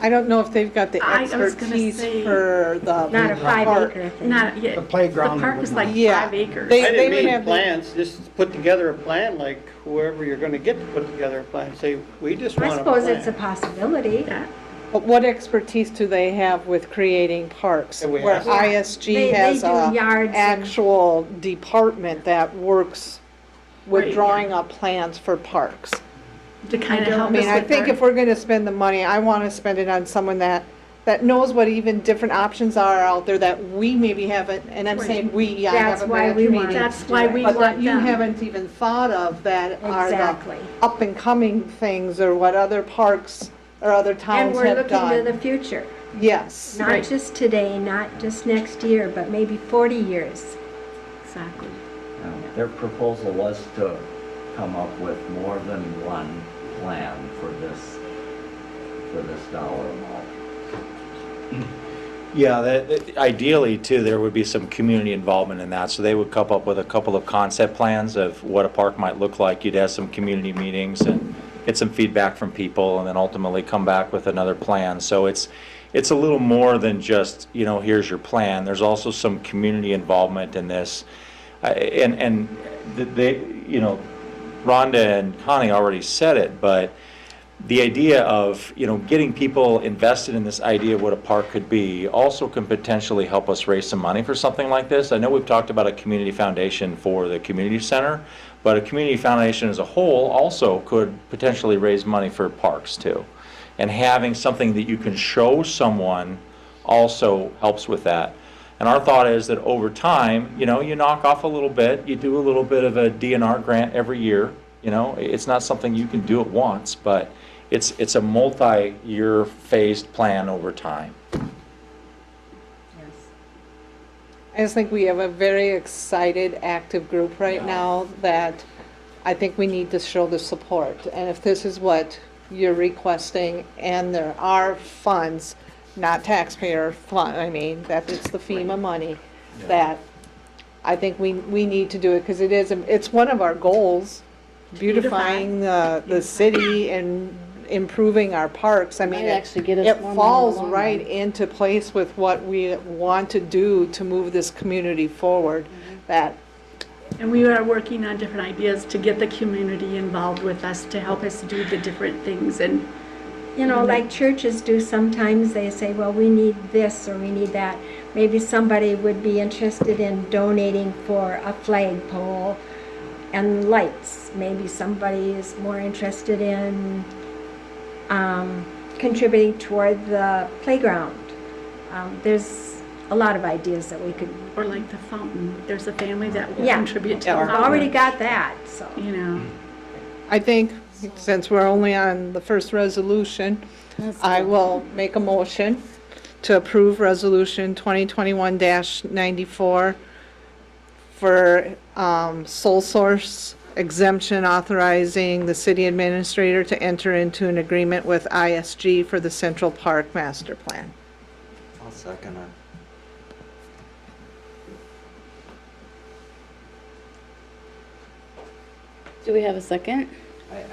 I don't know if they've got the I was gonna expertise say- for the. Not a park. 5-acre thing. Not, yeah, The playground the park is like Yeah. 5 acres. They I didn't would mean have the- plans, just put together a plan, like whoever you're gonna get to put together a plan, say, we just I want a plan. suppose it's a possibility. Yeah. But what expertise do they have with creating parks? Yeah, we Where have- ISG They has do a yards and- actual department that works with Right, drawing up plans for parks. To kind of I help us mean, I with think our- if we're gonna spend the money, I wanna spend it on someone that knows what even different options are out there that we maybe haven't, and I'm Right. saying we, I That's haven't why been at we your want- meetings. That's why we But that want you them. haven't even thought of that are the Exactly. up and coming things or what other parks or other And towns we're have looking to the done. future. Yes. Not Right. just today, not just next year, but maybe 40 years. Exactly. Their proposal was to come up with more than one plan for this dollar amount. Yeah, ideally too, there would be some community involvement in that. So they would come up with a couple of concept plans of what a park might look like. You'd have some community meetings and get some feedback from people and then ultimately come back with another plan. So it's a little more than just, you know, here's your plan. There's also some community involvement in this. And they, you know, Rhonda and Connie already said it, but the idea of, you know, getting people invested in this idea of what a park could be also can potentially help us raise some money for something like this. I know we've talked about a community foundation for the community center, but a community foundation as a whole also could potentially raise money for parks too. And having something that you can show someone also helps with that. And our thought is that over time, you know, you knock off a little bit, you do a little bit of a DNR grant every year. You know, it's not something you can do at once, but it's a multi-year phased plan over time. I just think we have a very excited, active group right now that I think we need to show the support. And if this is what you're requesting, and there are funds, not taxpayer fund, I mean, that it's the FEMA money, that I think we need to do it, because it's one of our goals, beautifying the city and improving our parks. I mean, Might actually get us it more money falls in the long right run. into place with what we want to do to move this community forward, that And we are working on different ideas to get the community involved with us to help us do the different things. And You know, like churches do sometimes, they say, well, we need this or we need that. Maybe somebody would be interested in donating for a flagpole and lights. Maybe somebody is more interested in contributing toward the playground. There's a lot of ideas that we could, or like the fountain, there's a family that will Yeah. contribute to we've the fountain. already got that, so. You know, I think, since we're only on the first resolution, I will make a motion to approve Resolution 2021-94 for sole source exemption authorizing the city administrator to enter into an agreement with ISG for the Central Park Master Plan. I'll second it. Do we have a second?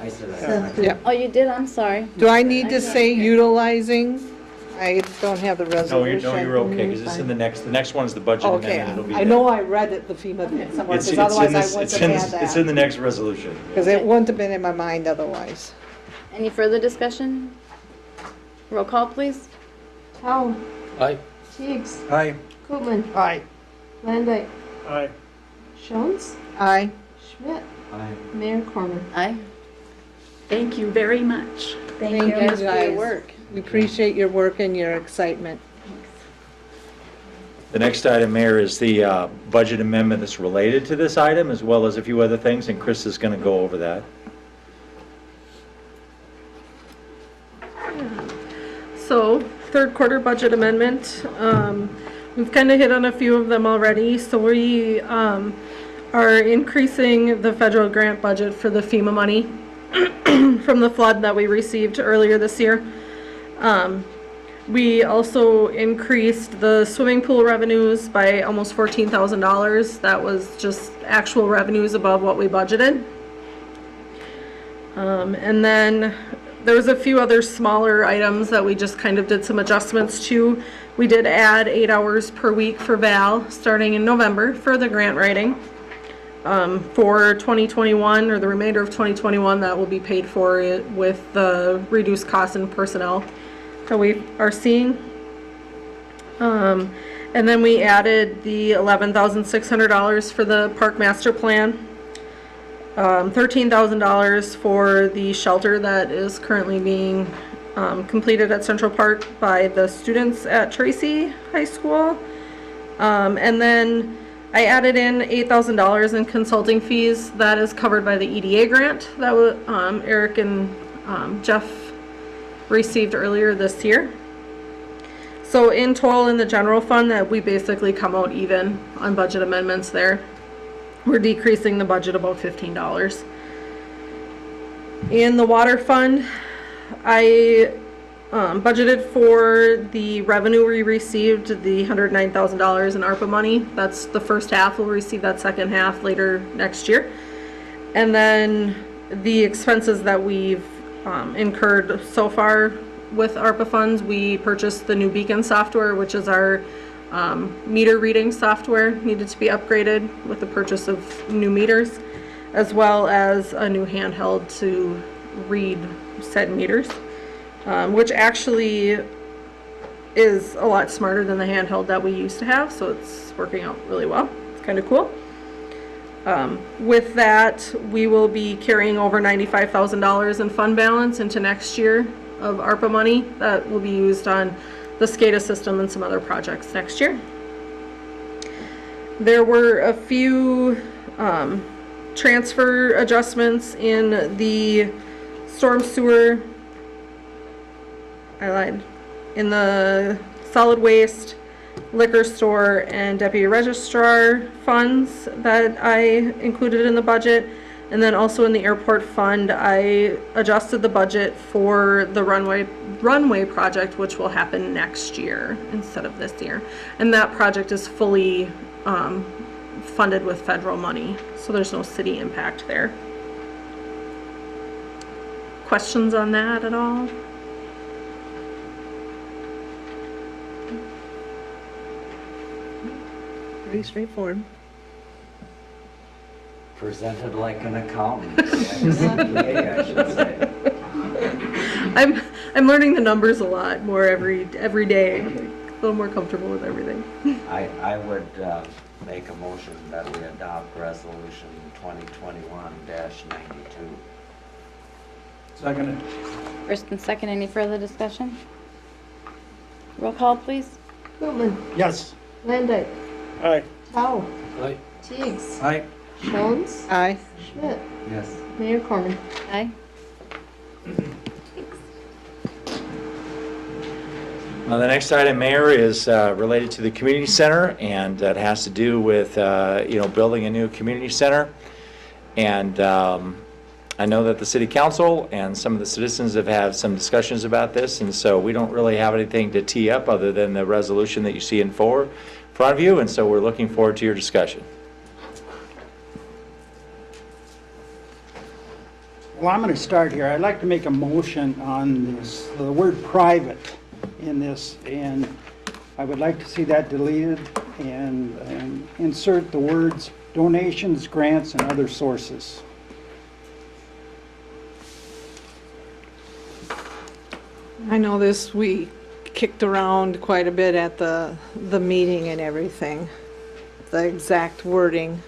I said I second. Yep. Oh, you did? I'm sorry. Do I need to say utilizing? I don't have the No, resolution. you're okay, because it's in the next one is the budget Okay, amendment, it'll be I there. know I read it, the FEMA thing somewhere, It's because in otherwise I this, wouldn't it's in, have had it's in that. the next resolution. Because it wouldn't have been in my mind otherwise. Any further discussion? Roll call, please. Howe, Aye. Teigs, Aye. Koopman, Aye. Landike, Aye. Jones, Aye. Schmidt, Aye. Mayor Corman. Aye. Thank you very much. Thank Thank you. you Guys, for your guys. work. We appreciate your work and your excitement. The next item, Mayor, is the budget amendment that's related to this item, as well as a few other things, and Chris is going to go over that. So, third quarter budget amendment, we've kind of hit on a few of them already. So we are increasing the federal grant budget for the FEMA money from the flood that we received earlier this year. We also increased the swimming pool revenues by almost $14,000. That was just actual revenues above what we budgeted. And then there was a few other smaller items that we just kind of did some adjustments to. We did add 8 hours per week for Val starting in November for the grant writing. For 2021 or the remainder of 2021, that will be paid for with the reduced costs in personnel that we are seeing. And then we added the $11,600 for the park master plan. $13,000 for the shelter that is currently being completed at Central Park by the students at Tracy High School. And then I added in $8,000 in consulting fees. That is covered by the EDA grant that Eric and Jeff received earlier this year. So in total in the general fund, that we basically come out even on budget amendments there. We're decreasing the budget about $15. In the water fund, I budgeted for the revenue we received, the $109,000 in ARPA money. That's the first half. We'll receive that second half later next year. And then the expenses that we've incurred so far with ARPA funds, we purchased the new Beacon software, which is our meter reading software, needed to be upgraded with the purchase of new meters, as well as a new handheld to read said meters, which actually is a lot smarter than the handheld that we used to have, so it's working out really well. It's kind of cool. With that, we will be carrying over $95,000 in fund balance into next year of ARPA money that will be used on the SCADA system and some other projects next year. There were a few transfer adjustments in the storm sewer, I lied, in the solid waste, liquor store, and deputy registrar funds that I included in the budget. And then also in the airport fund, I adjusted the budget for the runway project, which will happen next year instead of this year. And that project is fully funded with federal money, so there's no city impact there. Questions on that at all? Pretty straightforward. Presented like an accountant. I should say. I'm learning the numbers a lot more every day. Like, a little more comfortable with everything. I would make a motion that we adopt resolution 2021-92. Second. First and second, any further discussion? Roll call, please. Koopman, Yes. Landike, Aye. Howe, Aye. Teigs, Aye. Jones, Aye. Schmidt, Yes. Mayor Corman. Aye. The next item, Mayor, is related to the community center, and that has to do with, building a new community center. And I know that the city council and some of the citizens have had some discussions about this, and so we don't really have anything to tee up other than the resolution that you see in front of you, and so we're looking forward to your discussion. Well, I'm going to start here. I'd like to make a motion on this, the word private in this, and I would like to see that deleted and insert the words donations, grants, and other sources. I know this, we kicked around quite a bit at the meeting and everything, the exact wording.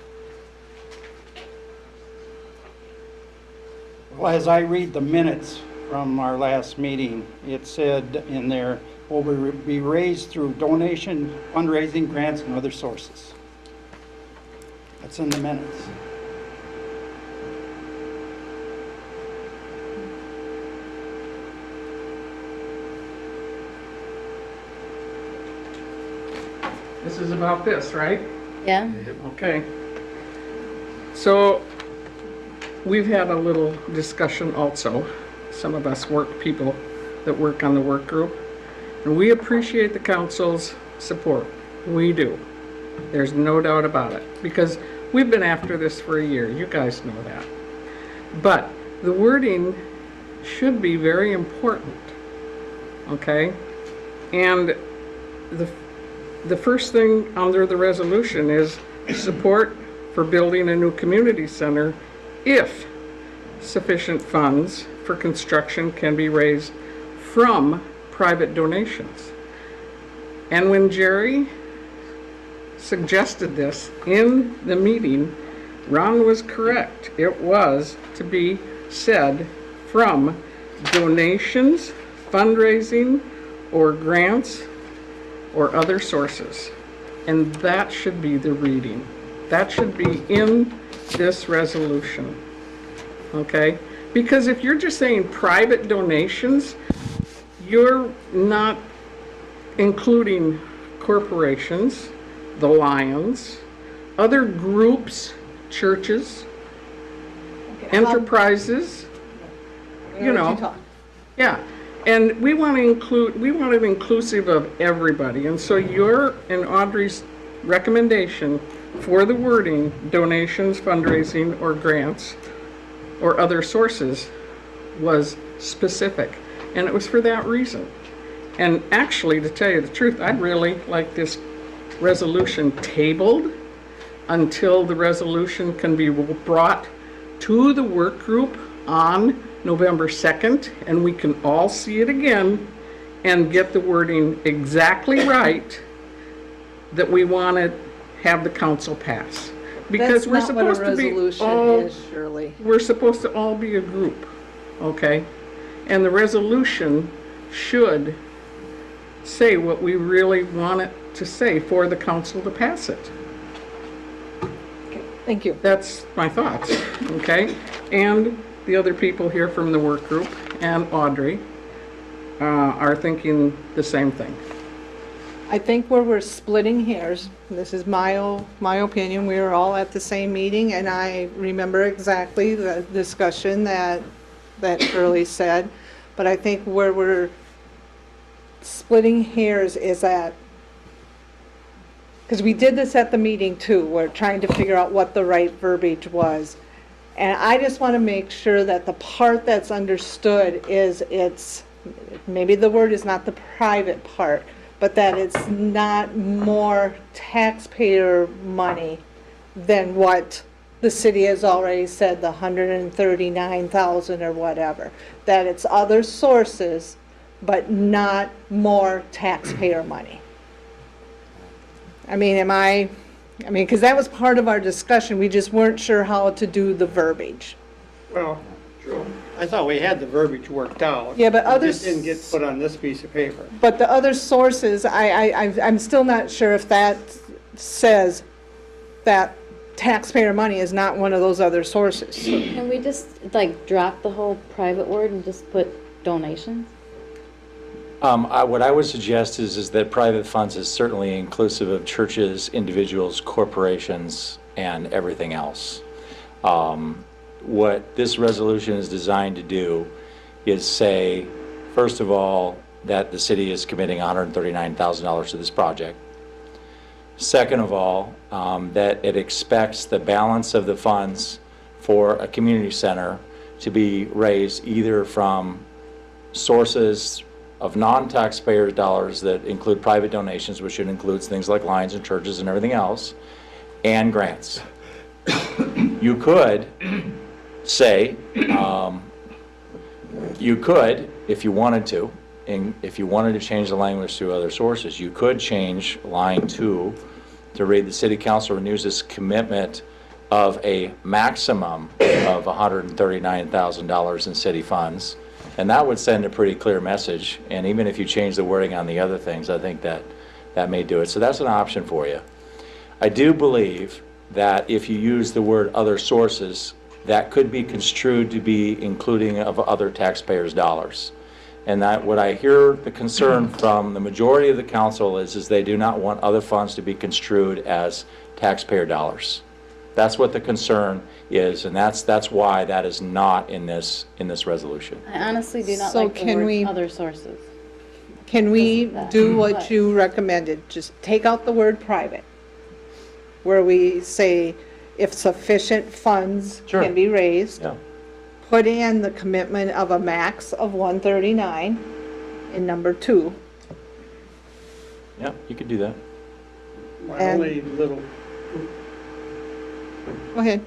Well, as I read the minutes from our last meeting, it said in there, will be raised through donation, fundraising, grants, and other sources. That's in the minutes. This is about this, right? Yeah. Okay. So we've had a little discussion also, some of us people that work on the work group, and we appreciate the council's support. We do. There's no doubt about it, because we've been after this for a year. You guys know that. But the wording should be very important, okay? And the first thing under the resolution is support for building a new community center if sufficient funds for construction can be raised from private donations. And when Jerry suggested this in the meeting, Ron was correct. It was to be said from donations, fundraising, or grants, or other sources. And that should be the reading. That should be in this resolution. Okay? Because if you're just saying private donations, you're not including corporations, the Lions, other groups, churches, enterprises, you know. Yeah. And we want it inclusive of everybody. And so your and Audrey's recommendation for the wording, donations, fundraising, or grants, or other sources, was specific. And it was for that reason. And actually, to tell you the truth, I'd really like this resolution tabled until the resolution can be brought to the work group on November 2nd, and we can all see it again and get the wording exactly right that we want to have the council pass. Because That's we're not what a supposed to be resolution all, is, Shirley. we're supposed to all be a group, okay? And the resolution should say what we really want it to say for the council to pass it. Thank you. That's my thoughts, okay? And the other people here from the work group and Audrey are thinking the same thing. I think where we're splitting hairs, this is my opinion, we were all at the same meeting, and I remember exactly the discussion that Shirley said, but I think where we're splitting hairs is at, because we did this at the meeting too, we're trying to figure out what the right verbiage was. And I just want to make sure that the part that's understood is maybe the word is not the private part, but that it's not more taxpayer money than what the city has already said, the 139,000 or whatever. That it's other sources, but not more taxpayer money. I mean, because that was part of our discussion, we just weren't sure how to do the verbiage. Well, true. I thought we had the verbiage worked out. Yeah, but It others- just didn't get put on this piece of paper. But the other sources, I'm still not sure if that says that taxpayer money is not one of those other sources. Can we just, like, drop the whole private word and just put donations? What I would suggest is that private funds is certainly inclusive of churches, individuals, corporations, and everything else. What this resolution is designed to do is say, first of all, that the city is committing $139,000 to this project. Second of all, that it expects the balance of the funds for a community center to be raised either from sources of non-taxpayers' dollars that include private donations, which includes things like lions and churches and everything else, and grants. You could say, you could, if you wanted to, and if you wanted to change the language to other sources, you could change line 2 to read, the city council renews its commitment of a maximum of $139,000 in city funds. And that would send a pretty clear message. And even if you change the wording on the other things, I think that may do it. So that's an option for you. I do believe that if you use the word other sources, that could be construed to be including of other taxpayers' dollars. And that what I hear the concern from the majority of the council is they do not want other funds to be construed as taxpayer dollars. That's what the concern is, and that's why that is not in this resolution. I honestly do not So like the can word we- other sources. Can we do what But- you recommended? Just take out the word private, where we say if sufficient funds Sure. can be raised. Yeah. Put in the commitment of a max of 139 in number 2. Yeah, you could do that. My And- only little, Go ahead.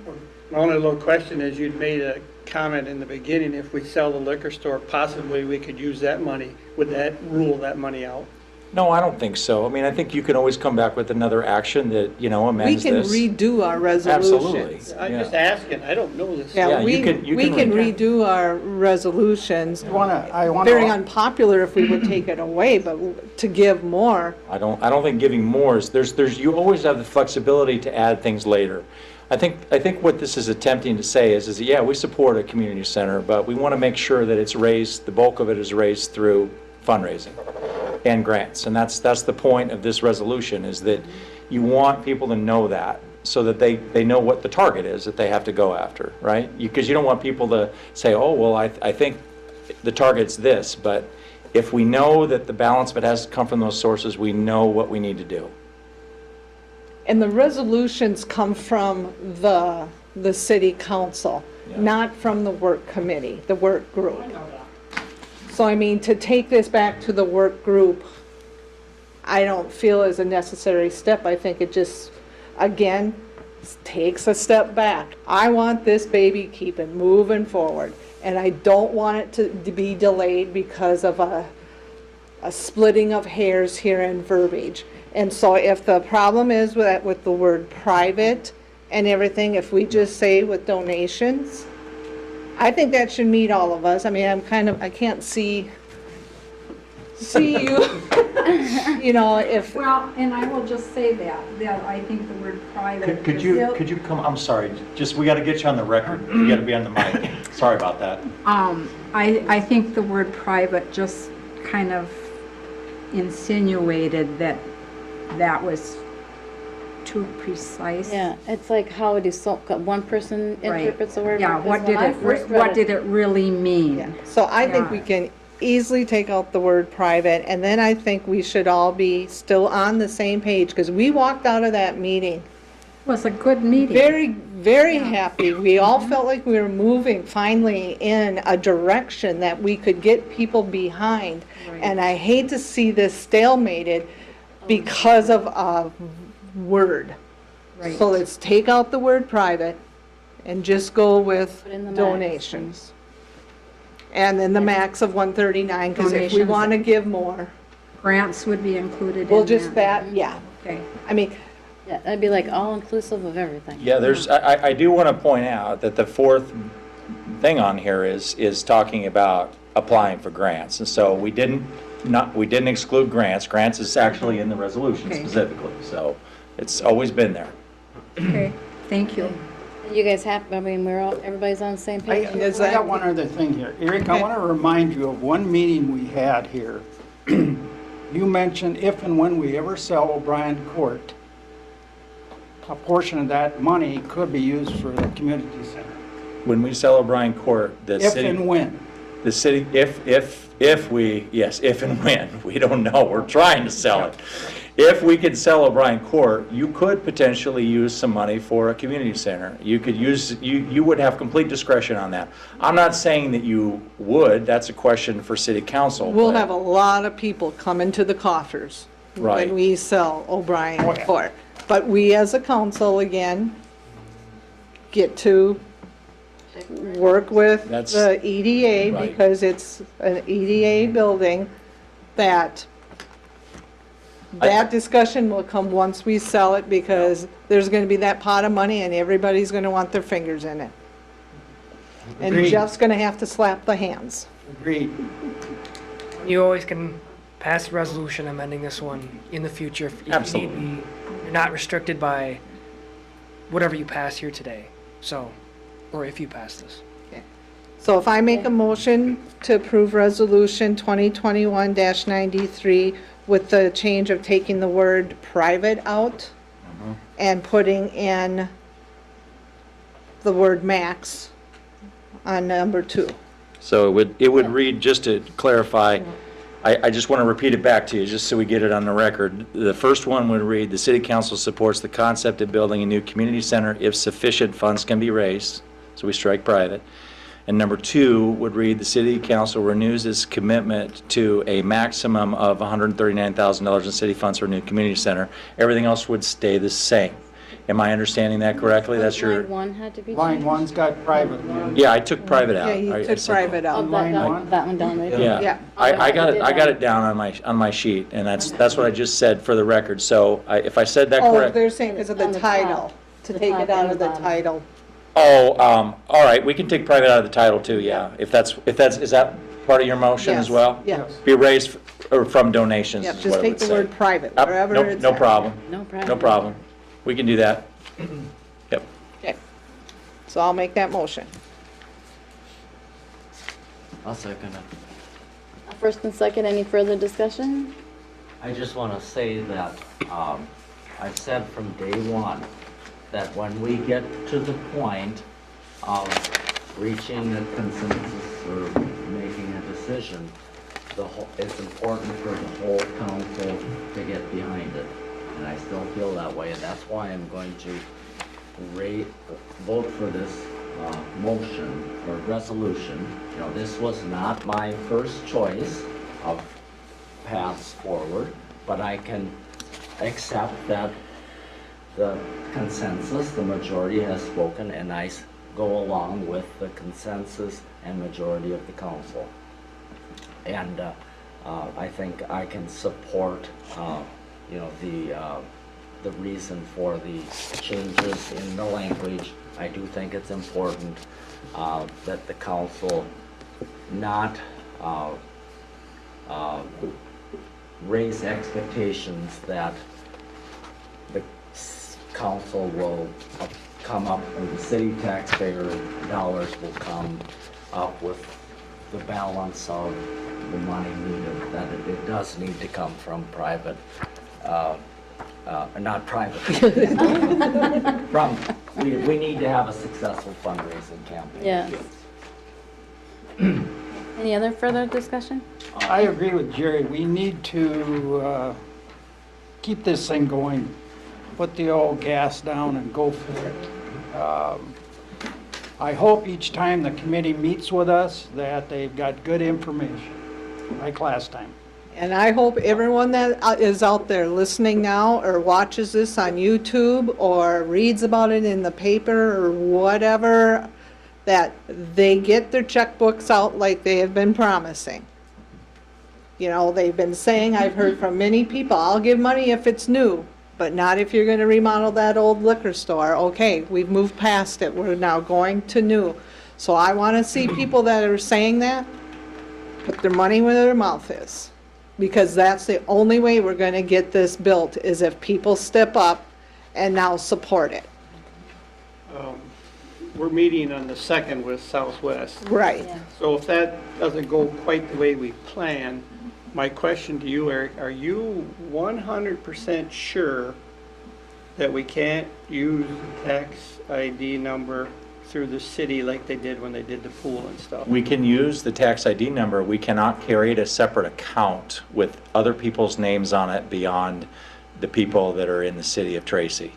my only little question is, you'd made a comment in the beginning, if we sell the liquor store, possibly we could use that money. Would that rule that money out? No, I don't think so. I mean, I think you can always come back with another action that, We amends can this. redo our Absolutely. resolutions. I'm Yeah. just asking, I don't know this. Yeah, Yeah, you can we can redo. redo our resolutions. I wanna. Very unpopular if we would take it away, but to give more. I don't think giving more is, you always have the flexibility to add things later. I think what this is attempting to say is that, yeah, we support a community center, but we want to make sure that it's raised, the bulk of it is raised through fundraising and grants. And that's the point of this resolution, is that you want people to know that, so that they know what the target is that they have to go after, right? Because you don't want people to say, oh, well, I think the target's this, but if we know that the balance of it has to come from those sources, we know what we need to do. And the resolutions come from the city council, not from the work committee, the work group. So I mean, to take this back to the work group, I don't feel is a necessary step. I think it just, again, takes a step back. I want this baby keeping moving forward, and I don't want it to be delayed because of a splitting of hairs here in verbiage. And so if the problem is with the word private and everything, if we just say with donations, I think that should meet all of us. I mean, I can't see you, if. Well, and I will just say that I think the word private. Could you come, I'm sorry, just, we got to get you on the record. You got to be on the mic. Sorry about that. I think the word private just kind of insinuated that was too precise. Yeah, it's like how one person Right. interprets the word. Yeah, because what when I did first read it really mean? So I think Yeah. we can easily take out the word private, and then I think we should all be still on the same page, because we walked out of that meeting It was a good meeting. very, very happy. We all felt like we were moving finally in a direction that we could get people behind. Right. And I hate to see this stalemated because of a word. Right. So let's take out the word private and just go with Put in the max. donations. And then the max of 139, because if we Donations. want to give more, Grants would be included in we'll just that. yeah. Okay. I mean, Yeah, that'd be like all inclusive of everything. Yeah, I do want to point out that the fourth thing on here is talking about applying for grants. And so we didn't exclude grants. Grants is actually in the resolution Okay. specifically, so it's always been there. Okay, thank you. You guys happy? I mean, everybody's on the same page. I got one other thing here. Eric, I want to remind you of one meeting we had here you mentioned if and when we ever sell O'Brien Court, a portion of that money could be used for the community center. When we sell O'Brien Court, the If city... and when. The city, if we, yes, if and when, we don't know, we're trying to sell it. If we could sell O'Brien Court, you could potentially use some money for a community center. You could use, you would have complete discretion on that. I'm not saying that you would, that's a question for city council. We'll but- have a lot of people come into the coffers Right. when we sell O'Brien Court. But we as a council, again, get to work with That's- the EDA Right. because it's an EDA building that discussion will come once we sell it because there's going to be that pot of money and everybody's going to want their fingers in it. And Agreed. Jeff's going to have to slap the hands. Agreed. You always can pass a resolution amending this one in the future if you Absolutely. need be. You're not restricted by whatever you pass here today. So, or if you pass this. So if I make a motion to approve resolution 2021-93 with the change of taking the word private out and putting in the word max on number 2. So it would read, just to clarify, I just want to repeat it back to you, just so we get it on the record. The first one would read, the city council supports the concept of building a new community center if sufficient funds can be raised, so we strike private. And number 2 would read, the city council renews its commitment to a maximum of $139,000 in city funds for a new community center. Everything else would stay the same. Am I understanding that correctly? That's your... Line 1 had to be Line changed? 1's got private. Yeah, I took private out. Yeah, he I took said- private Oh, out. Line that 1? one down right there. Yeah, Yeah. I got it down on my sheet, and that's what I just said for the record. So if I said that Oh, correct, they're saying because of On the the top. title, to The take top it out and of the the bottom. title. all right, we can take private out of the title too, yeah. If that's, is that part of your motion as Yes, well? yes. Be raised or from donations Yep, is just what it take would the say. word private, Yep, wherever no- it's No at. problem, No problem. no problem. We can do that. Yep. Okay. So I'll make that motion. I'll second it. First and second, any further discussion? I just want to say that I've said from day one that when we get to the point of reaching a consensus or making a decision, it's important for the whole council to get behind it. And I still feel that way, and that's why I'm going to vote for this motion or resolution. You know, this was not my first choice of paths forward, but I can accept that the consensus, the majority has spoken, and I go along with the consensus and majority of the council. And I think I can support, you know, the reason for the changes in the language. I do think it's important that the council not raise expectations that the council will come up, or the city taxpayer dollars will come up with the balance of the money needed, that it does need to come from private, not private. From, we need to have a successful fundraising campaign. Yes. Any other further discussion? I agree with Jerry. We need to keep this thing going, put the old gas down and go for it. I hope each time the committee meets with us that they've got good information, like last time. And I hope everyone that is out there listening now or watches this on YouTube or reads about it in the paper or whatever, that they get their checkbooks out like they have been promising. You know, they've been saying, I've heard from many people, I'll give money if it's new, but not if you're gonna remodel that old liquor store. Okay, we've moved past it, we're now going to new. So I wanna see people that are saying that, put their money where their mouth is. Because that's the only way we're gonna get this built, is if people step up and now support it. We're meeting on the 2nd with Southwest. Right. So if that doesn't go quite the way we plan, My question to you, Eric, are you 100% sure that we can't use tax ID number through the city like they did when they did the pool and stuff? We can use the tax ID number. We cannot create a separate account with other people's names on it beyond the people that are in the city of Tracy.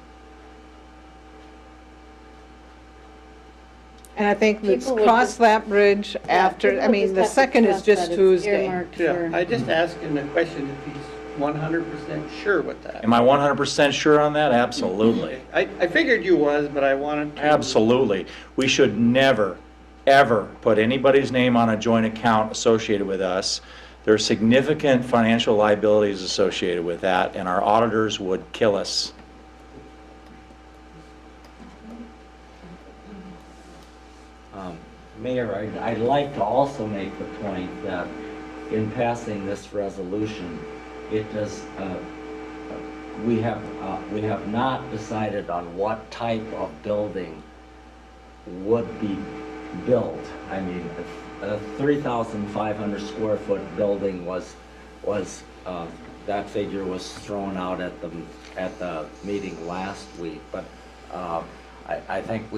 And I think let's People would cross just- that bridge after, people I would mean, just the have to second is trust just that it's Tuesday. earmarked Yeah, for- I just asking the question if he's 100% sure with that. Am I 100% sure on that? Absolutely. I figured you was, but I wanted to. Absolutely. We should never, ever put anybody's name on a joint account associated with us. There are significant financial liabilities associated with that, and our auditors would kill us. Mayor, I'd like to also make the point that in passing this resolution, it does, we have not decided on what type of building would be built. I mean, a 3,500 square foot building was that figure was thrown out at the meeting last week, but I think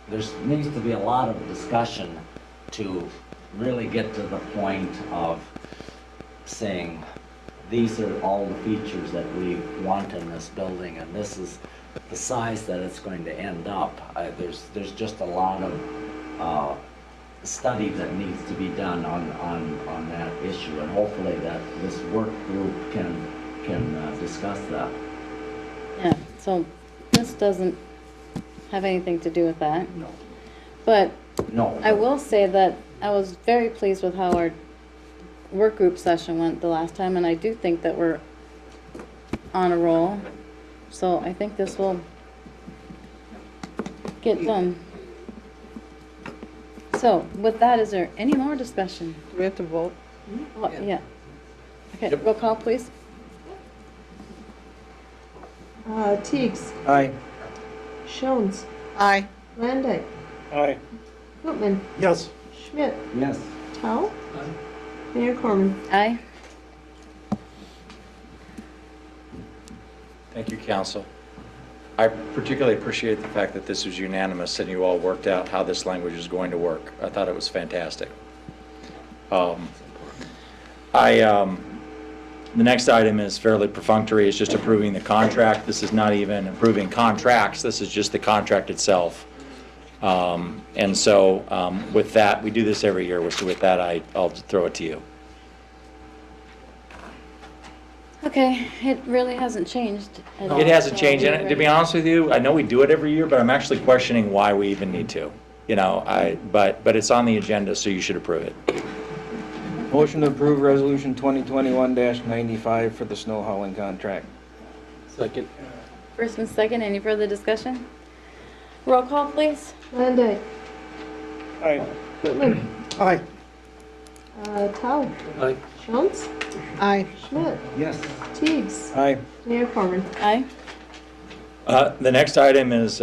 there needs to be a lot of discussion to really get to the point of saying, these are all the features that we want in this building, and this is the size that it's going to end up. There's just a lot of study that needs to be done on that issue, and hopefully that this work group can discuss that. Yeah, so this doesn't have anything to do with that. No. But No. I will say that I was very pleased with how our work group session went the last time, and I do think that we're on a roll. So I think this will get done. So with that, is there any more discussion? Do we have to vote? Oh, yeah. Okay, roll call, please. Teigs. Aye. Shones. Aye. Landay. Aye. Gutman. Yes. Schmidt. Yes. Tao. Mayor Corman. Aye. Thank you, council. I particularly appreciate the fact that this was unanimous and you all worked out how this language is going to work. I thought it was fantastic. The next item is fairly perfunctory. It's just approving the contract. This is not even approving contracts. This is just the contract itself. And so with that, we do this every year. So with that, I'll throw it to you. Okay, it really hasn't changed at all. It hasn't so changed, we're and to be ready. honest with you, I know we do it every year, but I'm actually questioning why we even need to. You know, but it's on the agenda, so you should approve it. Motion to approve resolution 2021-95 for the snow hauling contract. Second. First and second, any further discussion? Roll call, please. Landay. Aye. Gutman. Aye. Tao. Aye. Shones. Aye. Schmidt. Yes. Teigs. Aye. Mayor Corman. Aye. The next item is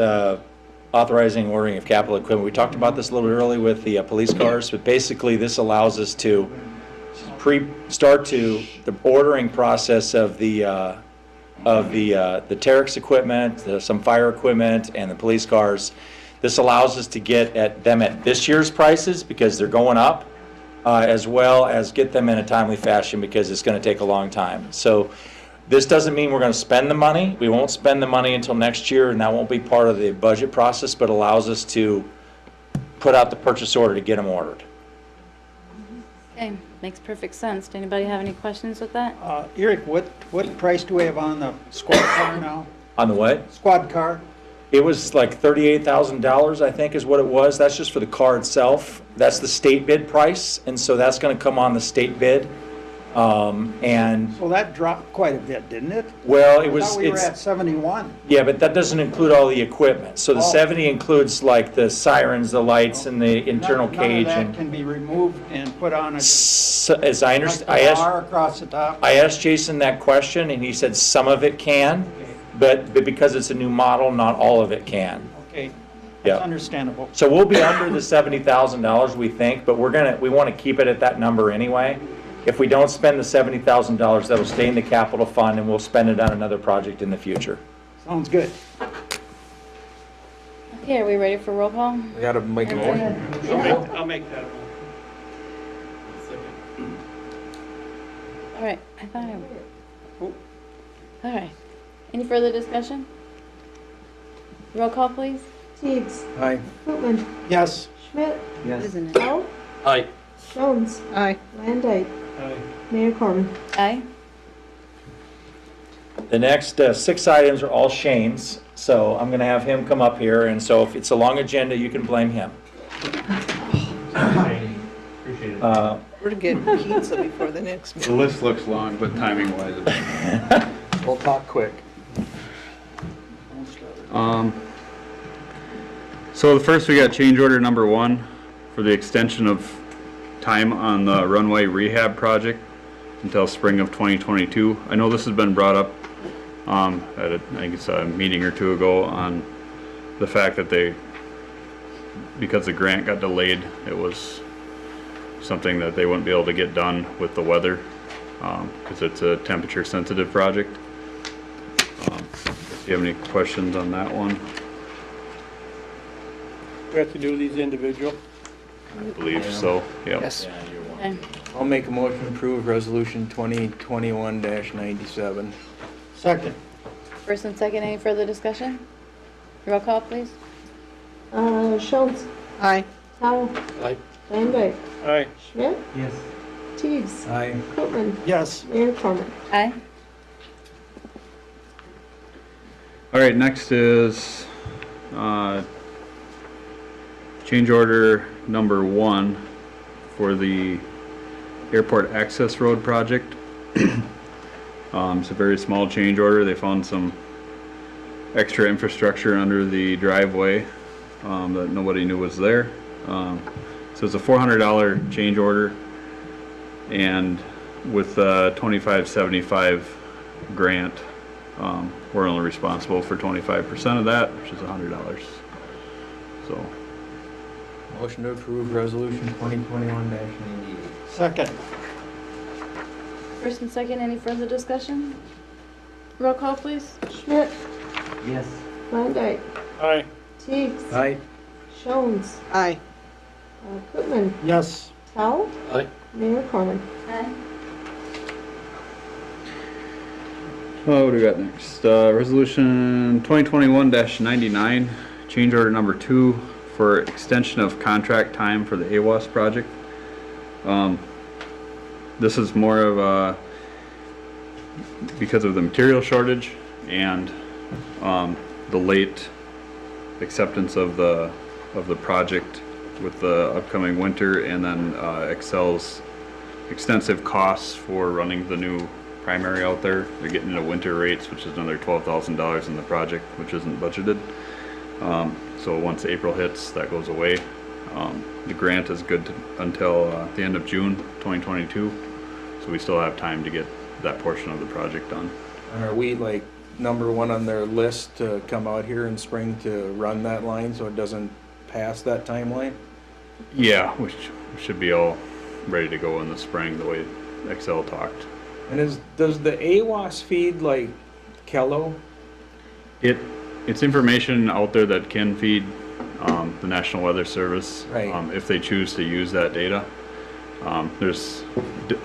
authorizing ordering of capital equipment. We talked about this a little bit early with the police cars, but basically this allows us to start to the ordering process of the Terex equipment, some fire equipment, and the police cars. This allows us to get at them at this year's prices because they're going up, as well as get them in a timely fashion because it's going to take a long time. So this doesn't mean we're going to spend the money. We won't spend the money until next year, and that won't be part of the budget process, but allows us to put out the purchase order to get them ordered. Okay, makes perfect sense. Does anybody have any questions with that? Eric, what price do we have on the squad car now? On the what? Squad car? It was like $38,000, I think is what it was. That's just for the car itself. That's the state bid price, and so that's going to come on the state bid. And So that dropped quite a bit, didn't it? well, it I was, thought we were it's, at 71. yeah, but that doesn't include all the equipment. So the 70 includes like the sirens, the lights, and the internal cage. None of And that can be removed and put on a, so, as I like understand, the bar across the top? I asked Jason that question, and he said some of it can, but because it's a new model, not all of it can. Okay, Yeah. that's understandable. So we'll be under the $70,000 we think, but we want to keep it at that number anyway. If we don't spend the $70,000, that'll stay in the capital fund and we'll spend it on another project in the future. Sounds good. Okay, are we ready for roll call? We gotta make a motion. I'll make that. All right, I thought I would. All right. Any further discussion? Roll call, please. Teagues, Aye. Koopman, Yes. Schmidt, Isn't it? Howell, Aye. Jones, Aye. Landine, Mayor Corman. Aye. The next 6 items are all Shane's, so I'm going to have him come up here, and so if it's a long agenda, you can blame him. Appreciate it. We're getting pizza before the next The meeting. list looks long, but timing wise, We'll talk quick. so the first we got change order number 1 for the extension of time on the runway rehab project until spring of 2022. I know this has been brought up at I think it's a meeting or two ago on the fact that because the grant got delayed, it was something that they wouldn't be able to get done with the weather because it's a temperature sensitive project. Do you have any questions on that one? We have to do these individual. I believe so, yep. Yes. Okay. I'll make a motion to approve resolution 2021-97. Second. First and second, any further discussion? Roll call, please. Jones, Aye. Howell, Aye. Landine, Aye. Schmidt, Yes. Teagues, Aye. Koopman, Yes. Mayor Corman. Aye. All right, next is change order number 1 for the airport access road project. It's a very small change order. They found some extra infrastructure under the driveway that nobody knew was there. So it's a $400 change order, and with the 2575 grant, we're only responsible for 25% of that, which is $100. So, Motion to approve resolution 2021-98. Second. First and second, any further discussion? Roll call, please. Schmidt, Yes. Landine, Aye. Teagues, Aye. Jones, Aye. Koopman, Yes. Howell, Aye. Mayor Corman. Aye. what do we got next? Resolution 2021-99, change order number 2 for extension of contract time for the AWAS project. This is more of a, because of the material shortage and the late acceptance of the project with the upcoming winter, and then Excel's extensive costs for running the new primary out there. They're getting into winter rates, which is another $12,000 in the project, which isn't budgeted. So once April hits, that goes away. The grant is good until the end of June 2022, so we still have time to get that portion of the project done. And are we like number 1 on their list to come out here in spring to run that line so it doesn't pass that timeline? Yeah, we should be all ready to go in the spring the way Excel talked. And does the AWAS feed like Kello? It's information out there that can feed the National Weather Service, Right. if they choose to use that data. There's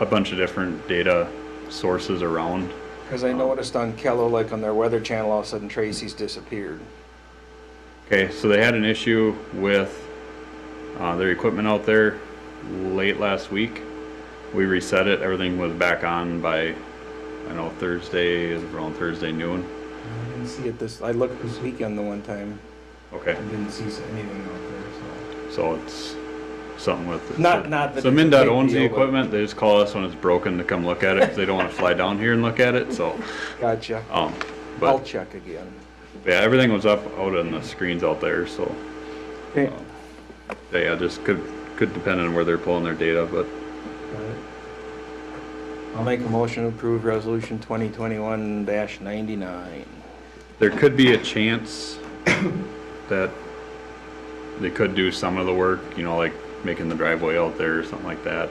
a bunch of different data sources around. Because I noticed on Kello, like on their weather channel, all of a sudden Tracy's disappeared. Okay, so they had an issue with their equipment out there late last week. We reset it, everything was back on by, I know, around Thursday noon. I didn't see it I looked this weekend the one time. Okay. I didn't see anything out there, So it's something with it. Not that So it's a MnDOT big owns the deal, but- equipment, they just call us when it's broken to come look at it, because they don't want to fly down here and look at it, so. Gotcha. I'll But, check again. yeah, everything was up out on the screens out there, so. Okay. Yeah, just could depend on where they're pulling their data, but I'll make a motion to approve resolution 2021-99. there could be a chance that they could do some of the work, like making the driveway out there or something like that.